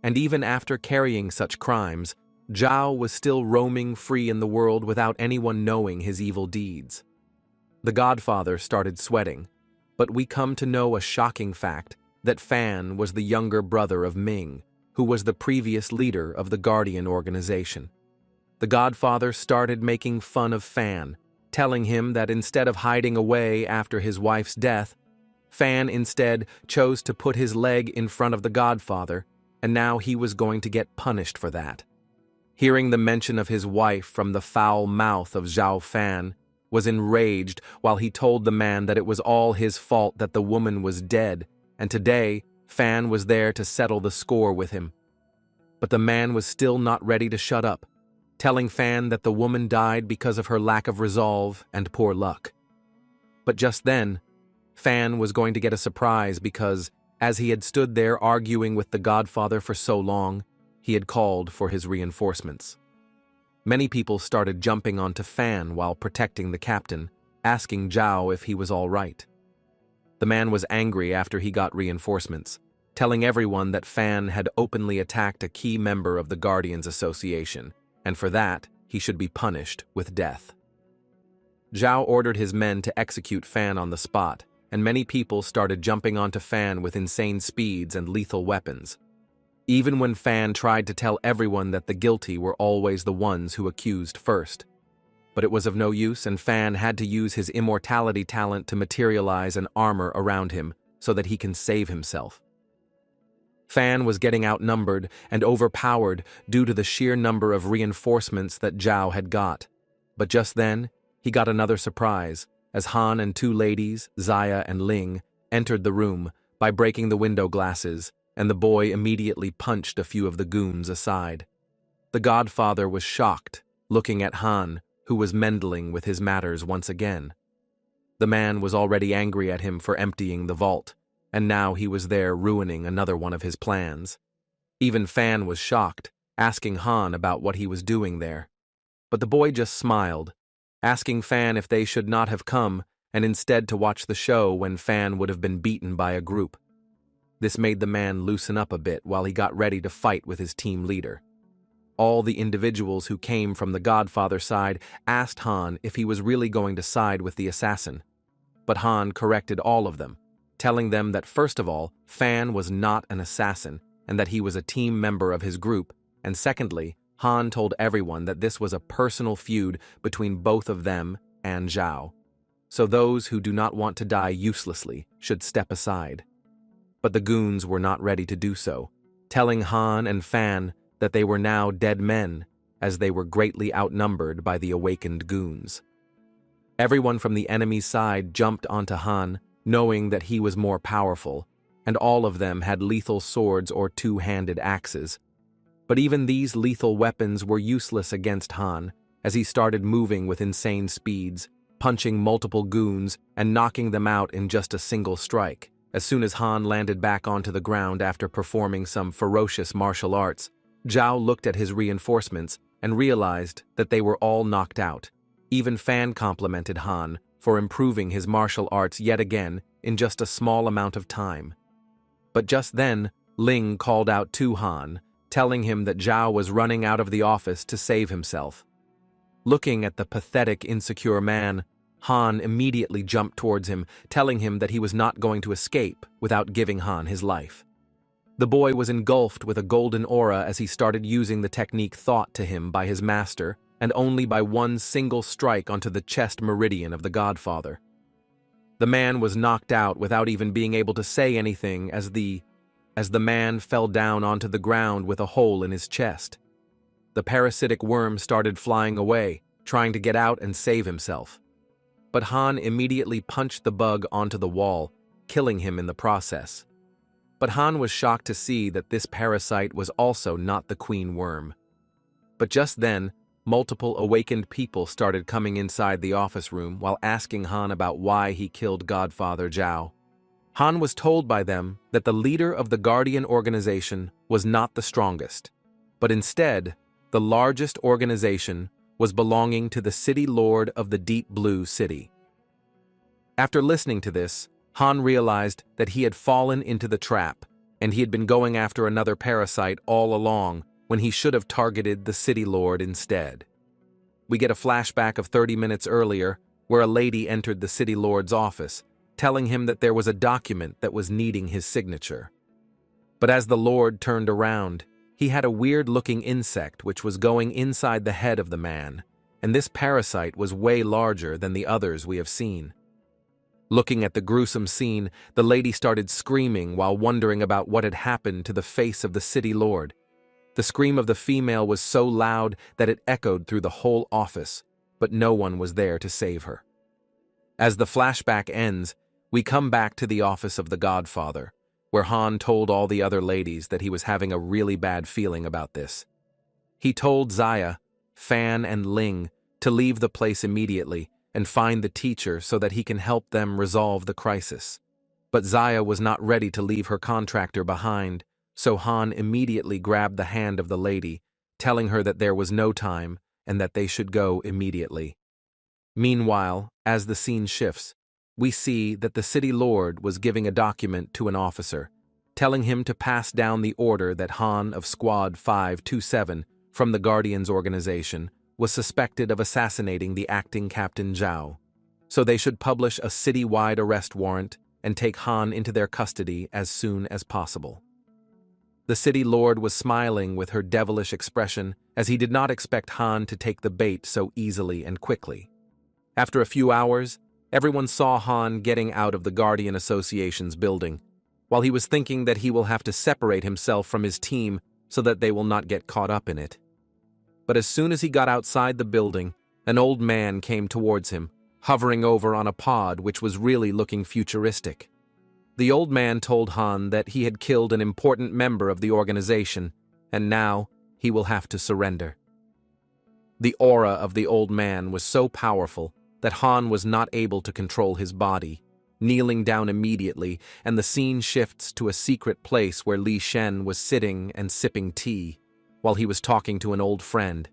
And even after carrying such crimes, Zhao was still roaming free in the world without anyone knowing his evil deeds. The Godfather started sweating, but we come to know a shocking fact that Fan was the younger brother of Ming, who was the previous leader of the Guardian organization. The Godfather started making fun of Fan, telling him that instead of hiding away after his wife's death, Fan instead chose to put his leg in front of the Godfather, and now he was going to get punished for that. Hearing the mention of his wife from the foul mouth of Zhao Fan, was enraged while he told the man that it was all his fault that the woman was dead, and today Fan was there to settle the score with him. But the man was still not ready to shut up, telling Fan that the woman died because of her lack of resolve and poor luck. But just then, Fan was going to get a surprise because, as he had stood there arguing with the Godfather for so long, he had called for his reinforcements. Many people started jumping onto Fan while protecting the captain, asking Zhao if he was all right. The man was angry after he got reinforcements, telling everyone that Fan had openly attacked a key member of the Guardians Association, and for that, he should be punished with death. Zhao ordered his men to execute Fan on the spot, and many people started jumping onto Fan with insane speeds and lethal weapons. Even when Fan tried to tell everyone that the guilty were always the ones who accused first. But it was of no use, and Fan had to use his immortality talent to materialize an armor around him so that he can save himself. Fan was getting outnumbered and overpowered due to the sheer number of reinforcements that Zhao had got. But just then, he got another surprise, as Han and two ladies, Zaya and Ling, entered the room by breaking the window glasses, and the boy immediately punched a few of the goons aside. The Godfather was shocked, looking at Han, who was meddling with his matters once again. The man was already angry at him for emptying the vault, and now he was there ruining another one of his plans. Even Fan was shocked, asking Han about what he was doing there. But the boy just smiled, asking Fan if they should not have come, and instead to watch the show when Fan would have been beaten by a group. This made the man loosen up a bit while he got ready to fight with his team leader. All the individuals who came from the Godfather side asked Han if he was really going to side with the assassin. But Han corrected all of them, telling them that first of all, Fan was not an assassin and that he was a team member of his group, and secondly, Han told everyone that this was a personal feud between both of them and Zhao. So those who do not want to die uselessly should step aside. But the goons were not ready to do so, telling Han and Fan that they were now dead men, as they were greatly outnumbered by the awakened goons. Everyone from the enemy's side jumped onto Han, knowing that he was more powerful, and all of them had lethal swords or two-handed axes. But even these lethal weapons were useless against Han, as he started moving with insane speeds, punching multiple goons and knocking them out in just a single strike. As soon as Han landed back onto the ground after performing some ferocious martial arts, Zhao looked at his reinforcements and realized that they were all knocked out. Even Fan complimented Han for improving his martial arts yet again in just a small amount of time. But just then, Ling called out to Han, telling him that Zhao was running out of the office to save himself. Looking at the pathetic, insecure man, Han immediately jumped towards him, telling him that he was not going to escape without giving Han his life. The boy was engulfed with a golden aura as he started using the technique taught to him by his master, and only by one single strike onto the chest meridian of the Godfather. The man was knocked out without even being able to say anything as the man fell down onto the ground with a hole in his chest. The parasitic worm started flying away, trying to get out and save himself. But Han immediately punched the bug onto the wall, killing him in the process. But Han was shocked to see that this parasite was also not the queen worm. But just then, multiple awakened people started coming inside the office room while asking Han about why he killed Godfather Zhao. Han was told by them that the leader of the Guardian organization was not the strongest, but instead, the largest organization was belonging to the City Lord of the Deep Blue City. After listening to this, Han realized that he had fallen into the trap, and he had been going after another parasite all along when he should have targeted the City Lord instead. We get a flashback of 30 minutes earlier where a lady entered the City Lord's office, telling him that there was a document that was needing his signature. But as the Lord turned around, he had a weird-looking insect which was going inside the head of the man, and this parasite was way larger than the others we have seen. Looking at the gruesome scene, the lady started screaming while wondering about what had happened to the face of the City Lord. The scream of the female was so loud that it echoed through the whole office, but no one was there to save her. As the flashback ends, we come back to the office of the Godfather, where Han told all the other ladies that he was having a really bad feeling about this. He told Zaya, Fan, and Ling to leave the place immediately and find the teacher so that he can help them resolve the crisis. But Zaya was not ready to leave her contractor behind, so Han immediately grabbed the hand of the lady, telling her that there was no time and that they should go immediately. Meanwhile, as the scene shifts, we see that the City Lord was giving a document to an officer, telling him to pass down the order that Han of Squad 527 from the Guardians organization was suspected of assassinating the acting Captain Zhao, so they should publish a city-wide arrest warrant and take Han into their custody as soon as possible. The City Lord was smiling with her devilish expression as he did not expect Han to take the bait so easily and quickly. After a few hours, everyone saw Han getting out of the Guardian Association's building, while he was thinking that he will have to separate himself from his team so that they will not get caught up in it. But as soon as he got outside the building, an old man came towards him, hovering over on a pod which was really looking futuristic. The old man told Han that he had killed an important member of the organization, and now he will have to surrender. The aura of the old man was so powerful that Han was not able to control his body, kneeling down immediately, and the scene shifts to a secret place where Li Shen was sitting and sipping tea, while he was talking to an old friend,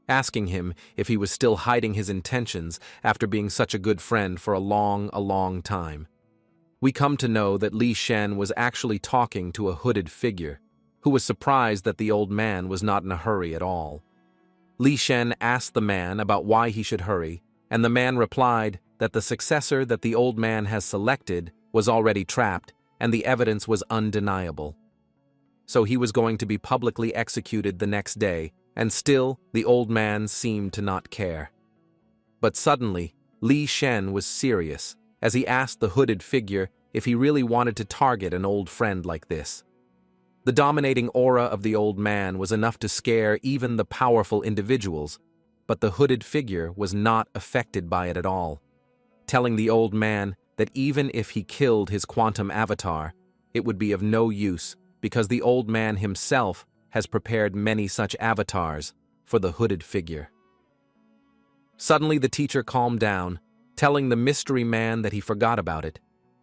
asking him if he was still hiding his intentions after being such a good friend for a long time. We come to know that Li Shen was actually talking to a hooded figure, who was surprised that the old man was not in a hurry at all. Li Shen asked the man about why he should hurry, and the man replied that the successor that the old man has selected was already trapped and the evidence was undeniable. So he was going to be publicly executed the next day, and still the old man seemed to not care. But suddenly, Li Shen was serious as he asked the hooded figure if he really wanted to target an old friend like this. The dominating aura of the old man was enough to scare even the powerful individuals, but the hooded figure was not affected by it at all, telling the old man that even if he killed his quantum avatar, it would be of no use because the old man himself has prepared many such avatars for the hooded figure. Suddenly the teacher calmed down, telling the mystery man that he forgot about it,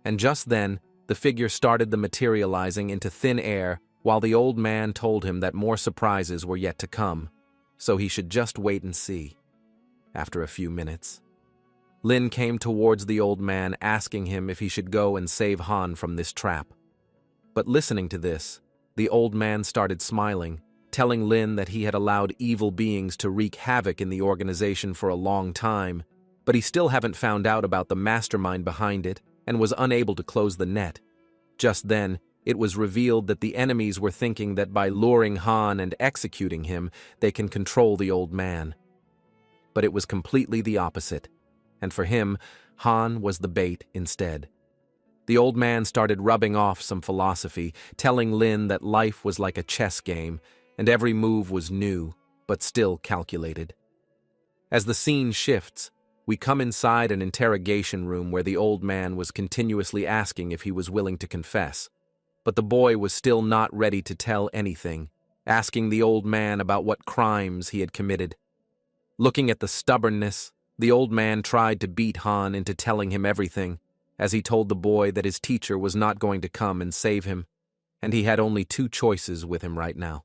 and just then The figure started the materializing into thin air while the old man told him that more surprises were yet to come, so he should just wait and see. After a few minutes, Lin came towards the old man asking him if he should go and save Han from this trap. But listening to this, the old man started smiling, telling Lin that he had allowed evil beings to wreak havoc in the organization for a long time, but he still haven't found out about the mastermind behind it and was unable to close the net. Just then, it was revealed that the enemies were thinking that by luring Han and executing him, they can control the old man. But it was completely the opposite, and for him, Han was the bait instead. The old man started rubbing off some philosophy, telling Lin that life was like a chess game, and every move was new, but still calculated. As the scene shifts, we come inside an interrogation room where the old man was continuously asking if he was willing to confess. But the boy was still not ready to tell anything, asking the old man about what crimes he had committed. Looking at the stubbornness, the old man tried to beat Han into telling him everything, as he told the boy that his teacher was not going to come and save him, and he had only two choices with him right now.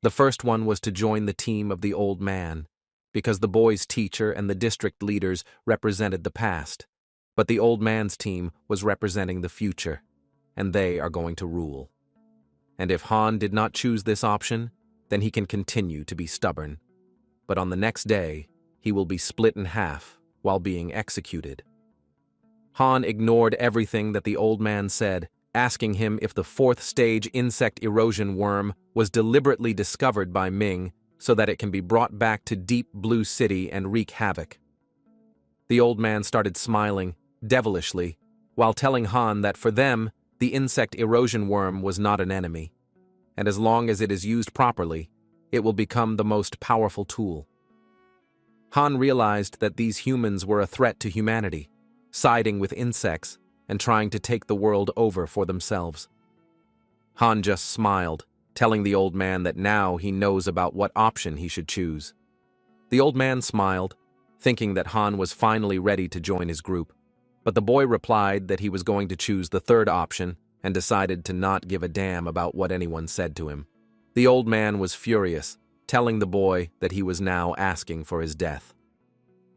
The first one was to join the team of the old man, because the boy's teacher and the district leaders represented the past, but the old man's team was representing the future, and they are going to rule. And if Han did not choose this option, then he can continue to be stubborn. But on the next day, he will be split in half while being executed. Han ignored everything that the old man said, asking him if the fourth stage insect erosion worm was deliberately discovered by Ming so that it can be brought back to Deep Blue City and wreak havoc. The old man started smiling, devilishly, while telling Han that for them, the insect erosion worm was not an enemy, and as long as it is used properly, it will become the most powerful tool. Han realized that these humans were a threat to humanity, siding with insects and trying to take the world over for themselves. Han just smiled, telling the old man that now he knows about what option he should choose. The old man smiled, thinking that Han was finally ready to join his group, but the boy replied that he was going to choose the third option and decided to not give a damn about what anyone said to him. The old man was furious, telling the boy that he was now asking for his death.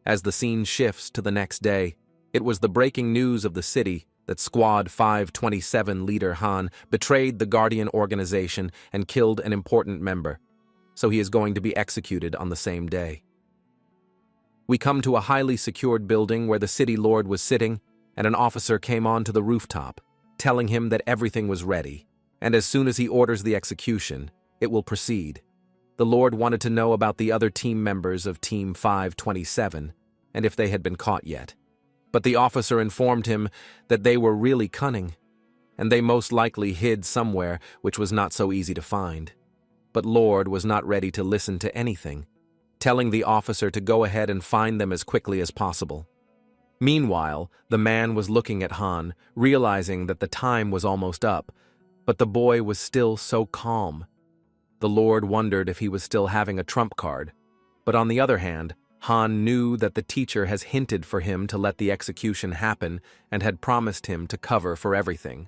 As the scene shifts to the next day, it was the breaking news of the city that Squad 527 leader Han betrayed the Guardian organization and killed an important member, so he is going to be executed on the same day. We come to a highly secured building where the city lord was sitting, and an officer came onto the rooftop, telling him that everything was ready, and as soon as he orders the execution, it will proceed. The lord wanted to know about the other team members of Team 527, and if they had been caught yet. But the officer informed him that they were really cunning, and they most likely hid somewhere which was not so easy to find. But Lord was not ready to listen to anything, telling the officer to go ahead and find them as quickly as possible. Meanwhile, the man was looking at Han, realizing that the time was almost up, but the boy was still so calm. The Lord wondered if he was still having a trump card, but on the other hand, Han knew that the teacher has hinted for him to let the execution happen and had promised him to cover for everything.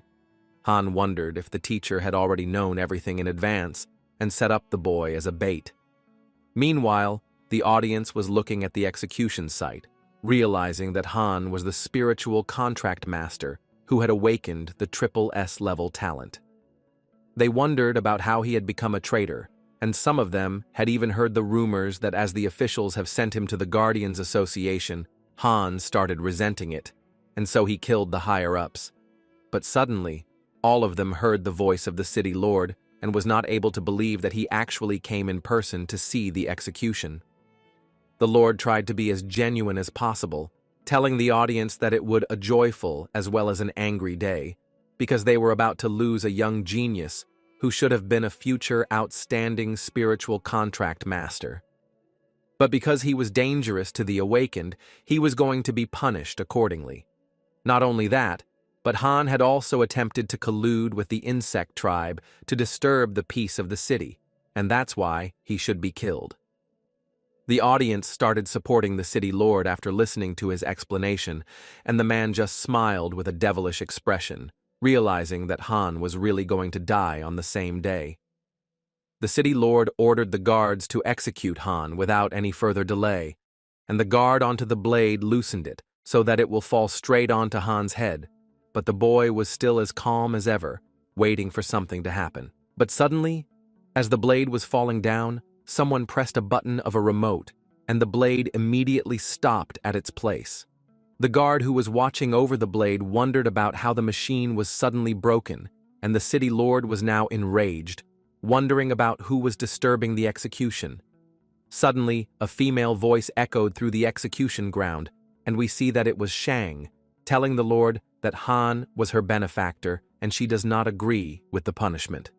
Han wondered if the teacher had already known everything in advance and set up the boy as a bait. Meanwhile, the audience was looking at the execution site, realizing that Han was the spiritual contract master who had awakened the SSS level talent. They wondered about how he had become a traitor, and some of them had even heard the rumors that as the officials have sent him to the Guardians Association, Han started resenting it, and so he killed the higher-ups. But suddenly, all of them heard the voice of the city lord and was not able to believe that he actually came in person to see the execution. The lord tried to be as genuine as possible, telling the audience that it would a joyful as well as an angry day, because they were about to lose a young genius who should have been a future outstanding spiritual contract master. But because he was dangerous to the awakened, he was going to be punished accordingly. Not only that, but Han had also attempted to collude with the insect tribe to disturb the peace of the city, and that's why he should be killed. The audience started supporting the city lord after listening to his explanation, and the man just smiled with a devilish expression, realizing that Han was really going to die on the same day. The city lord ordered the guards to execute Han without any further delay, and the guard onto the blade loosened it so that it will fall straight onto Han's head, but the boy was still as calm as ever, waiting for something to happen. But suddenly, as the blade was falling down, someone pressed a button of a remote, and the blade immediately stopped at its place. The guard who was watching over the blade wondered about how the machine was suddenly broken, and the city lord was now enraged, wondering about who was disturbing the execution. Suddenly, a female voice echoed through the execution ground, and we see that it was Shang, telling the Lord that Han was her benefactor and she does not agree with the punishment.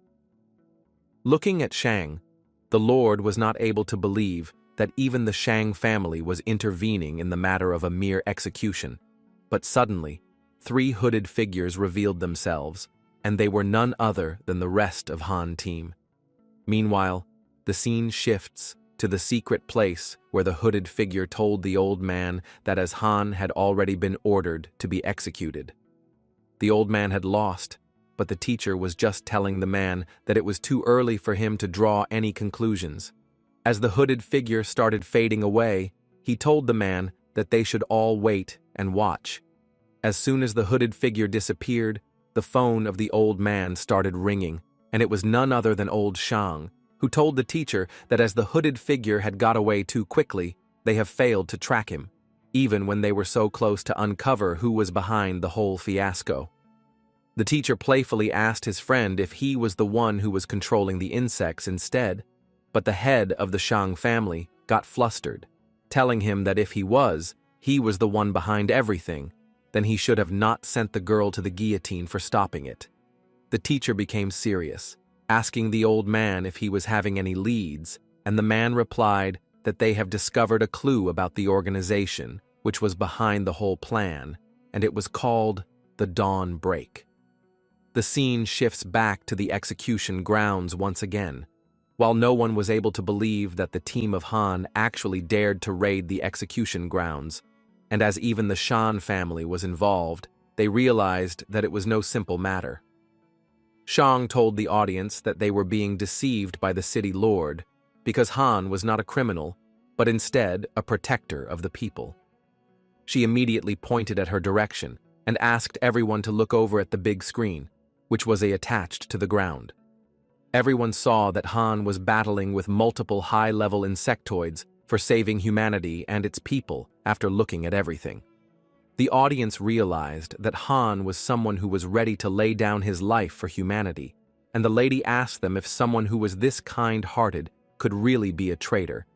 Looking at Shang, the Lord was not able to believe that even the Shang family was intervening in the matter of a mere execution. But suddenly, 3 hooded figures revealed themselves, and they were none other than the rest of Han team. Meanwhile, the scene shifts to the secret place where the hooded figure told the old man that as Han had already been ordered to be executed. The old man had lost, but the teacher was just telling the man that it was too early for him to draw any conclusions. As the hooded figure started fading away, he told the man that they should all wait and watch. As soon as the hooded figure disappeared, the phone of the old man started ringing, and it was none other than old Shang, who told the teacher that as the hooded figure had got away too quickly, they have failed to track him, even when they were so close to uncover who was behind the whole fiasco. The teacher playfully asked his friend if he was the one who was controlling the insects instead, but the head of the Shang family got flustered, telling him that if he was the one behind everything, then he should have not sent the girl to the guillotine for stopping it. The teacher became serious, asking the old man if he was having any leads, and the man replied that they have discovered a clue about the organization, which was behind the whole plan, and it was called the Dawn Break. The scene shifts back to the execution grounds once again. While no one was able to believe that the team of Han actually dared to raid the execution grounds, and as even the Shan family was involved, they realized that it was no simple matter. Shang told the audience that they were being deceived by the city lord because Han was not a criminal, but instead a protector of the people. She immediately pointed at her direction and asked everyone to look over at the big screen, which was attached to the ground. Everyone saw that Han was battling with multiple high-level insectoids for saving humanity and its people after looking at everything. The audience realized that Han was someone who was ready to lay down his life for humanity, and the lady asked them if someone who was this kind-hearted could really be a traitor.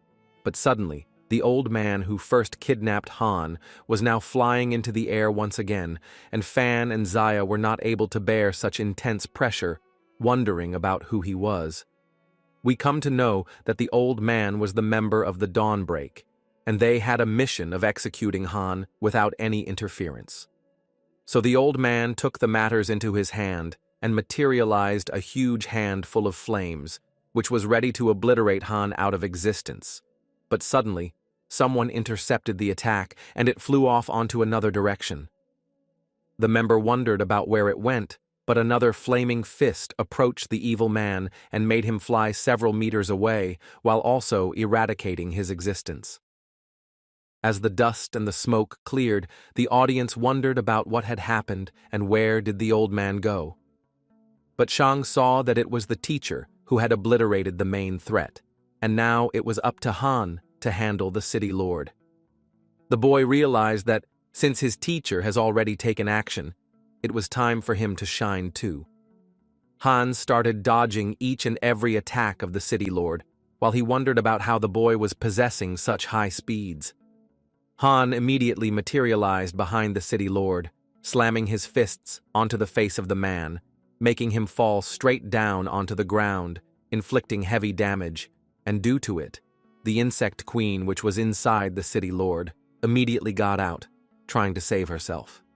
But suddenly, the old man who first kidnapped Han was now flying into the air once again, and Fan and Zaya were not able to bear such intense pressure, wondering about who he was. We come to know that the old man was the member of the Dawnbreak, and they had a mission of executing Han without any interference. So the old man took the matters into his hand and materialized a huge hand full of flames, which was ready to obliterate Han out of existence. But suddenly, someone intercepted the attack, and it flew off onto another direction. The member wondered about where it went, but another flaming fist approached the evil man and made him fly several meters away, while also eradicating his existence. As the dust and the smoke cleared, the audience wondered about what had happened and where did the old man go. But Shang saw that it was the teacher who had obliterated the main threat, and now it was up to Han to handle the city lord. The boy realized that, since his teacher has already taken action, it was time for him to shine too. Han started dodging each and every attack of the city lord, while he wondered about how the boy was possessing such high speeds. Han immediately materialized behind the city lord, slamming his fists onto the face of the man, making him fall straight down onto the ground, inflicting heavy damage, and due to it, the insect queen which was inside the city lord immediately got out, trying to save herself.